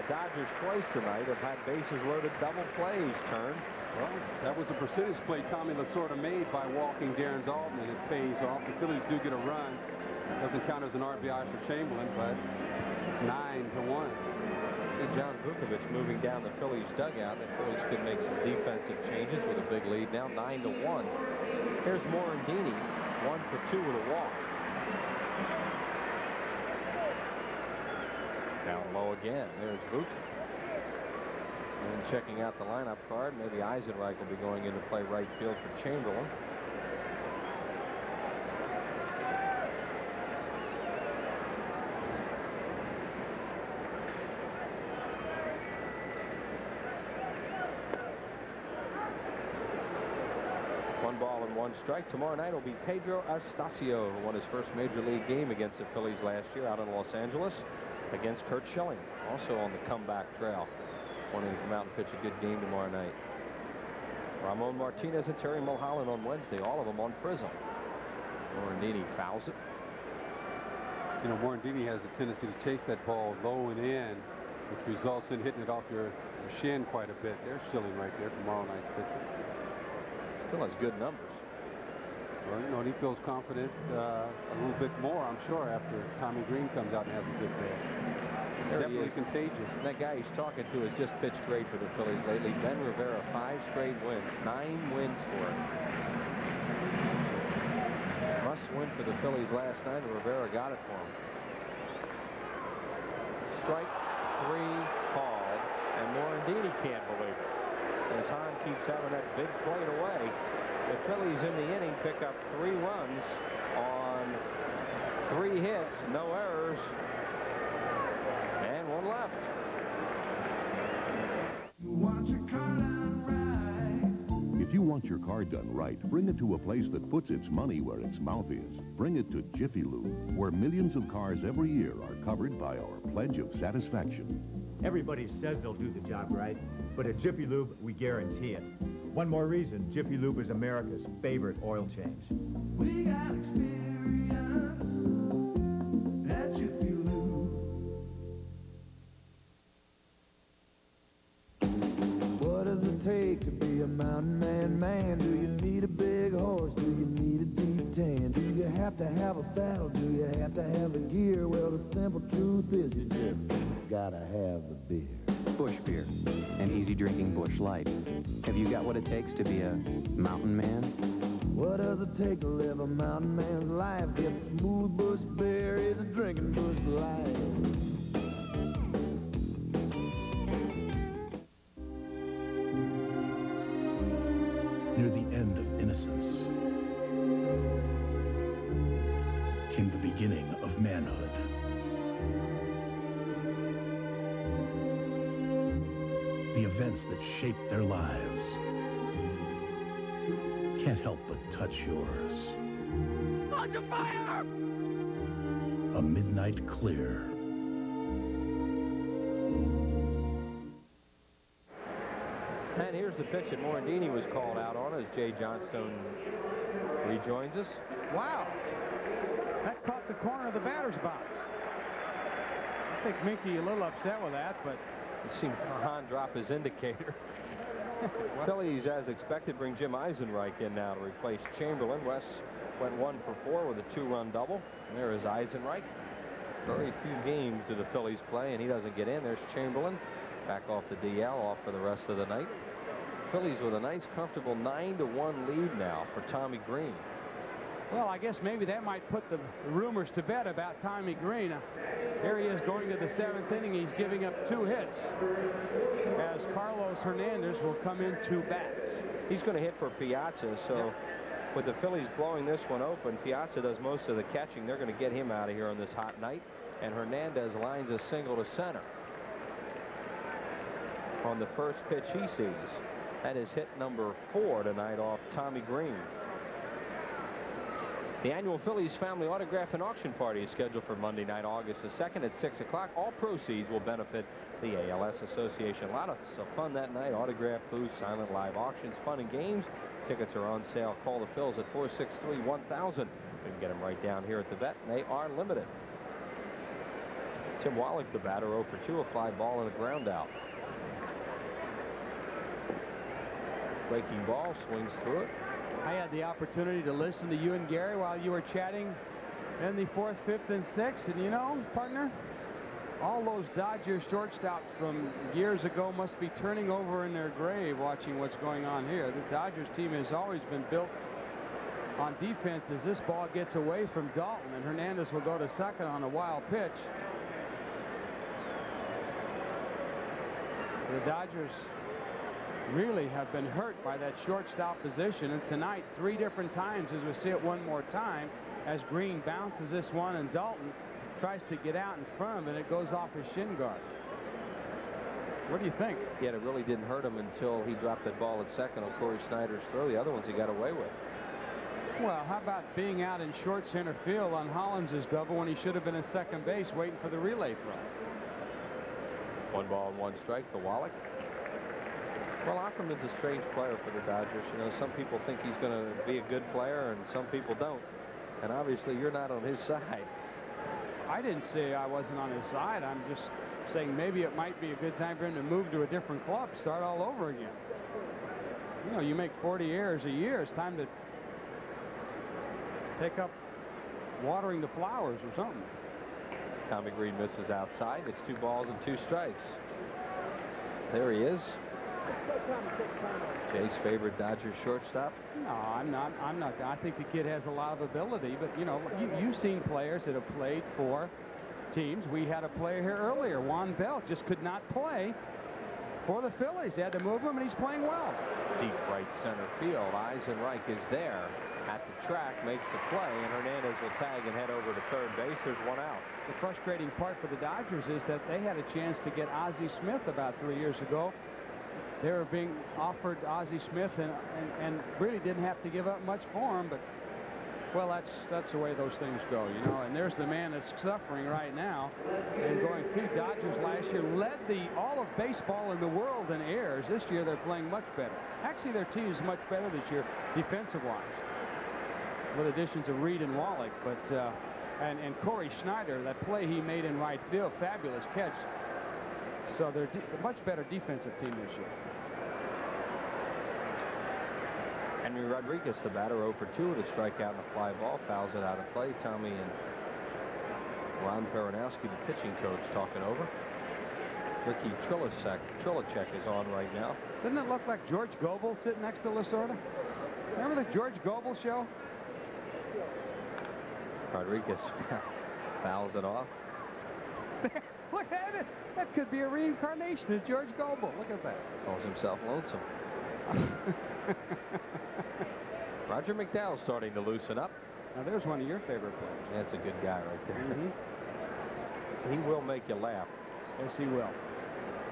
U: Dodgers twice tonight have had bases loaded double plays turned.
H: Well, that was a percentage play Tommy Lasorda made by walking Darren Dalton, and it pays off. The Phillies do get a run. Doesn't count as an RBI for Chamberlain, but it's 9-1.
U: John Vukovich moving down the Phillies dugout. The Phillies could make some defensive changes with a big lead now, 9-1. Here's Morandini, 1 for 2 with a walk. Down low again. There's Vukovich. And checking out the lineup card, maybe Eisenreich will be going in to play right field for Chamberlain. ball and 1 strike. Tomorrow night will be Pedro Astacio, who won his first Major League game against the Phillies last year out in Los Angeles against Curt Schilling, also on the comeback trail. Wanting to come out and pitch a good game tomorrow night. Ramon Martinez and Terry Mulholland on Wednesday, all of them on Prism. Morandini fouls it.
N: You know, Morandini has a tendency to chase that ball low and in, which results in hitting it off your shin quite a bit. There's Schilling right there, tomorrow night's pitcher.
U: Still has good numbers.
N: Well, you know, and he feels confident a little bit more, I'm sure, after Tommy Green comes out and has a good day. It's definitely contagious.
U: And that guy he's talking to has just pitched great for the Phillies lately. Ben Rivera, 5 straight wins, 9 wins for him. Must win for the Phillies last night, and Rivera got it for him. Strike 3 called, and Morandini can't believe it. As Hahn keeps having that big plate away, the Phillies in the inning pick up 3 runs on 3 hits, no errors, and 1 left.
K: If you want your car done right, bring it to a place that puts its money where its mouth is. Bring it to Jiffy Lube, where millions of cars every year are covered by our pledge of satisfaction.
O: Everybody says they'll do the job right, but at Jiffy Lube, we guarantee it. One more reason Jiffy Lube is America's favorite oil change.
I: We got experience at Jiffy Lube. What does it take to be a mountain man? Do you need a big horse? Do you need a deep tan? Do you have to have a saddle? Do you have to have the gear? Well, the simple truth is you just gotta have the beer.
W: Bush beer, an easy drinking Bush Light. Have you got what it takes to be a mountain man?
I: What does it take to live a mountain man's life? Get smooth Bush beer is a drinking Bush Light.
X: Near the end of innocence came the beginning of manhood. The events that shaped their lives can't help but touch yours.
I: Under fire!
X: A midnight clear.
U: And here's the pitch that Morandini was called out on as Jay Johnstone rejoins us.
H: Wow. That caught the corner of the batter's box. I think Minky a little upset with that, but
U: You've seen Hahn drop his indicator. Phillies, as expected, bring Jim Eisenreich in now to replace Chamberlain. West went 1 for 4 with a 2-run double. And there is Eisenreich. Very few games do the Phillies play, and he doesn't get in. There's Chamberlain back off the DL, off for the rest of the night. Phillies with a nice, comfortable 9-1 lead now for Tommy Green.
H: well, I guess maybe that might put the rumors to bed about Tommy Green. Here he is going to the 7th inning. He's giving up 2 hits as Carlos Hernandez will come in 2 bats.
U: He's going to hit for Piazza, so with the Phillies blowing this one open, Piazza does most of the catching. They're going to get him out of here on this hot night, and Hernandez lines a single to center on the first pitch he sees. That is hit number 4 tonight off Tommy Green. The annual Phillies Family Autograph and Auction Party is scheduled for Monday night, August the 2nd at 6 o'clock. All proceeds will benefit the ALS Association. A lot of fun that night. Autograph booths, silent live auctions, fun and games. Tickets are on sale. Call the Phils at 463-1000. We can get them right down here at the vet. They are limited. Tim Wallach, the batter, 0 for 2, a fly ball and a ground out. Breaking ball, swings through it.
H: I had the opportunity to listen to you and Gary while you were chatting in the 4th, 5th, and 6th. And you know, partner, all those Dodgers shortstops from years ago must be turning over in their grave watching what's going on here. The Dodgers team has always been built on defense as this ball gets away from Dalton, and Hernandez will go to second on a wild pitch. The Dodgers really have been hurt by that shortstop position, and tonight 3 different times, as we see it one more time, as Green bounces this one and Dalton tries to get out in front of it, it goes off his shin guard. What do you think?
U: Yeah, it really didn't hurt him until he dropped that ball at second on Corey Snyder's throw. The other ones he got away with.
H: Well, how about being out in short center field on Hollins's double when he should have been at second base waiting for the relay throw?
U: 1 ball and 1 strike to Wallach. Well, Ackerman's a strange player for the Dodgers. You know, some people think he's going to be a good player, and some people don't. And obviously, you're not on his side.
H: I didn't say I wasn't on his side. I'm just saying maybe it might be a good time for him to move to a different club, start all over again. You know, you make 40 errors a year. It's time to take up watering the flowers or something.
U: Tommy Green misses outside. It's 2 balls and 2 strikes. There he is. Jay's favorite Dodgers shortstop.
H: No, I'm not. I think the kid has a lot of ability, but you know, you've seen players that have played for teams. We had a player here earlier, Juan Bell, just could not play for the Phillies. They had to move him, and he's playing well.
U: Deep right center field. Eisenreich is there at the track, makes the play, and Hernandez will tag and head over to third base. There's 1 out.
H: The frustrating part for the Dodgers is that they had a chance to get Ozzie Smith about 3 years ago. They were being offered Ozzie Smith and really didn't have to give up much for him, but well, that's the way those things go, you know. And there's the man that's suffering right now and going through. Dodgers last year led all of baseball in the world in errors. This year they're playing much better. Actually, their team is much better this year defensive-wise, with additions of Reed and Wallach, but and Corey Schneider, that play he made in right field, fabulous catch. So they're a much better defensive team this year.
U: Henry Rodriguez, the batter, 0 for 2 with a strikeout and a fly ball, fouls it out of play. Tommy and Ron Baranowski, the pitching coach, talking over. Ricky Trilacek is on right now.
H: Doesn't it look like George Goebel sitting next to Lasorda? Remember the George Goebel show?
U: Rodriguez fouls it off.
H: Look at it. That could be a reincarnation of George Goebel. Look at that.
U: Calls himself lonesome. Roger McDowell starting to loosen up.
H: Now there's one of your favorite players.
U: That's a good guy right there.
H: Mm-hmm.
U: He will make you laugh.
H: Yes, he will.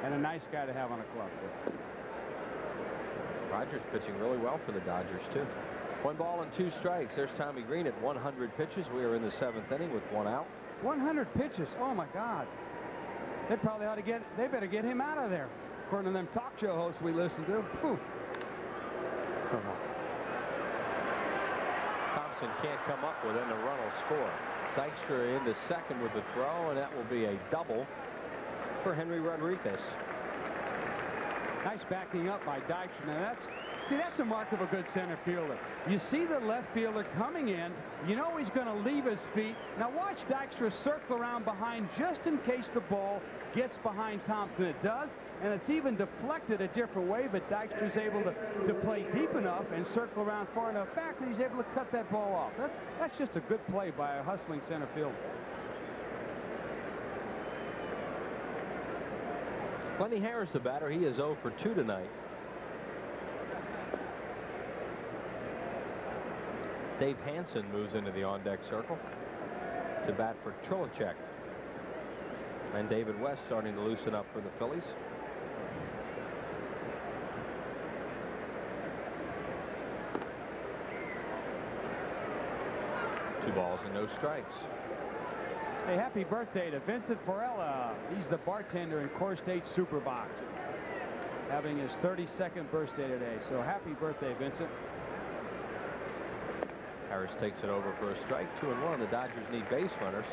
H: And a nice guy to have on a club. Too.
U: Rogers pitching really well for the Dodgers, too. 1 ball and 2 strikes. There's Tommy Green at 100 pitches. We are in the 7th inning with 1 out.
H: 100 pitches. Oh, my God. They probably ought to they better get him out of there. According to them talk show hosts we listen to. Phew.
U: Thompson can't come up with it, and a run will score. Dykstra into second with the throw, and that will be a double for Henry Rodriguez.
H: Nice backing up by Dykstra. Now that's a mark of a good center fielder. You see the left fielder coming in. You know he's going to leave his feet. Now watch Dykstra circle around behind just in case the ball gets behind Thompson. It does, and it's even deflected a different way, but Dykstra's able to play deep enough and circle around far enough back that he's able to cut that ball off. That's just a good play by a hustling center fielder.
U: Lenny Harris, the batter. He is 0 for 2 tonight. Dave Hansen moves into the on-deck circle to bat for Trilacek. And David West starting to loosen up for the Phillies. Two balls and no strikes.
H: Hey, happy birthday to Vincent Forella. He's the bartender in Core State Superbox, having his 32nd birthday today. So happy birthday, Vincent.
U: Harris takes it over for a strike. 2-1. The Dodgers need base runners.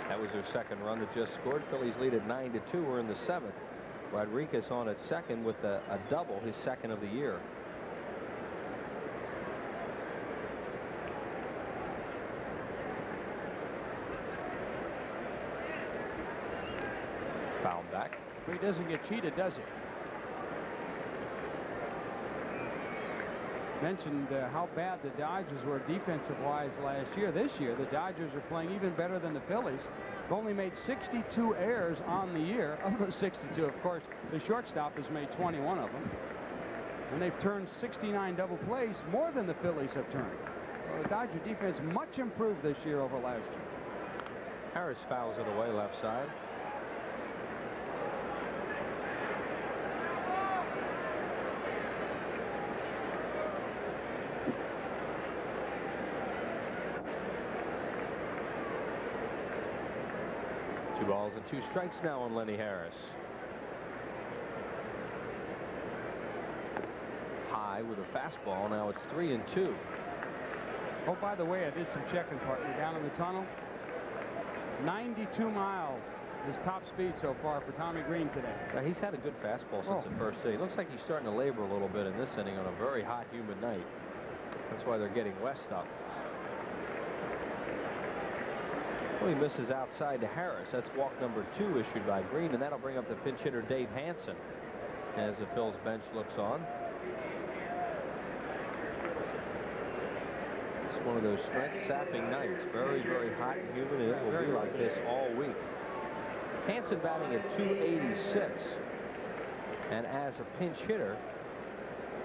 U: That was their second run that just scored. Phillies lead at 9-2. We're in the 7th. Rodriguez on at second with a double, his second of the year. Foul back.
H: He doesn't get cheated, does he? Mentioned how bad the Dodgers were defensive-wise last year. This year, the Dodgers are playing even better than the Phillies. They've only made 62 errors on the year. Of those 62, of course, the shortstop has made 21 of them. And they've turned 69 double plays, more than the Phillies have turned. Well, the Dodger defense much improved this year over last year.
U: Harris fouls it away left side. 2 balls and 2 strikes now on Lenny Harris. High with a fastball. Now it's 3-2.
H: Oh, by the way, I did some checking, partner, down in the tunnel. 92 miles. His top speed so far for Tommy Green today.
U: Now, he's had a good fastball since the first inning. Looks like he's starting to labor a little bit in this inning on a very hot, humid night. That's why they're getting west up. Well, he misses outside to Harris. That's walk number 2 issued by Green, and that'll bring up the pinch hitter Dave Hansen as the Phil's bench looks on. It's one of those strength-sapping nights. Very, very hot and humid. It will be like this all week. Hansen batting at 286. And as a pinch hitter,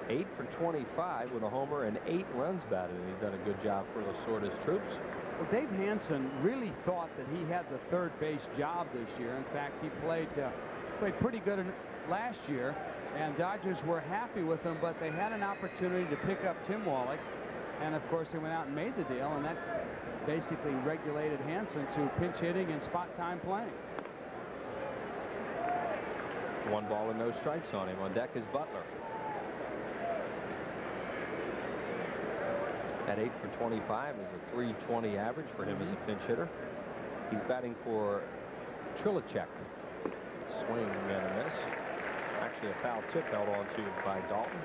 U: 8 for 25 with a homer and 8 runs batted. And he's done a good job for Lasorda's troops.
H: Well, Dave Hansen really thought that he had the third base job this year. In fact, he played pretty good last year, and Dodgers were happy with him, but they had an opportunity to pick up Tim Wallach, and of course they went out and made the deal, and that basically regulated Hansen to pinch hitting and spot time playing.
U: 1 ball and no strikes on him. On deck is Butler. At 8 for 25 is a .320 average for him as a pinch hitter. He's batting for Trilicek. Swing and a miss. Actually, a foul tip held on to by Dalton.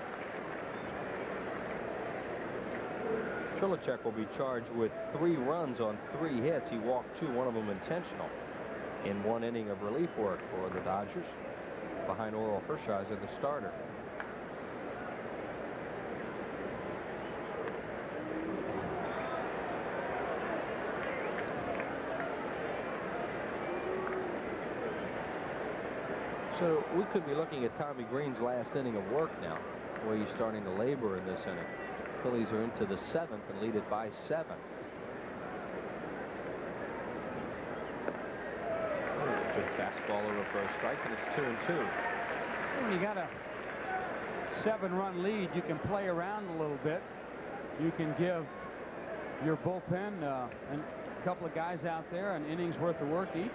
U: Trilicek will be charged with 3 runs on 3 hits. He walked 2, one of them intentional, in 1 inning of relief work for the Dodgers, behind Oral Hershiser, the starter. So we could be looking at Tommy Green's last inning of work now, where he's starting to labor in this inning. Phillies are into the 7th and lead it by 7. Good fastball over for a strike, and it's 2-2.
H: When you got a 7-run lead, you can play around a little bit. You can give your bullpen a couple of guys out there an inning's worth of work each.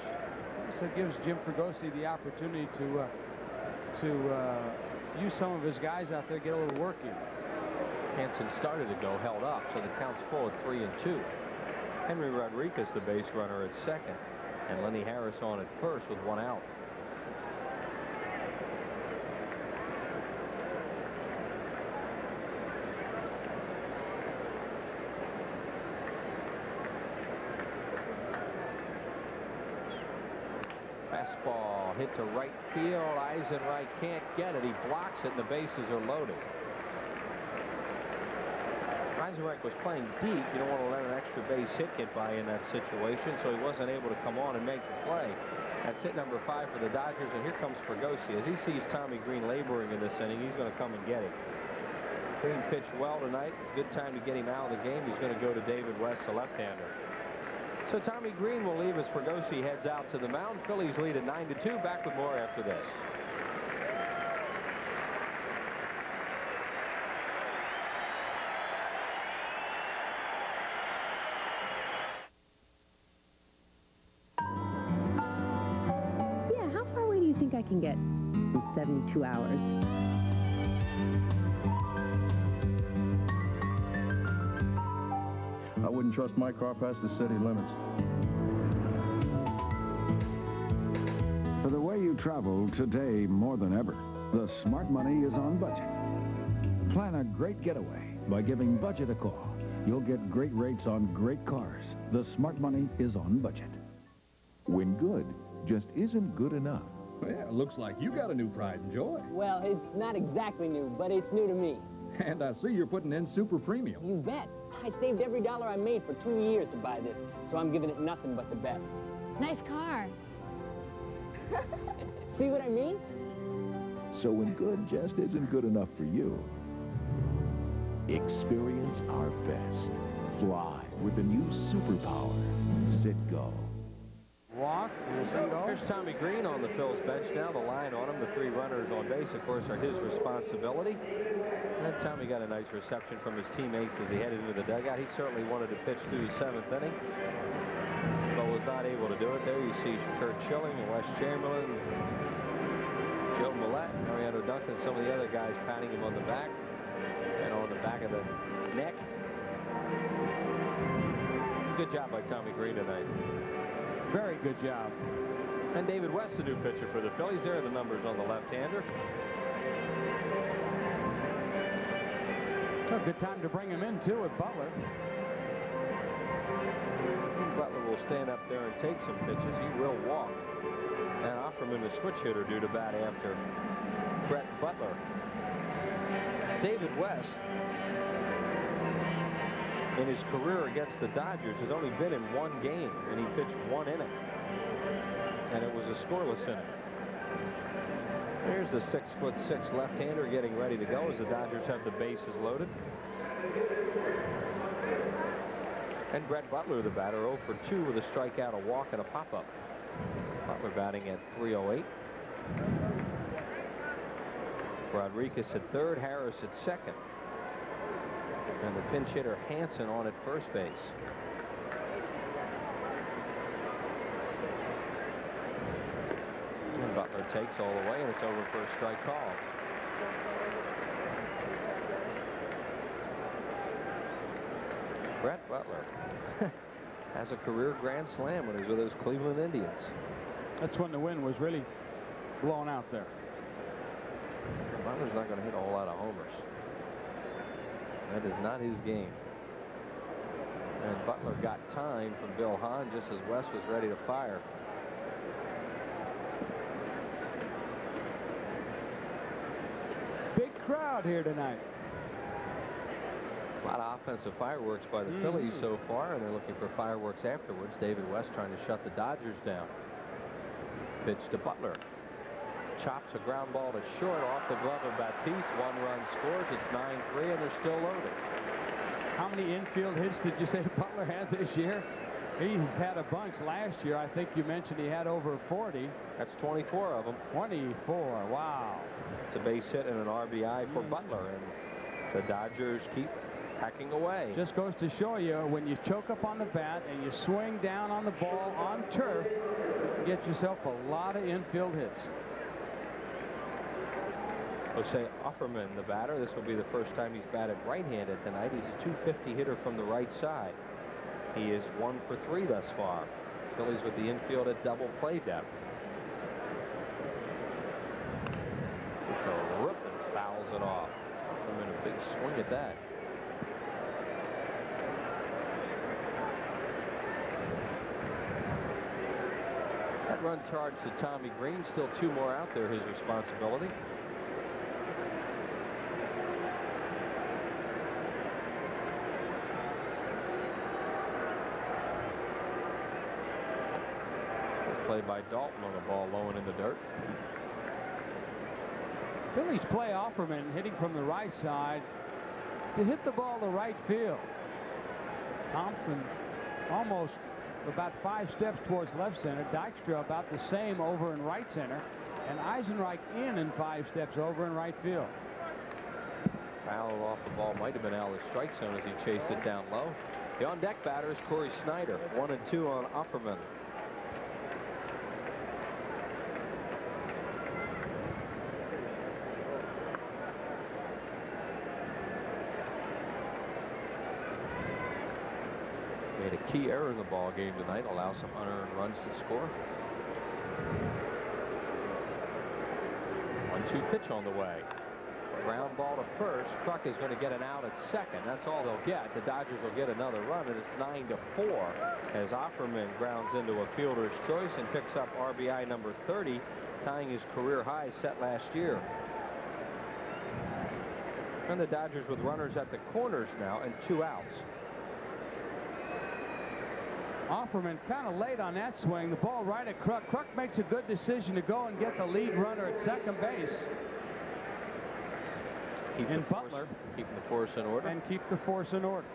H: So it gives Jim Fregosi the opportunity to use some of his guys out there, get a little work in.
U: Hansen started to go, held up, so the count's full at 3-2. Henry Rodriguez, the base runner, at second, and Lenny Harris on at first with 1 out. Fastball hit to right field. Eisenreich can't get it. He blocks it, and the bases are loaded. Eisenreich was playing deep. You don't want to let an extra base hit get by in that situation, so he wasn't able to come on and make the play. That's hit number 5 for the Dodgers, and here comes Fregosi. As he sees Tommy Green laboring in this inning, he's going to come and get him. Green pitched well tonight. Good time to get him out of the game. He's going to go to David West, the left-hander. So Tommy Green will leave as Fregosi heads out to the mound. Phillies lead at 9-2. Back with more after this.
B: Yeah, how far away do you think I can get in 72 hours?
D: I wouldn't trust my car past the city limits.
V: For the way you travel today more than ever, the Smart Money is on budget. Plan a great getaway by giving Budget a call. You'll get great rates on great cars. The Smart Money is on budget.
K: When good just isn't good enough.
S: Well, looks like you got a new pride and joy.
T: Well, it's not exactly new, but it's new to me.
S: And I see you're putting in super premium.
T: You bet. I saved every dollar I made for 2 years to buy this, so I'm giving it nothing but the best.
R: Nice car.
T: See what I mean?
K: So when good just isn't good enough for you, experience our best. Fly with the new superpower, Citgo.
H: Walk and a single.
U: Here's Tommy Green on the Phil's bench now. The line on him, the 3 runners on base, of course, are his responsibility. And Tommy got a nice reception from his teammates as he headed into the dugout. He certainly wanted to pitch through the 7th inning, but was not not able to do it. There you see Kurt Schilling and Wes Chamberlain, Joe Millette, Mariano Duncan, some of the other guys patting him on the back and on the back of the neck. Good job by Tommy Green tonight.
H: Very good job.
U: And David West, the new pitcher for the Phillies. There are the numbers on the left-hander.
H: A good time to bring him in, too, with Butler.
U: Butler will stand up there and take some pitches. He will walk. And Offerman, the switch hitter, due to bat after Brett Butler. David West, in his career against the Dodgers, has only been in one game, and he pitched 1 inning. And it was a scoreless inning. There's the 6'6" left-hander getting ready to go as the Dodgers have the bases loaded. And Brett Butler, the batter, 0 for 2 with a strikeout, a walk, and a pop-up. Butler batting at .308. Rodriguez at third, Harris at second. And the pinch hitter Hansen on at first base. And Butler takes all the way, and it's over for a strike call. Brett Butler has a career grand slam when he's with those Cleveland Indians.
H: That's when the wind was really blowing out there.
U: Butler's not going to hit a whole lot of homers. That is not his game. And Butler got time from Bill Hahn just as West was ready to fire.
H: Big crowd here tonight.
U: A lot of offensive fireworks by the Phillies so far, and they're looking for fireworks afterwards. David West trying to shut the Dodgers down. Pitch to Butler. Chops a ground ball to short off the glove of Batiste. 1 run scores. It's 9-3, and they're still loaded.
H: How many infield hits did you say Butler had this year? He's had a bunch last year. I think you mentioned he had over 40.
U: That's 24 of them.
H: 24. Wow.
U: It's a base hit and an RBI for Butler, and the Dodgers keep hacking away.
H: Just goes to show you, when you choke up on the bat and you swing down on the ball on turf, you can get yourself a lot of infield hits.
U: Jose Offerman, the batter. This will be the first time he's batted right-handed tonight. He's a .250 hitter from the right side. He is 1 for 3 thus far. Phillies with the infield at double play depth. It's a rip and fouls it off. Offerman, a big swing at that. That run charged to Tommy Green. Still 2 more out there, his responsibility. Play by Dalton on the ball low and in the dirt.
H: Phillies play Offerman hitting from the right side to hit the ball to right field. Thompson almost about 5 steps towards left center. Dykstra about the same over in right center. And Eisenreich in 5 steps over in right field.
U: Fouled off the ball. Might have been out of the strike zone as he chased it down low. The on-deck batter is Corey Snyder. 1 and 2 on Offerman. Made a key error in the ball game tonight, allow some unearned runs to score. 1-2 pitch on the way. Ground ball to first. Kruk is going to get an out at second. That's all they'll get. The Dodgers will get another run, and it's 9-4 as Offerman grounds into a fielder's choice and picks up RBI number 30, tying his career high set last year. And the Dodgers with runners at the corners now and 2 outs.
H: Offerman kind of late on that swing. The ball right at Kruk. Kruk makes a good decision to go and get the lead runner at second base.
U: And Butler keeping the force in order.
H: And keep the force in order.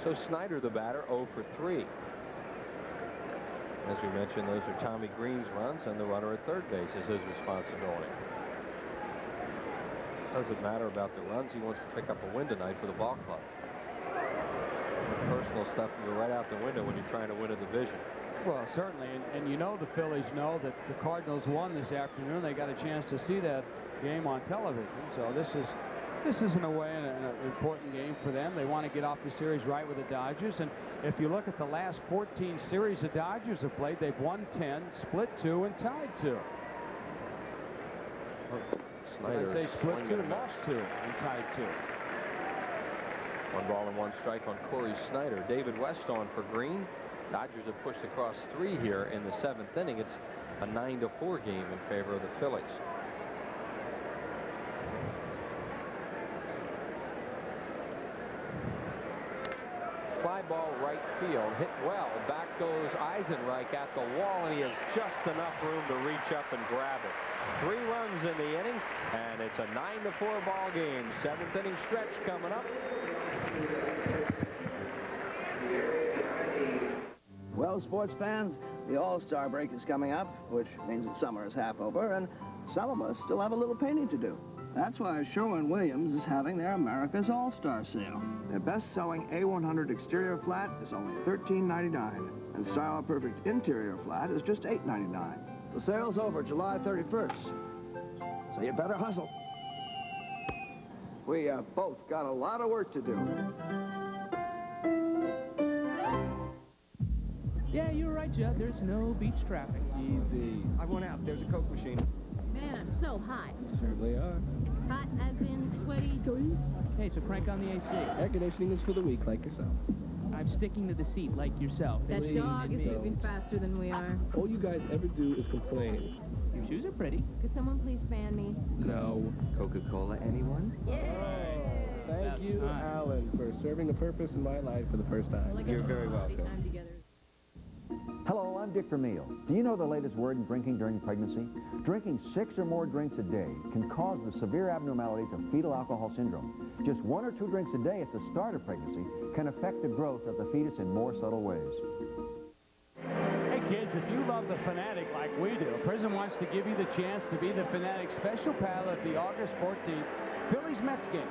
U: So Snyder, the batter, 0 for 3. As we mentioned, those are Tommy Green's runs, and the runner at third base is his responsibility. Doesn't matter about the runs. He wants to pick up a win tonight for the ball club. Personal stuff can go right out the window when you're trying to win a division.
H: Well, certainly, and you know the Phillies know that the Cardinals won this afternoon. They got a chance to see that game on television. So this is in a way an important game for them. They want to get off the series right with the Dodgers. And if you look at the last 14 series the Dodgers have played, they've won 10, split 2, and tied 2.
U: Snyder
H: I say split 2, lost 2, and tied 2.
U: 1 ball and 1 strike on Corey Snyder. David West on for Green. Dodgers have pushed across 3 here in the 7th inning. It's a 9-4 game in favor of the Phillies. Fly ball right field, hit well. Back goes Eisenreich at the wall, and he has just enough room to reach up and grab it. 3 runs in the inning, and it's a 9-4 ball game. 7th inning stretch coming up.
C: Well, sports fans, the All-Star break is coming up, which means that summer is half over, and some of us still have a little painting to do. That's why Sherwin-Williams is having their America's All-Star sale. Their best-selling A100 exterior flat is only $13.99, and Style Perfect interior flat is just $8.99. The sale's over July 31st, so you better hustle. We both got a lot of work to do.
J: Yeah, you're right, Judd. There's no beach traffic. Easy. I went out. There's a Coke machine.
B: Man, I'm so hot.
J: You certainly are.
B: Hot as in sweaty.
J: Hey, so crank on the AC. Air conditioning is for the weak, like yourself. I'm sticking to the seat, like yourself.
B: That dog is moving faster than we are.
J: All you guys ever do is complain. Your shoes are pretty.
B: Could someone please fan me?
J: No. Coca-Cola, anyone?
B: Yeah.
J: Thank you, Alan, for serving a purpose in my life for the first time. You're very welcome.
P: Hello, I'm Dick Vermeil. Do you know the latest word in drinking during pregnancy? Drinking 6 or more drinks a day can cause the severe abnormalities of fetal alcohol syndrome. Just 1 or 2 drinks a day at the start of pregnancy can affect the growth of the fetus in more subtle ways.
H: Hey kids, if you love the Fanatic like we do, Prism wants to give you the chance to be the Fanatic special pal at the August 14th Phillies-Mets game.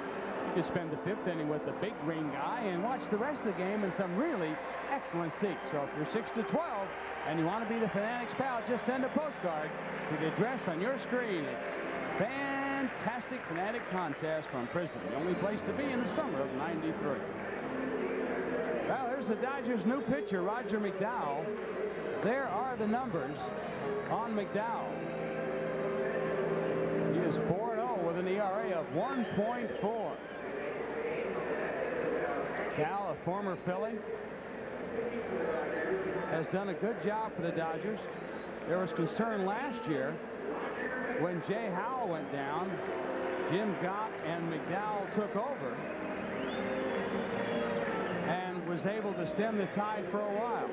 H: You can spend the 5th inning with the big green guy and watch the rest of the game in some really excellent seats. So if you're 6 to 12 and you want to be the Fanatic's pal, just send a postcard to the address on your screen. It's Fantastic Fanatic Contest from Prism, the only place to be in the summer of '93. Well, here's the Dodgers' new pitcher, Roger McDowell. There are the numbers on McDowell. He is 4-0 with an ERA of 1.4. Cal, a former Philly, has done a good job for the Dodgers. There was concern last year when Jay Howell went down. Jim Gott and McDowell took over and was able to stem the tide for a while.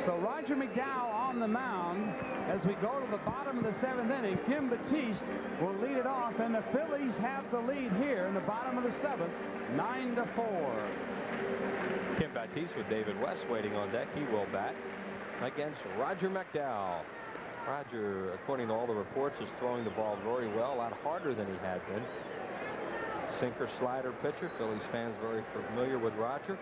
H: So Roger McDowell on the mound as we go to the bottom of the 7th inning. Kim Batiste will lead it off, and the Phillies have the lead here in the bottom of the 7th, 9-4.
U: Kim Batiste with David West waiting on deck. He will bat against Roger McDowell. Roger, according to all the reports, is throwing the ball very well, a lot harder than he had been. Sinker slider pitcher. Phillies fans very familiar with Roger.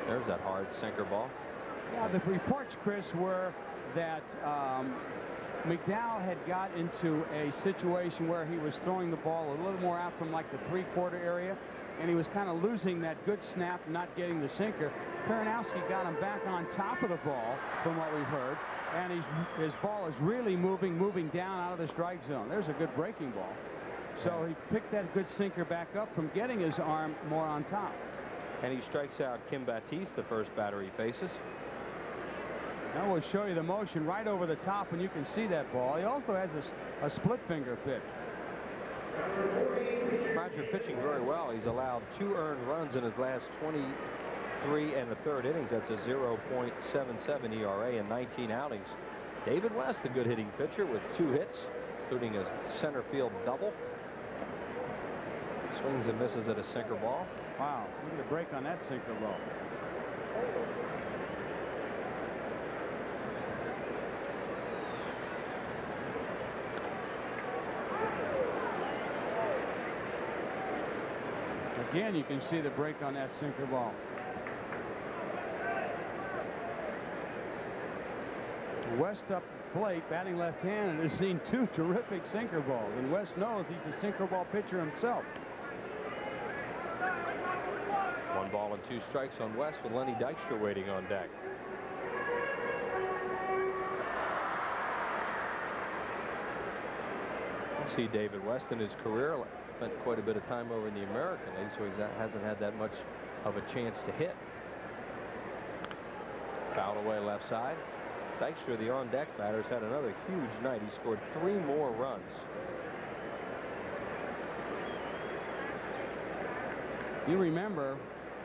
U: There's that hard sinker ball.
H: Yeah, the reports, Chris, were that McDowell had got into a situation where he was throwing the ball a little more out from like the 3/4 area, and he was kind of losing that good snap, not getting the sinker. Karinowski got him back on top of the ball, from what we've heard, and his ball is really moving down out of the strike zone. There's a good breaking ball. So he picked that good sinker back up from getting his arm more on top.
U: And he strikes out Kim Batiste, the first batter he faces.
H: Now we'll show you the motion right over the top, and you can see that ball. He also has a split finger pitch.
U: Roger pitching very well. He's allowed 2 earned runs in his last 23 and a third innings. That's a 0.77 ERA in 19 outings. David West, a good hitting pitcher with 2 hits, including a center field double. Swings and misses at a sinker ball.
H: Wow, look at the break on that sinker ball. Again, you can see the break on that sinker ball. West up the plate, batting left-handed, has seen 2 terrific sinker balls, and West knows he's a sinker ball pitcher himself.
U: 1 ball and 2 strikes on West with Lenny Dykstra waiting on deck. See David West in his career spent quite a bit of time over in the American League, so he hasn't had that much of a chance to hit. Foul away left side. Dykstra, the on-deck batter, has had another huge night. He scored 3 more runs.
H: You remember,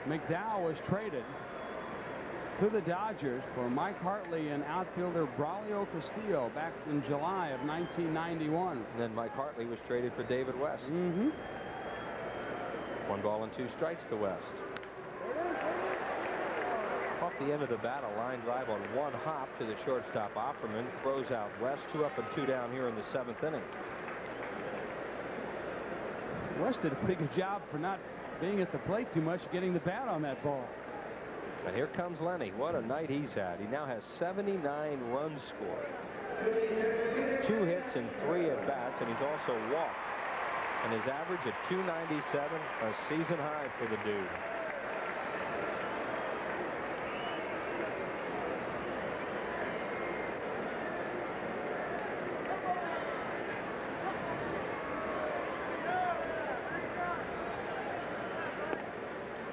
H: McDowell was traded to the Dodgers for Mike Hartley and outfielder Braulio Castillo back in July of 1991.
U: And then Mike Hartley was traded for David West.
H: 1
U: ball and 2 strikes to West. Off the end of the bat, a line drive on 1 hop to the shortstop Offerman. Throws out West. 2 up and 2 down here in the 7th inning.
H: West did a pretty good job for not being at the plate too much, getting the bat on that ball.
U: And here comes Lenny. What a night he's had. He now has 79 runs scored. 2 hits and 3 at-bats, and he's also walked. And his average at .297, a season high for the dude.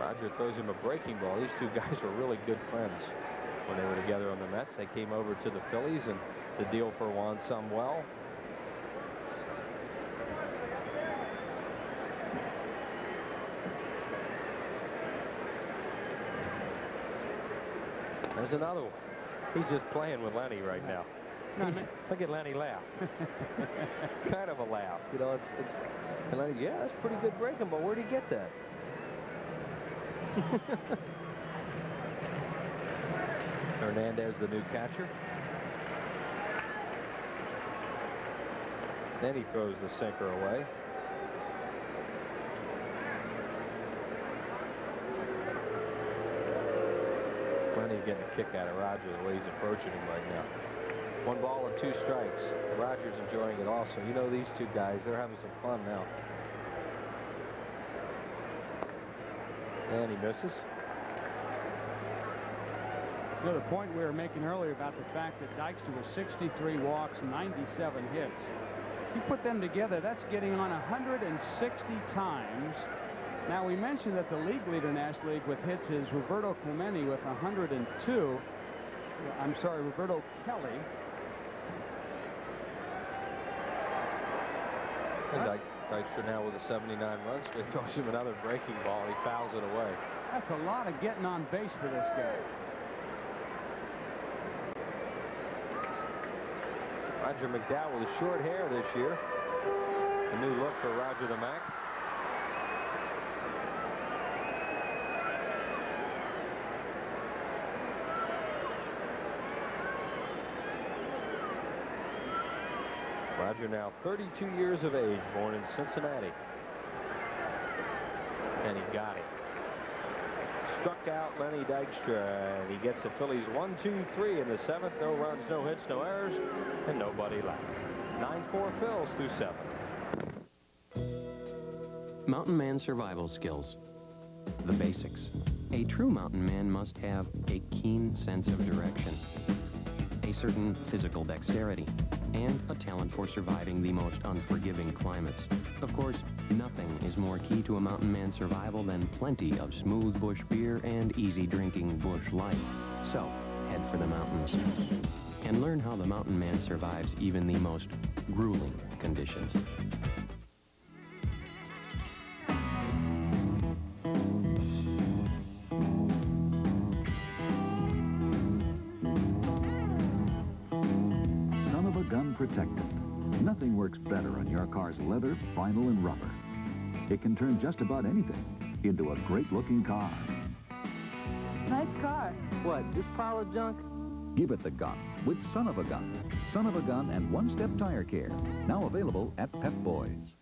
U: Roger throws him a breaking ball. These 2 guys were really good friends when they were together on the Mets. They came over to the Phillies, and the deal for Juan Samuel. There's another one. He's just playing with Lenny right now. Look at Lenny laugh. Kind of a laugh. You know, it's and Lenny, yeah, that's pretty good breaking ball. Where'd he get that? Hernandez, the new catcher. Then he throws the sinker away. Lenny's getting a kick out of Roger the way he's approaching him right now. 1 ball and 2 strikes. Roger's enjoying it also. You know, these 2 guys, they're having some fun now. And he misses.
H: You know, the point we were making earlier about the fact that Dykstra was 63 walks, 97 hits. You put them together, that's getting on 160 times. Now, we mentioned that the league leader in the National League with hits is Roberto Clemente with 102. I'm sorry, Roberto Kelly.
U: And Dykstra now with a 79 runs. He throws him another breaking ball. He fouls it away.
H: That's a lot of getting on base for this guy.
U: Roger McDowell with short hair this year. A new look for Roger the Mac. Roger now 32 years of age, born in Cincinnati. And he got it. Struck out Lenny Dykstra, and he gets the Phillies 1-2-3 in the 7th. No runs, no hits, no errors, and nobody left. 9-4 Phils through 7.
W: Mountain man survival skills. The basics. A true mountain man must have a keen sense of direction, a certain physical dexterity, and a talent for surviving the most unforgiving climates. Of course, nothing is more key to a mountain man's survival than plenty of smooth bush beer and easy drinking bush life. So, head for the mountains and learn how the mountain man survives even the most grueling conditions.
V: Gun protected. Nothing works better on your car's leather, vinyl, and rubber. It can turn just about anything into a great-looking car.
R: Nice car.
M: What, this pile of junk?
V: Give it the gun with Son of a Gun. Son of a Gun and one-step tire care. Now available at Pep Boys.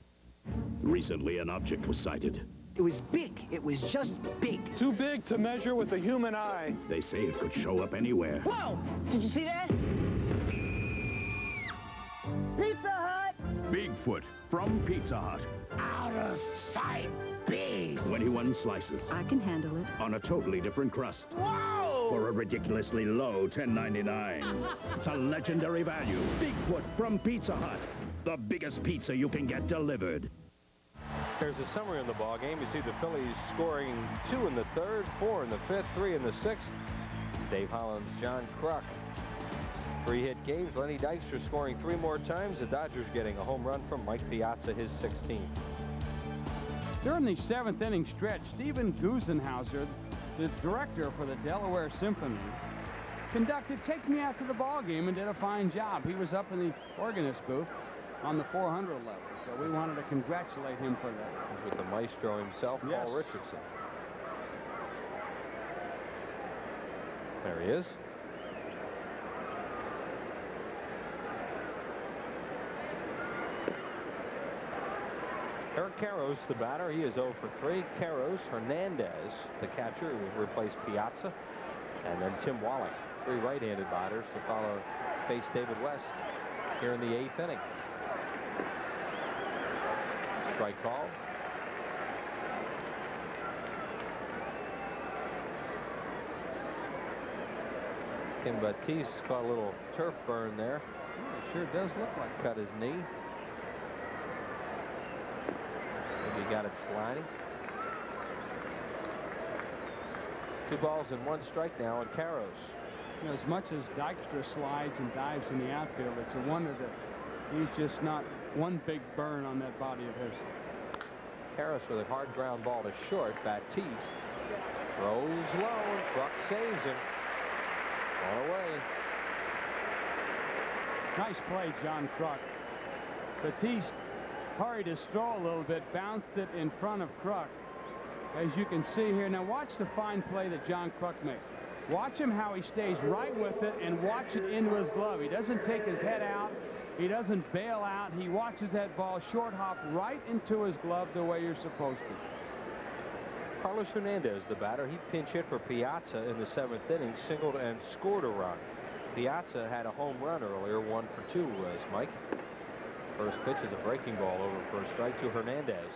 X: Recently, an object was sighted.
E: It was big. It was just big.
I: Too big to measure with the human eye.
X: They say it could show up anywhere.
E: Whoa! Did you see that? Pizza Hut!
X: Bigfoot from Pizza Hut.
E: Out of sight, big.
X: 21 slices.
B: I can handle it.
X: On a totally different crust.
E: Whoa!
X: For a ridiculously low $10.99. It's a legendary value. Bigfoot from Pizza Hut. The biggest pizza you can get delivered.
U: There's a summary in the ball game. You see the Phillies scoring 2 in the 3rd, 4 in the 5th, 3 in the 6th. Dave Hollins, John Kruk. 3 hit games. Lenny Dykstra scoring 3 more times. The Dodgers getting a home run from Mike Piazza, his 16th.
H: During the 7th inning stretch, Stephen Gusenhauser, the director for the Delaware Symphony, conducted Take Me Out to the Ball Game and did a fine job. He was up in the organist booth on the 400 level, so we wanted to congratulate him for that.
U: He's with the maestro himself,
H: Yes.
U: Paul Richardson. There he is. Eric Karros, the batter. He is 0 for 3. Karros, Hernandez, the catcher, who replaced Piazza, and then Tim Wallach. 3 right-handed batters to follow face David West here in the 8th inning. Strike call. Ken Batiste caught a little turf burn there.
H: It sure does look like
U: cut his knee. Maybe he got it sliding. 2 balls and 1 strike now on Karros.
H: You know, as much as Dykstra slides and dives in the outfield, it's a wonder that he's just not one big burn on that body of his.
U: Karros with a hard ground ball to short. Batiste throws low, and Kruk saves him. On away.
H: Nice play, John Kruk. Batiste hurried his throw a little bit, bounced it in front of Kruk. As you can see here, now watch the fine play that John Kruk makes. Watch him how he stays right with it and watch it into his glove. He doesn't take his head out. He doesn't bail out. He watches that ball short hop right into his glove the way you're supposed to.
U: Carlos Hernandez, the batter. He pinch hit for Piazza in the 7th inning, singled and scored a run. Piazza had a home run earlier, 1 for 2, Mike. First pitch is a breaking ball over for a strike to Hernandez.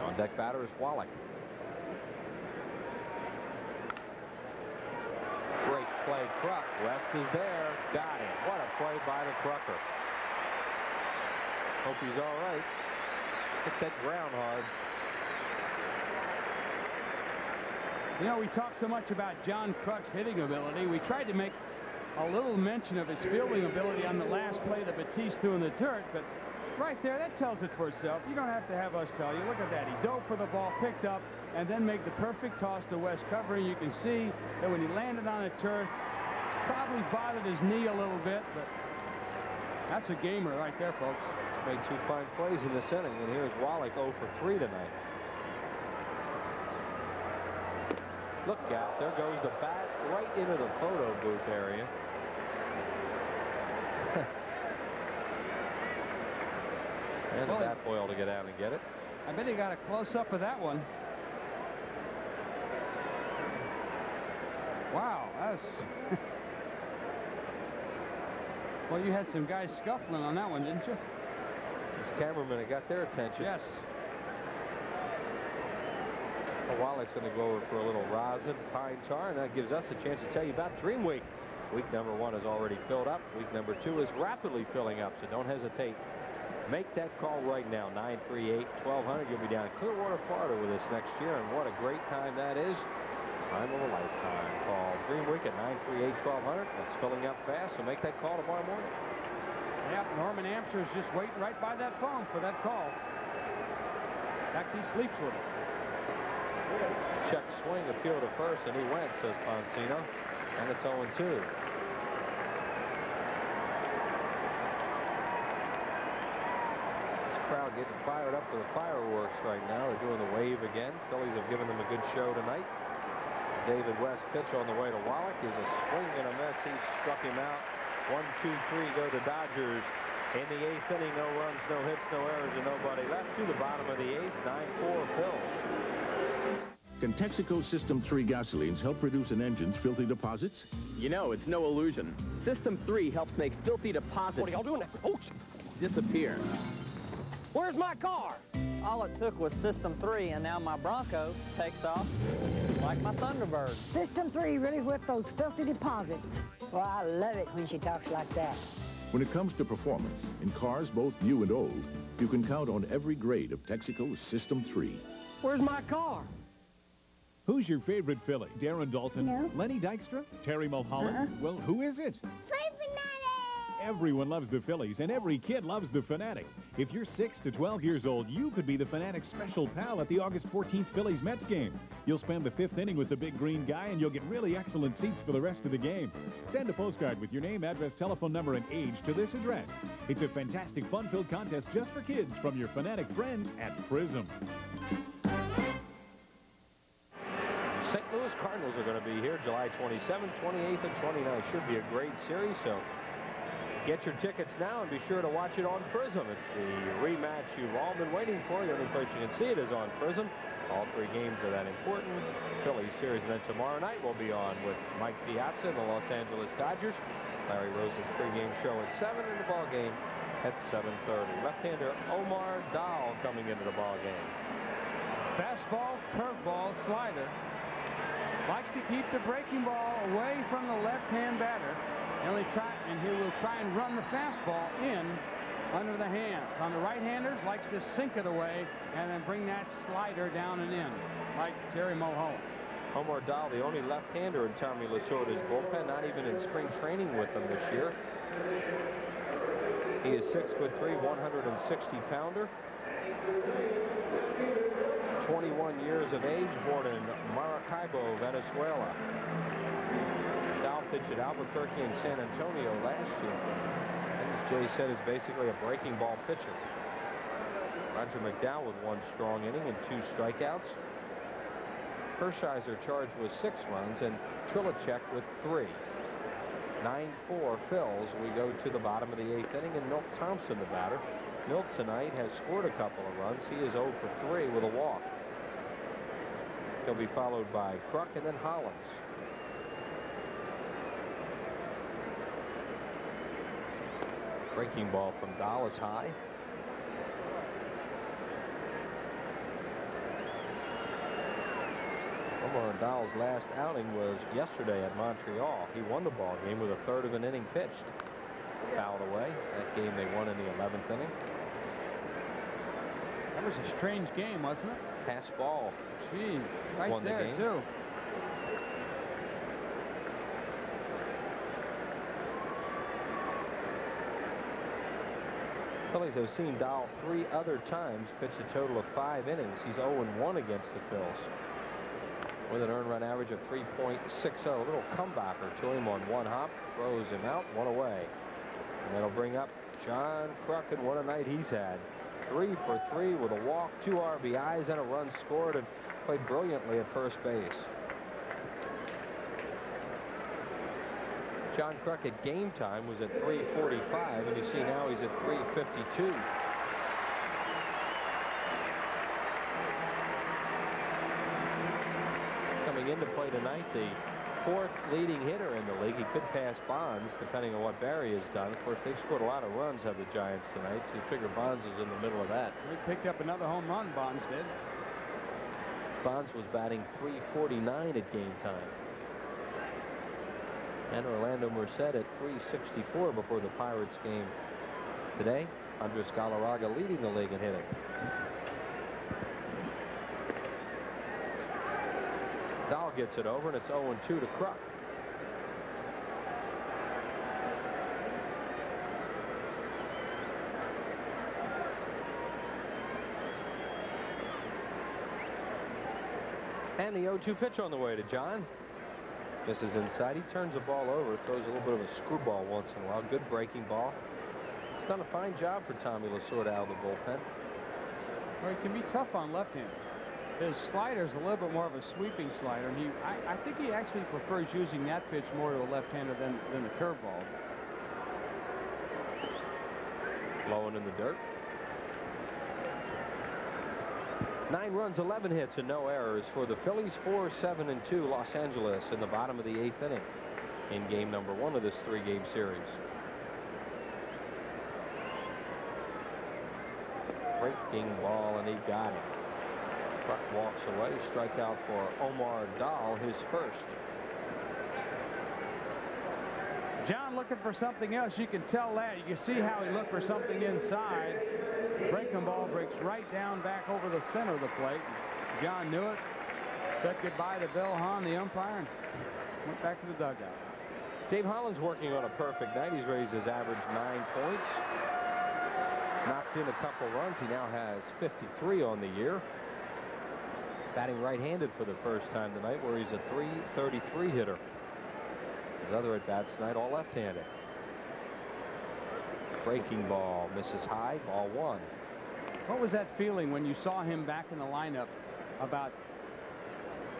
U: On deck batter is Wallach. Great play, Kruk. West is there. Got him. What a play by the Krucker. Hope he's all right. Hit that ground hard.
H: You know, we talk so much about John Kruk's hitting ability. We tried to make a little mention of his fielding ability on the last play that Batiste threw in the dirt, but right there, that tells it for itself. You don't have to have us tell you. Look at that. He dove for the ball, picked up, and then make the perfect toss to West covering. You can see that when he landed on the turf, probably bothered his knee a little bit, but that's a gamer right there, folks.
U: Made 2 fine plays in this inning, and here's Wallach 0 for 3 tonight. Look out, there goes the bat right into the photo booth area. And the bat boy to get out and get it.
H: I bet he got a close-up of that one. Wow, that's... Well, you had some guys scuffling on that one, didn't you?
U: This cameraman got their attention.
H: Yes.
U: Well, Wallach's going to go over for a little rosin, pine tar, and that gives us a chance to tell you about Dream Week. Week number 1 is already filled up. Week number 2 is rapidly filling up, so don't hesitate. Make that call right now, 938-1200. You'll be down in Clearwater, Florida with us next year, and what a great time that is. Time of a lifetime. Call Dream Week at 938-1200. That's filling up fast, so make that call tomorrow morning.
H: Yep, Norman Amster is just waiting right by that phone for that call. In fact, he sleeps with it.
U: Check swing, appeal to first, and he went, says Poncino. And it's 0-2. Crowd getting fired up for the fireworks right now. They're doing the wave again. Phillies have given them a good show tonight. David West pitch on the way to Wallach is a swing and a miss. He struck him out 1, 2, 3 go the Dodgers. In the 8th inning, no runs, no hits, no errors, and nobody left. To the bottom of the 8th, 9-4 Phillies.
X: Can Texaco System 3 gasolines help reduce an engine's filthy deposits?
F: You know, it's no illusion. System 3 helps make filthy deposits.
E: What are y'all doing there? Oh,
F: disappear.
E: where's my car?
G: All it took was System 3, and now my Bronco takes off like my Thunderbird.
L: System 3 really whipped those filthy deposits. Well, I love it when she talks like that.
X: When it comes to performance, in cars both new and old, you can count on every grade of Texaco System 3.
E: Where's my car?
Q: Who's your favorite Philly? Darren Dalton?
L: No.
Q: Lenny Dykstra? Terry Mulholland? Well, who is it? Everyone loves the Phillies, and every kid loves the Fanatic. If you're 6 to 12 years old, you could be the Fanatic's special pal at the August 14th Phillies-Mets game. You'll spend the 5th inning with the big green guy, and you'll get really excellent seats for the rest of the game. Send a postcard with your name, address, telephone number, and age to this address. It's a fantastic, fun-filled contest just for kids from your Fanatic friends at Prism.
U: St. Louis Cardinals are going to be here July 27th, 28th, and 29th. Should be a great series, so get your tickets now and be sure to watch it on Prism. It's the rematch you've all been waiting for. The only place you can see it is on Prism. All 3 games are that important. Phillies series, and then tomorrow night we'll be on with Mike Piazza and the Los Angeles Dodgers. Larry Rose's pregame show at 7 and the ball game at 7:30. Left-hander Omar Dahl coming into the ball game.
H: Fastball, curveball, slider. Likes to keep the breaking ball away from the left-hand batter. And he will try and run the fastball in under the hands. On the right-handers, likes to sink it away and then bring that slider down and in, like Terry Mulholland.
U: Omar Dahl, the only left-hander in Tommy Lasorda's bullpen, not even in spring training with them this year. He is 6'3", 160-pounder. 21 years of age, born in Maracaibo, Venezuela. Dahl pitched at Albuquerque and San Antonio last year. And as Jay said, is basically a breaking ball pitcher. Roger McDowell with 1 strong inning and 2 strikeouts. Hershiser charged with 6 runs and Trilicek with 3. 9-4 Phils. We go to the bottom of the 8th inning, and Milt Thompson, the batter. Milt tonight has scored a couple of runs. He is 0 for 3 with a walk. He'll be followed by Kruk and then Hollins. Breaking ball from Dahl is high. Omar Dahl's last outing was yesterday at Montreal. He won the ball game with a 1/3 of an inning pitched. Fouled away. That game they won in the 11th inning.
H: That was a strange game, wasn't it?
U: Pass ball.
H: Gee, right
U: won
H: there,
U: the game.
H: too.
U: Phillies have seen Dahl 3 other times, pitched a total of 5 innings. He's 0-1 against the Phils, with an earned run average of 3.60. A little comebacker to him on 1 hop, throws him out, 1 away. And that'll bring up John Kruk, and what a night he's had. 3 for 3 with a walk, 2 RBIs, and a run scored, and played brilliantly at first base. John Kruk at game time was at 3:45, and you see now he's at 3:52. Coming into play tonight, the 4th leading hitter in the league. He could pass Bonds, depending on what Barry has done. Of course, they've scored a lot of runs, have the Giants tonight, so you figure Bonds is in the middle of that.
H: He picked up another home run, Bonds did.
U: Bonds was batting 349 at game time. And Orlando Merced at 364 before the Pirates game today. Andres Galarraga leading the league in hitting. Dahl gets it over, and it's 0-2 to Kruk. And the 0-2 pitch on the way to John. Misses inside. He turns the ball over, throws a little bit of a screwball once in a while. Good breaking ball. He's done a fine job for Tommy Lasorda out of the bullpen.
H: Well, he can be tough on left-handed. His slider's a little bit more of a sweeping slider, and I think he actually prefers using that pitch more to a left-hander than the curveball.
U: Blowing in the dirt. 9 runs, 11 hits, and no errors for the Phillies. 4-7-2 Los Angeles in the bottom of the 8th inning in game number 1 of this 3-game series. Breaking ball, and he got it. Buck walks away. Strikeout for Omar Dahl, his first.
H: John looking for something else. You can tell that. You can see how he looked for something inside. Breaking ball breaks right down back over the center of the plate. John knew it. Said goodbye to Bill Hahn, the umpire, and went back to the dugout.
U: Dave Holland's working on a perfect night. He's raised his average 9 points. Knocked in a couple runs. He now has 53 on the year. Batting right-handed for the first time tonight, where he's a .333 hitter. His other at-bats tonight, all left-handed. Breaking ball misses high, ball 1.
H: What was that feeling when you saw him back in the lineup about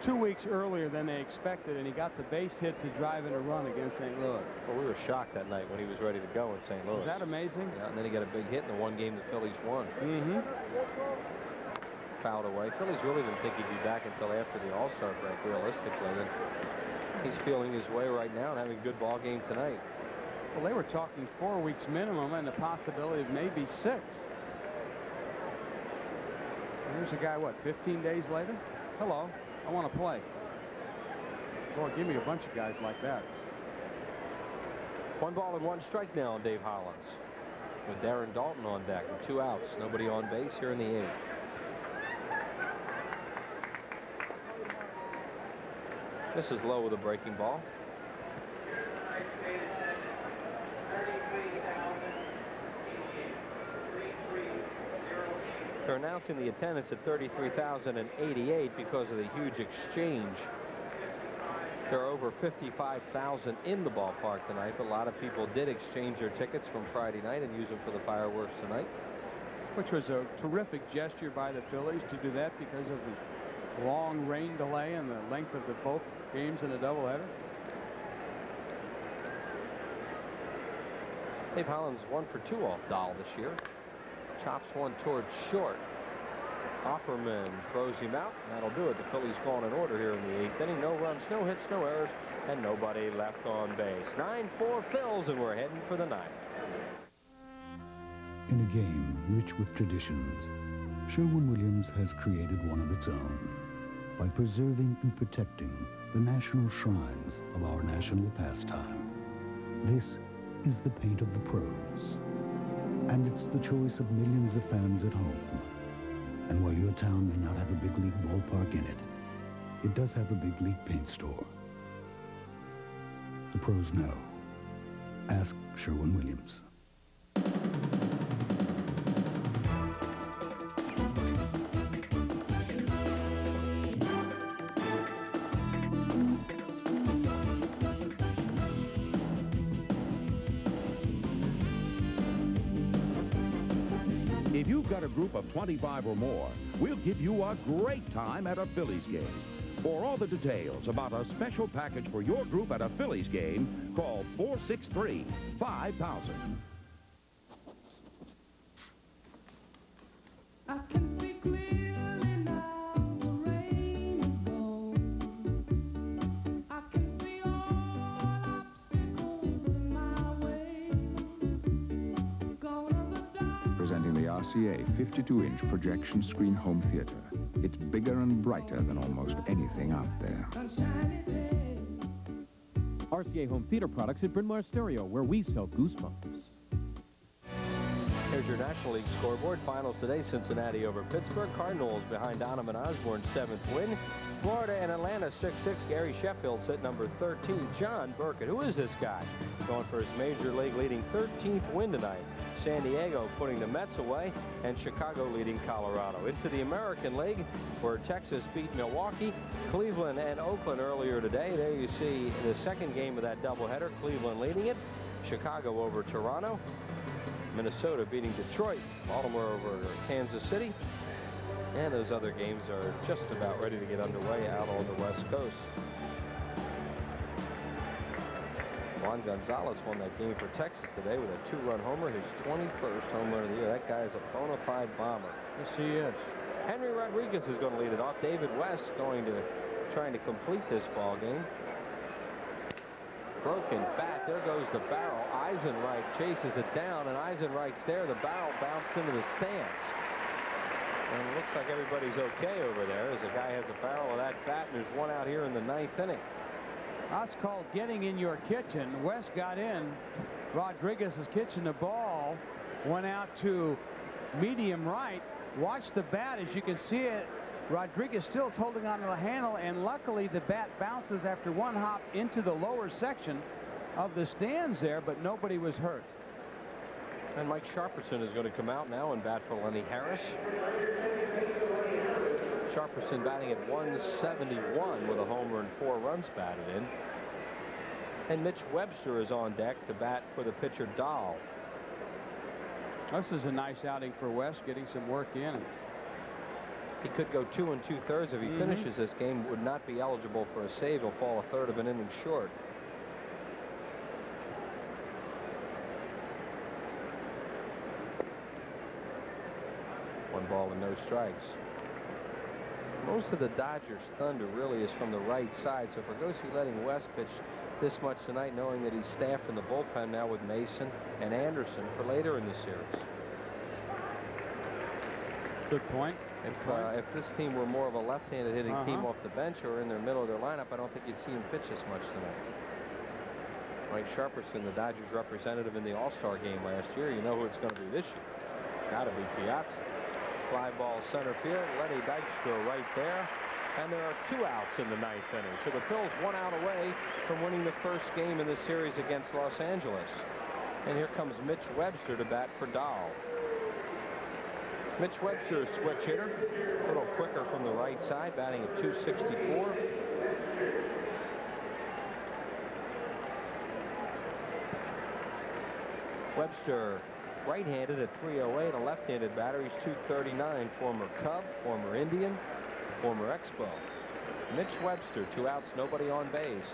H: 2 weeks earlier than they expected, and he got the base hit to drive in a run against St. Louis?
U: Well, we were shocked that night when he was ready to go in St. Louis.
H: Is that amazing?
U: Yeah, and then he got a big hit in the one game the Phillies won.
H: Mm-hmm.
U: Fouled away. Phillies really didn't think he'd be back until after the All-Star break, realistically. And he's feeling his way right now and having a good ball game tonight.
H: Well, they were talking 4 weeks minimum and the possibility of maybe 6. Here's a guy, what, 15 days later? Hello, I want to play. Boy, give me a bunch of guys like that.
U: 1 ball and 1 strike now on Dave Hollins, with Darren Dalton on deck and 2 outs. Nobody on base here in the 8th. This is low with a breaking ball. They're announcing the attendance at 33,088 because of the huge exchange. There are over 55,000 in the ballpark tonight, but a lot of people did exchange their tickets from Friday night and use them for the fireworks tonight.
H: Which was a terrific gesture by the Phillies to do that because of the long rain delay and the length of the both games in a doubleheader.
U: Dave Hollins 1 for 2 off Dahl this year. Chops one towards short. Offerman throws him out. That'll do it. The Phillies gone in order here in the 8th inning. No runs, no hits, no errors, and nobody left on base. 9-4 Phils, and we're heading for the 9th.
A: In a game rich with traditions, Sherwin-Williams has created one of its own by preserving and protecting the national shrines of our national pastime. This is the paint of the pros, and it's the choice of millions of fans at home. And while your town may not have a big league ballpark in it, it does have a big league paint store. The pros know. Ask Sherwin-Williams.
X: If you've got a group of 25 or more, we'll give you a great time at a Phillies game. For all the details about a special package for your group at a Phillies game, call 463-5000.
I: I can see clearly now the rain is gone. I can see all obstacles in my way. Gone are the dark.
D: Presenting the RCA 52-inch projection screen home theater. It's bigger and brighter than almost anything out there.
J: RCA Home Theater products at Bryn Mawr Stereo, where we sell Goosebumps.
U: Here's your National League scoreboard. Finals today, Cincinnati over Pittsburgh. Cardinals behind Donovan Osborne's 7th win. Florida and Atlanta 6-6. Gary Sheffield's at number 13. John Burkett, who is this guy? Going for his Major League leading 13th win tonight. San Diego putting the Mets away, and Chicago leading Colorado. Into the American League, where Texas beat Milwaukee, Cleveland and Oakland earlier today. There you see the second game of that doubleheader, Cleveland leading it, Chicago over Toronto, Minnesota beating Detroit, Baltimore over Kansas City, and those other games are just about ready to get underway out on the West Coast. Juan Gonzalez won that game for Texas today with a 2-run homer, his 21st home run of the year. That guy is a bona fide bomber.
H: Yes, he is.
U: Henry Rodriguez is going to lead it off. David West trying to complete this ball game. Broken bat. There goes the barrel. Eisenreich chases it down, and Eisenreich's there. The barrel bounced into the stands. And it looks like everybody's okay over there as the guy has a barrel of that bat, and there's one out here in the 9th inning.
H: That's called getting in your kitchen. West got in Rodriguez's kitchen. The ball went out to medium right. Watch the bat. As you can see it, Rodriguez still is holding onto the handle, and luckily the bat bounces after one hop into the lower section of the stands there, but nobody was hurt.
U: And Mike Sharperson is going to come out now and bat for Lenny Harris. Sharperson batting at 171 with a homer and 4 runs batted in. And Mitch Webster is on deck to bat for the pitcher Dahl.
H: This is a nice outing for West, getting some work in.
U: He could go 2 2/3 if he finishes this game. Would not be eligible for a save. He'll fall a third of an inning short. One ball and no strikes. Most of the Dodgers' thunder really is from the right side, so Fergosi letting West pitch this much tonight, knowing that he's staffed in the bullpen now with Mason and Anderson for later in the series.
H: Good point.
U: If this team were more of a left-handed hitting team off the bench or in their middle of their lineup, I don't think you'd see him pitch this much tonight. Mike Sharperson, the Dodgers representative in the All-Star game last year. You know who it's going to be this year. Got to be Piazza. Fly ball center field. Lenny Dykstra right there. And there are 2 outs in the 9th inning. So the Phils 1 out away from winning the first game in this series against Los Angeles. And here comes Mitch Webster to bat for Dahl. Mitch Webster, a switch hitter. A little quicker from the right side, batting at 264. Webster right-handed at 308, a left-handed batter. He's 239, former Cub, former Indian, former Expo. Mitch Webster, 2 outs, nobody on base.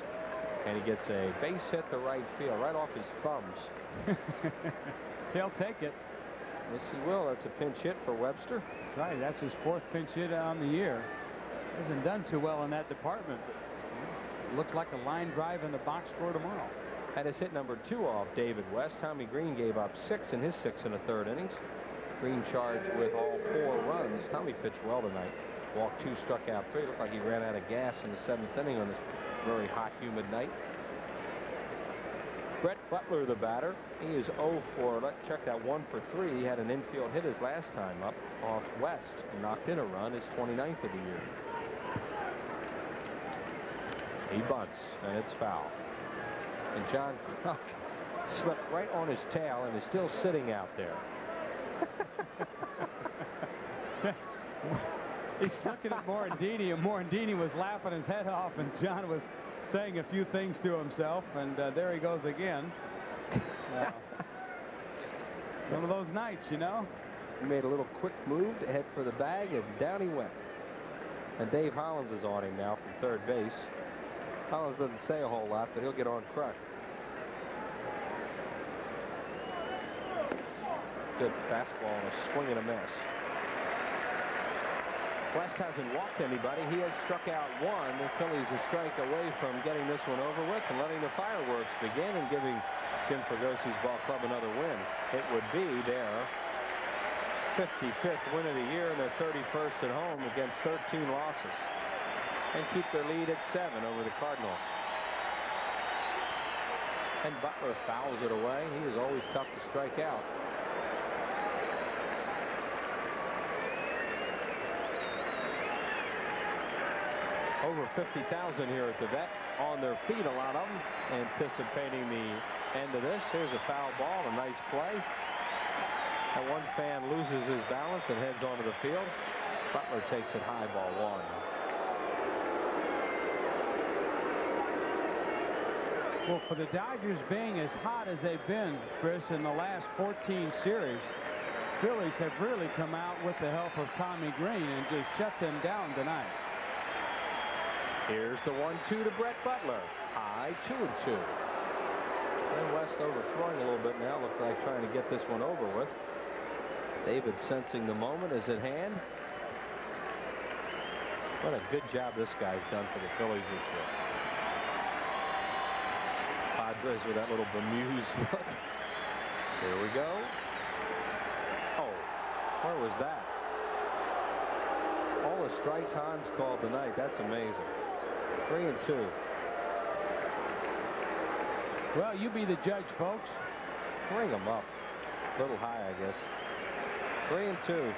U: And he gets a base hit to right field, right off his thumbs.
H: He'll take it.
U: Yes, he will. That's a pinch hit for Webster.
H: That's right. That's his 4th pinch hit on the year. Hasn't done too well in that department, but looks like a line drive in the box score tomorrow.
U: Had his hit number 2 off David West. Tommy Green gave up 6 in his 6 1/3 innings. Green charged with all 4 runs. Tommy pitched well tonight. Walked 2, struck out 3. Looked like he ran out of gas in the 7th inning on this very hot, humid night. Brett Butler, the batter. He is 0 for, check that, 1 for 3. He had an infield hit his last time up off West and knocked in a run, his 29th of the year. He bunts, and it's foul. And John Kruk slipped right on his tail and is still sitting out there.
H: He's looking at Morandini, and Morandini was laughing his head off, and John was saying a few things to himself, and there he goes again. One of those nights, you know.
U: He made a little quick move to head for the bag, and down he went. And Dave Hollins is on him now from third base. Hollins doesn't say a whole lot, but he'll get on Kruk. Good fastball and a swing and a miss. West hasn't walked anybody. He has struck out 1. The Phillies a strike away from getting this one over with and letting the fireworks begin and giving Jim Fergosi's ball club another win. It would be their 55th win of the year and their 31st at home against 13 losses. And keep their lead at 7 over the Cardinals. And Butler fouls it away. He is always tough to strike out. Over 50,000 here at the vet on their feet, a lot of them anticipating the end of this. Here's a foul ball, a nice play. And one fan loses his balance and heads onto the field. Butler takes it high, ball 1.
H: Well, for the Dodgers being as hot as they've been, Chris, in the last 14 series, Phillies have really come out with the help of Tommy Green and just shut them down tonight.
U: Here's the 1-2 to Brett Butler. High, 2-2. And West overthrowing a little bit now. Looks like trying to get this one over with. David sensing the moment is at hand. What a good job this guy's done for the Phillies this year. Padres with that little bemused look. Here we go. Oh, where was that? All the strikes Hans called tonight. That's amazing. 3-2.
H: Well, you be the judge, folks.
U: Bring him up. A little high, I guess. 3-2.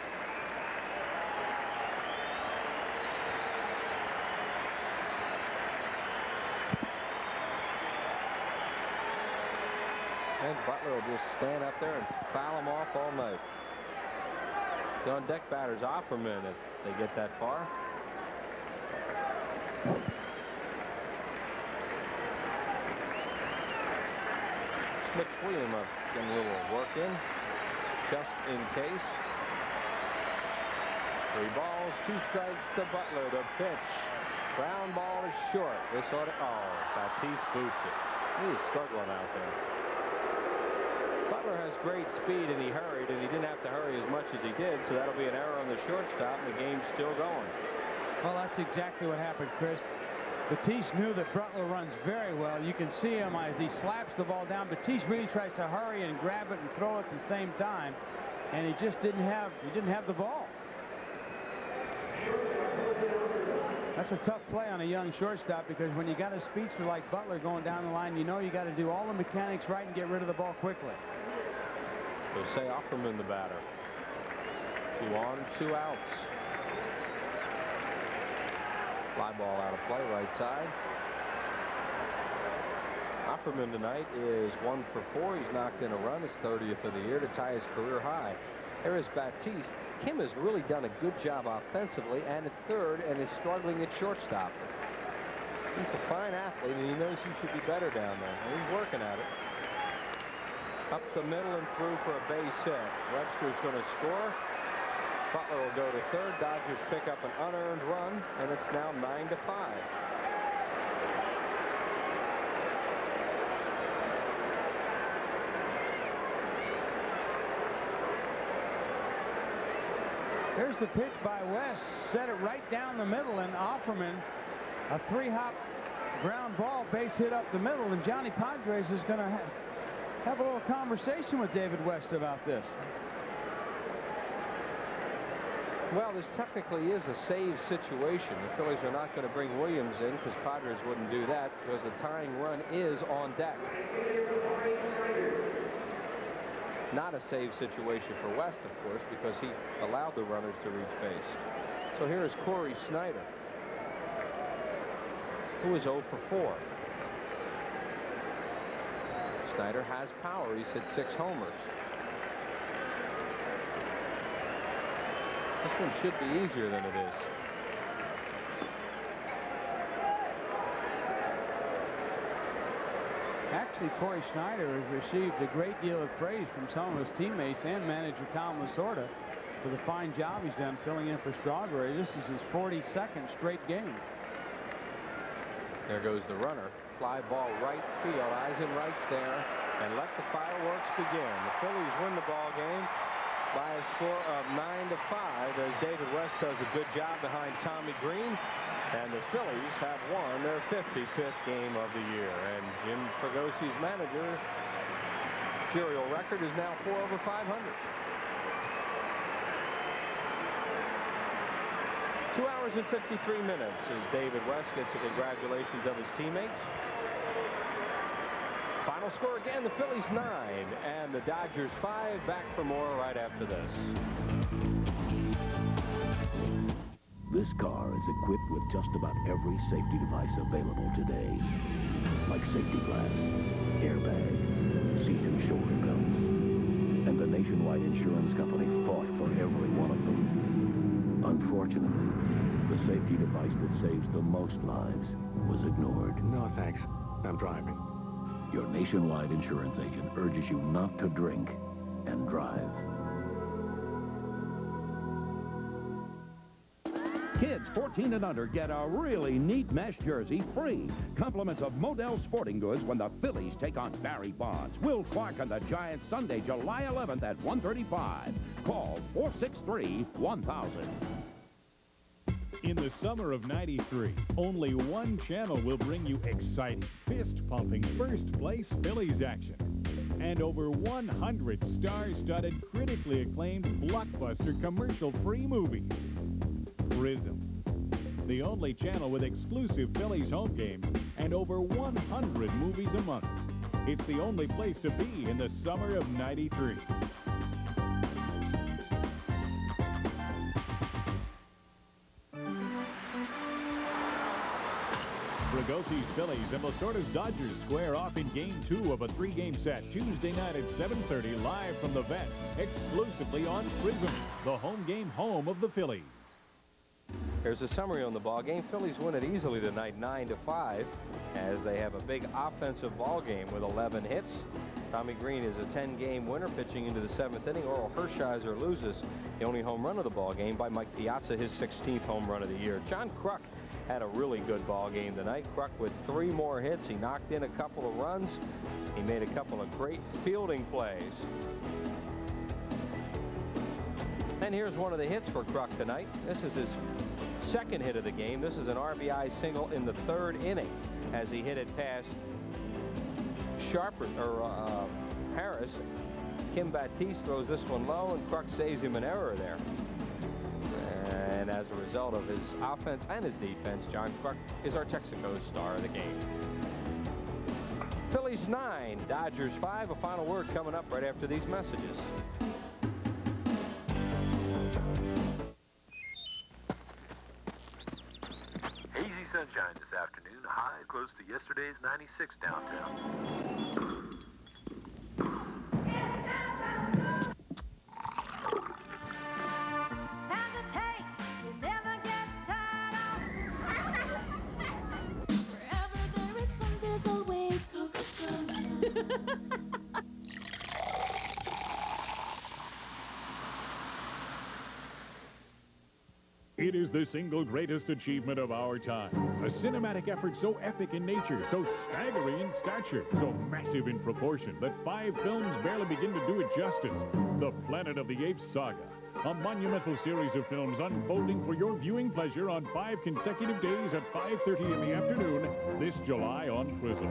U: And Butler will just stand up there and foul him off all night. The on-deck batters Offerman if they get that far. McWilliam getting a little work in, just in case. 3 balls, 2 strikes to Butler. The pitch. Ground ball is short. This ought to, Baptiste boots it. He is struggling out there. Butler has great speed, and he hurried, and he didn't have to hurry as much as he did, so that'll be an error on the shortstop, and the game's still going.
H: Well, that's exactly what happened, Chris. Batiste knew that Butler runs very well. You can see him as he slaps the ball down. Batiste really tries to hurry and grab it and throw it at the same time, and he just didn't have the ball. That's a tough play on a young shortstop, because when you got a speedster like Butler going down the line, you know you got to do all the mechanics right and get rid of the ball quickly.
U: Jose Offerman, the batter. 2 on, 2 outs. Fly ball out of play, right side. Offerman tonight is 1 for 4. He's knocked in a run, his 30th of the year, to tie his career high. There is Baptiste. Kim has really done a good job offensively and at third, and is struggling at shortstop. He's a fine athlete, and he knows he should be better down there. And he's working at it. Up the middle and through for a base hit. Webster's going to score. Butler will go to third. Dodgers pick up an unearned run, and it's now 9-5.
H: Here's the pitch by West. Set it right down the middle, and Offerman, a 3-hop ground ball, base hit up the middle, and Johnny Padres is going to have a little conversation with David West about this.
U: Well, this technically is a save situation. The Phillies are not going to bring Williams in, because Padres wouldn't do that, because the tying run is on deck. Not a save situation for West, of course, because he allowed the runners to reach base. So here is Corey Snyder, who is 0 for 4. Snyder has power. He's hit 6 homers. This one should be easier than it is.
H: Actually, Corey Snyder has received a great deal of praise from some of his teammates and manager Tom Lasorda for the fine job he's done filling in for Strawberry. This is his 42nd straight game.
U: There goes the runner. Fly ball right field. Eisenreich's there, and let the fireworks begin. The Phillies win the ball game by a score of 9-5, as David West does a good job behind Tommy Green. And the Phillies have won their 55th game of the year. And Jim Fragosi's managerial record is now 4 over 500. 2 hours and 53 minutes as David West gets the congratulations of his teammates. Final score again, the Phillies 9 and the Dodgers 5. Back for more right after this.
N: This car is equipped with just about every safety device available today, like safety glass, airbag, seat and shoulder belts. And the Nationwide Insurance Company fought for every one of them. Unfortunately, the safety device that saves the most lives was ignored.
K: No, thanks. I'm driving.
N: Your Nationwide insurance agent urges you not to drink and drive.
J: Kids,
X: Kids 14 and under get a really neat mesh jersey free. Compliments of Model Sporting Goods when the Phillies take on Barry Bonds. Will Clark and the Giants Sunday, July 11th at 1:35. Call 463-1000.
Q: In the summer of '93, only one channel will bring you exciting, fist-pumping, first-place Phillies action. And over 100 star-studded, critically acclaimed, blockbuster, commercial-free movies. Prism, the only channel with exclusive Phillies home games and over 100 movies a month. It's the only place to be in the summer of '93. Ragosi's Phillies and Lasorda's Dodgers square off in Game 2 of a 3-game set Tuesday night at 7:30 live from the vet, exclusively on Prism, the home game home of the Phillies.
U: Here's a summary on the ball game. Phillies win it easily tonight, 9-5, as they have a big offensive ball game with 11 hits. Tommy Green is a 10-game winner, pitching into the 7th inning. Oral Hershiser loses the only home run of the ball game by Mike Piazza, his 16th home run of the year. John Kruk had a really good ball game tonight. Kruk with 3 more hits. He knocked in a couple of runs. He made a couple of great fielding plays. And here's one of the hits for Kruk tonight. This is his second hit of the game. This is an RBI single in the 3rd inning as he hit it past Harris. Kim Baptiste throws this one low, and Kruk saves him an error there. And as a result of his offense and his defense, John Kruk is our Texaco star of the game. Phillies 9, Dodgers 5. A final word coming up right after these messages.
C: Hazy sunshine this afternoon, high close to yesterday's 96 downtown.
Q: It is the single greatest achievement of our time. A cinematic effort so epic in nature, so staggering in stature, so massive in proportion that 5 films barely begin to do it justice. The Planet of the Apes saga. A monumental series of films unfolding for your viewing pleasure on 5 consecutive days at 5:30 in the afternoon this July on Prism.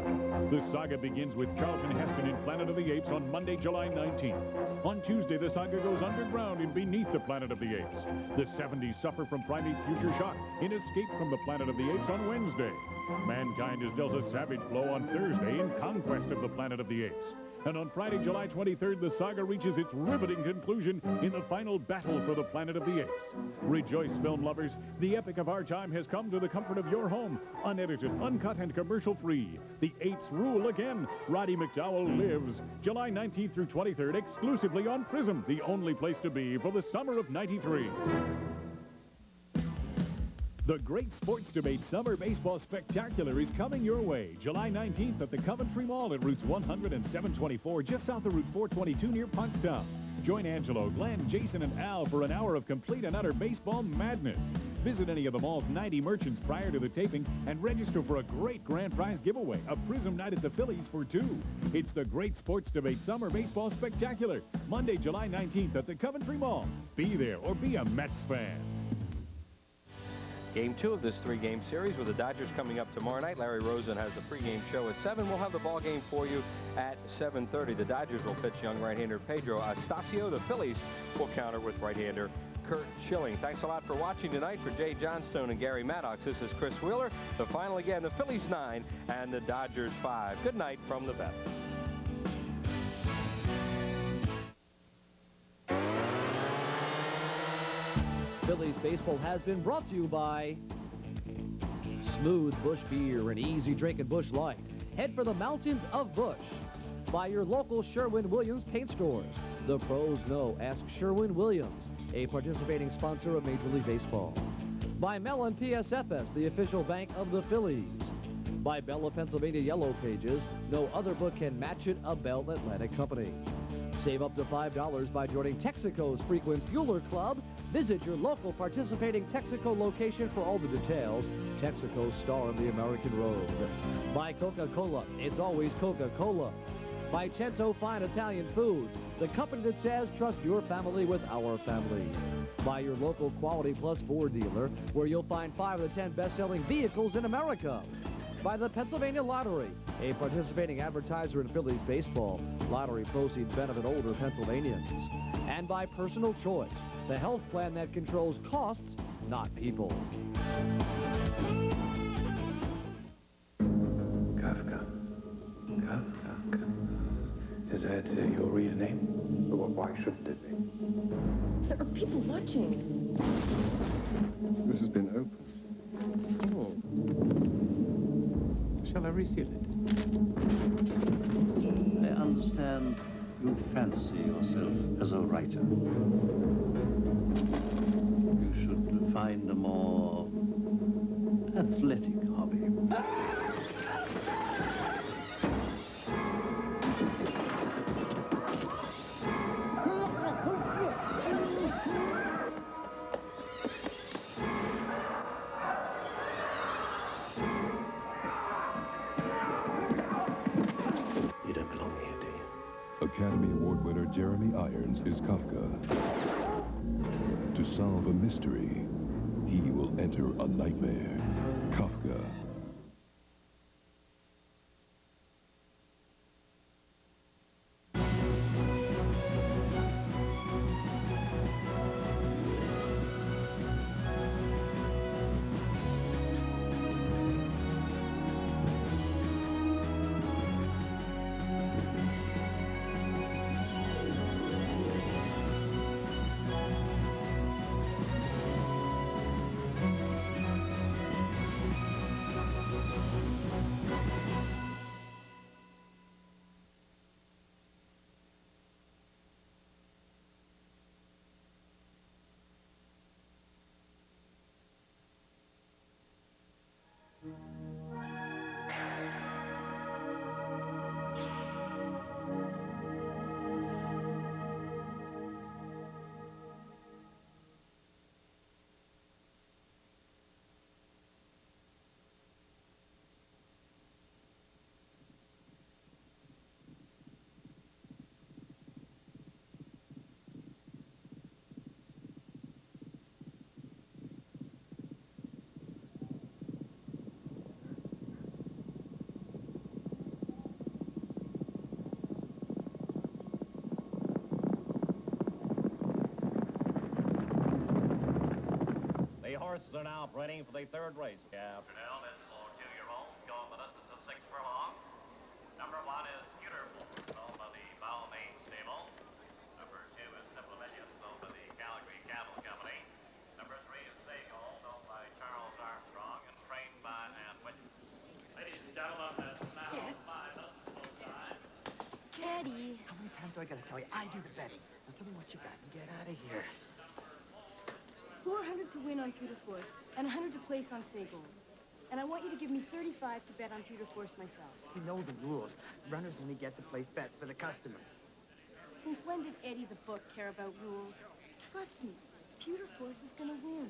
Q: The saga begins with Charlton Heston in Planet of the Apes on Monday, July 19th. On Tuesday, the saga goes underground in Beneath the Planet of the Apes. The 70s suffer from primate future shock in Escape from the Planet of the Apes on Wednesday. Mankind is dealt a savage blow on Thursday in Conquest of the Planet of the Apes. And on Friday, July 23rd, the saga reaches its riveting conclusion in the final battle for the Planet of the Apes. Rejoice, film lovers. The epic of our time has come to the comfort of your home. Unedited, uncut, and commercial-free. The Apes rule again. Roddy McDowell lives. July 19th through 23rd, exclusively on Prism, the only place to be for the summer of '93. The Great Sports Debate Summer Baseball Spectacular is coming your way July 19th at the Coventry Mall at routes 100 and 724, just south of Route 422 near Pottstown. Join Angelo, Glenn, Jason, and Al for an hour of complete and utter baseball madness. Visit any of the mall's 90 merchants prior to the taping and register for a great grand prize giveaway, a Prism night at the Phillies for 2. It's the Great Sports Debate Summer Baseball Spectacular, Monday, July 19th at the Coventry Mall. Be there or be a Mets fan.
U: Game 2 of this 3-game series with the Dodgers coming up tomorrow night. Larry Rosen has the pregame show at 7. We'll have the ball game for you at 7:30. The Dodgers will pitch young right-hander Pedro Astacio. The Phillies will counter with right-hander Kurt Schilling. Thanks a lot for watching tonight. For Jay Johnstone and Gary Maddox, this is Chris Wheeler. The final again, the Phillies 9 and the Dodgers 5. Good night from the vet.
O: Phillies baseball has been brought to you by Smooth Busch Beer, an easy drink at Busch Light. Head for the mountains of Busch. By your local Sherwin-Williams paint stores. The pros know. Ask Sherwin-Williams, a participating sponsor of Major League Baseball. By Mellon PSFS, the official bank of the Phillies. By Bella, Pennsylvania Yellow Pages. No other book can match it, a Bell Atlantic company. Save up to $5 by joining Texaco's Frequent Fueler Club. Visit your local participating Texaco location for all the details. Texaco, star of the American road. By Coca-Cola, it's always Coca-Cola. By Cento Fine Italian Foods, the company that says trust your family with our family. By your local Quality Plus Ford dealer, where you'll find 5 of the 10 best-selling vehicles in America. By the Pennsylvania Lottery, a participating advertiser in Phillies baseball. Lottery proceeds benefit older Pennsylvanians. And by Personal Choice, the health plan that controls costs, not people.
P: Kafka. Is that your real name? Why shouldn't it be?
B: There are people watching.
P: This has been opened. Oh. Shall I reseal it?
S: I understand you fancy yourself as a writer. You should find a more athletic hobby.
K: Academy Award winner Jeremy Irons is Kafka. To solve a mystery, he will enter a nightmare. Kafka.
T: The horses are now operating for the third race, Cap. Now, this for 2-year-olds going the distance of 6 furlongs. Number 1 is Beautiful, owned by the Balmain Stable. Number 2 is Simple Millions, owned by the Calgary Cattle Company. Number 3 is Staygold, owned by Charles Armstrong and trained by Ann Whitney. Ladies and gentlemen, that's now 5 minutes full time.
W: Daddy. How many times do I gotta tell you? I do the betting. Now tell me what you got and get out of here.
Y: 400 to win on Tudor Force, and 100 to place on Saygold. And I want you to give me 35 to bet on Tudor Force myself.
W: You know the rules. Runners only get to place bets for the customers.
Y: Since when did Eddie the book care about rules? Trust me, Tudor Force is gonna win.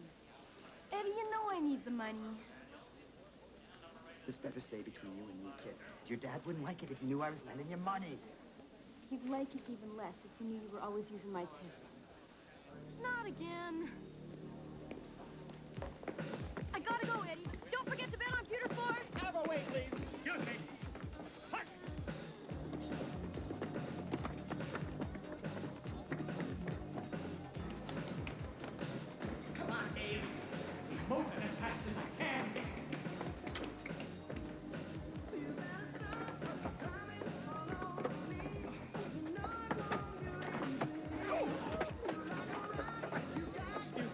Y: Eddie, you know I need the money.
W: This better stay between you and me, kid. Your dad wouldn't like it if he knew I was lending you money.
Y: He'd like it even less if he knew you were always using my tips. Not again. I gotta go, Eddie. Don't forget to bet on Tudor Force.
I: Out of the way, please. Excuse me. Hush. Come on, Dave. Keep moving as fast as I can. Excuse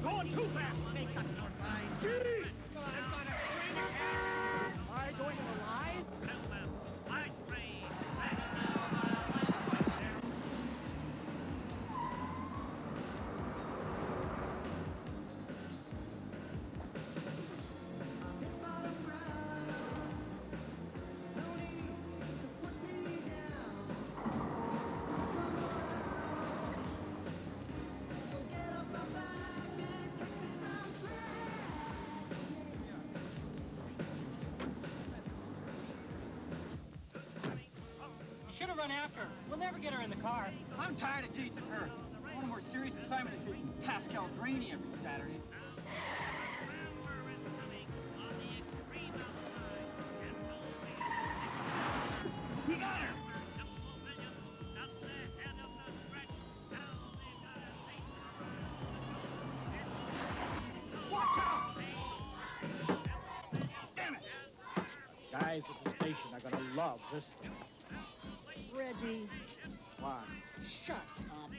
I: going too fast. Make up your mind. Gee! I'm gonna scream again. All right, going to the line.
E: Should have run after her. We'll never get her in the car. I'm tired of chasing her. I want a more serious assignment than chasing Pascal Draney every Saturday. He got her! Watch out! Damn it! Guys at the station are gonna love this.
L: Reggie.
E: Why?
L: Shut up.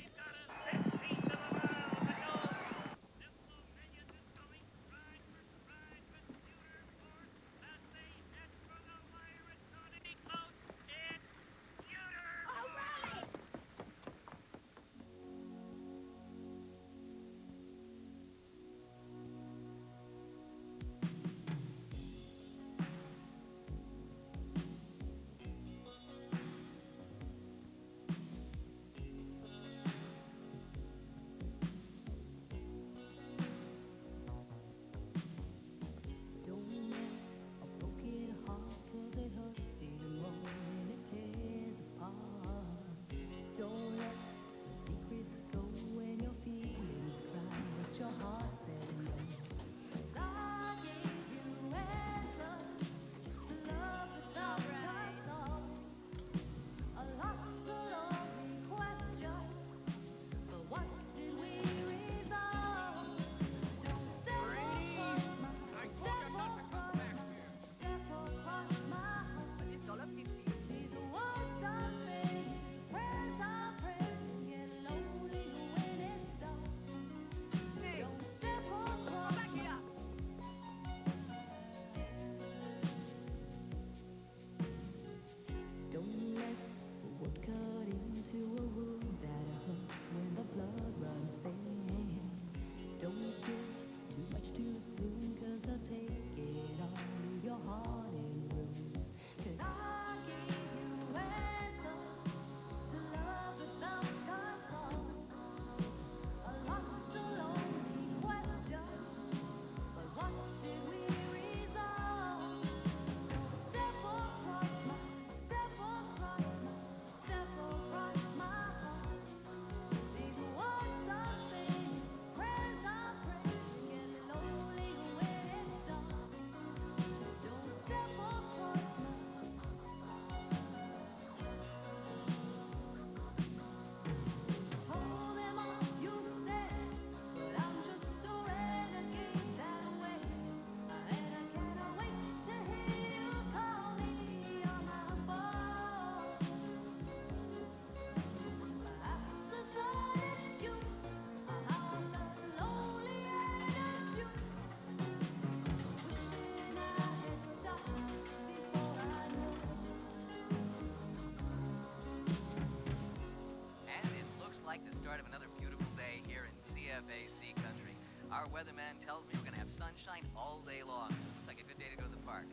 F: CFAC country. Our weatherman tells me we're going to have sunshine all day long. Looks like a good day to go to the park.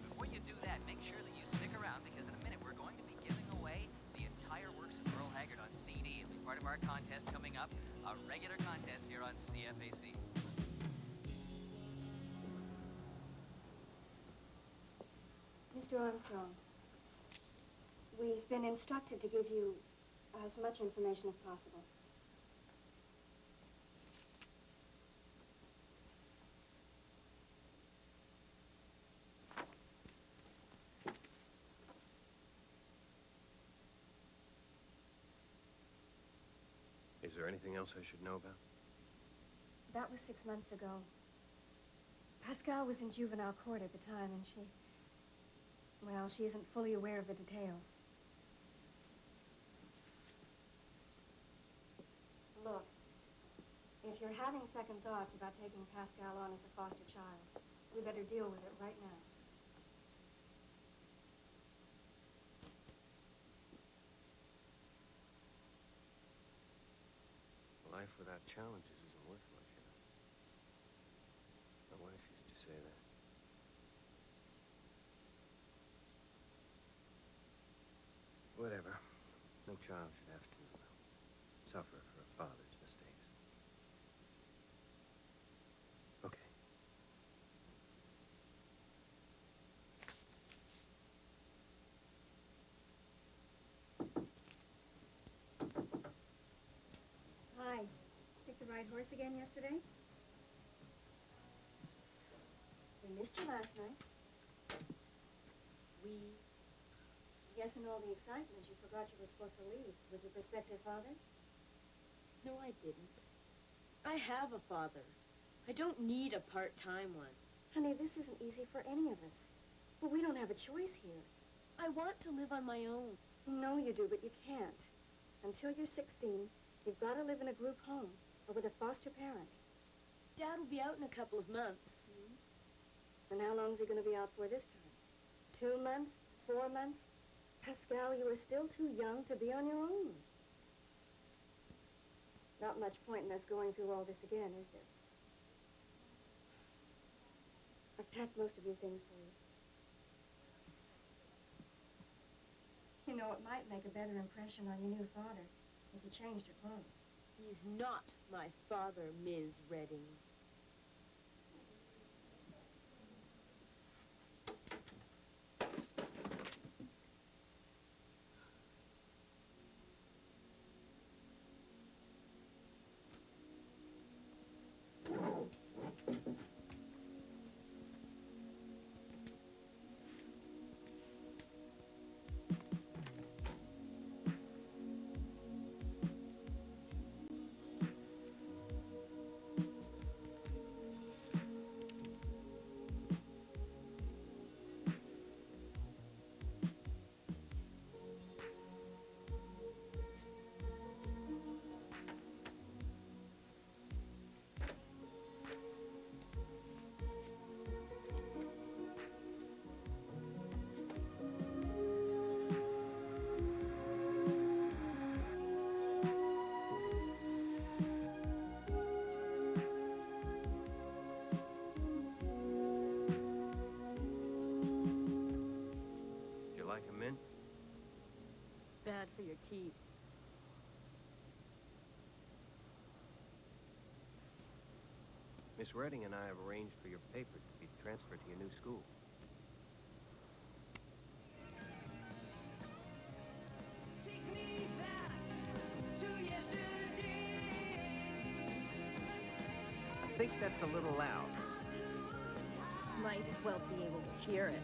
F: Before you do that, make sure that you stick around because in a minute we're going to be giving away the entire works of Earl Haggard on CD. It'll be part of our contest coming up, a regular contest here on CFAC.
G: Mr. Armstrong, we've been instructed to give you as much information as possible.
C: Is there anything else I should know about?
G: That was 6 months ago. Pascal was in juvenile court at the time, and she isn't fully aware of the details. Look, if if you're having second thoughts about taking Pascal on as a foster child, we better deal with it right now.
A: Life without challenges isn't worth much, you know. My wife used to say that. Whatever. No child should have to suffer for a father's mistakes. Okay.
G: Hi. Picked the right horse again yesterday? We missed you last night.
Y: We...
G: Yes, in all the excitement, you forgot you were supposed to leave with your prospective father?
Y: No, I didn't. I have a father. I don't need a part-time one.
G: Honey, this isn't easy for any of us. But we don't have a choice here.
Y: I want to live on my own.
G: No, you do, but you can't. Until you're 16, you've got to live in a group home or with a foster parent.
Y: Dad will be out in a couple of months.
G: And how long is he going to be out for this time? 2 months? 4 months? Pascal, you are still too young to be on your own. Not much point in us going through all this again, is there? I've packed most of your things for you. You know, it might make a better impression on your new father if you changed your clothes.
Y: He's not my father, Ms. Redding.
A: Like a mint?
Y: Bad for your teeth.
A: Miss Redding and I have arranged for your paper to be transferred to your new school. I think that's a little loud.
Y: Might as well be able to hear it.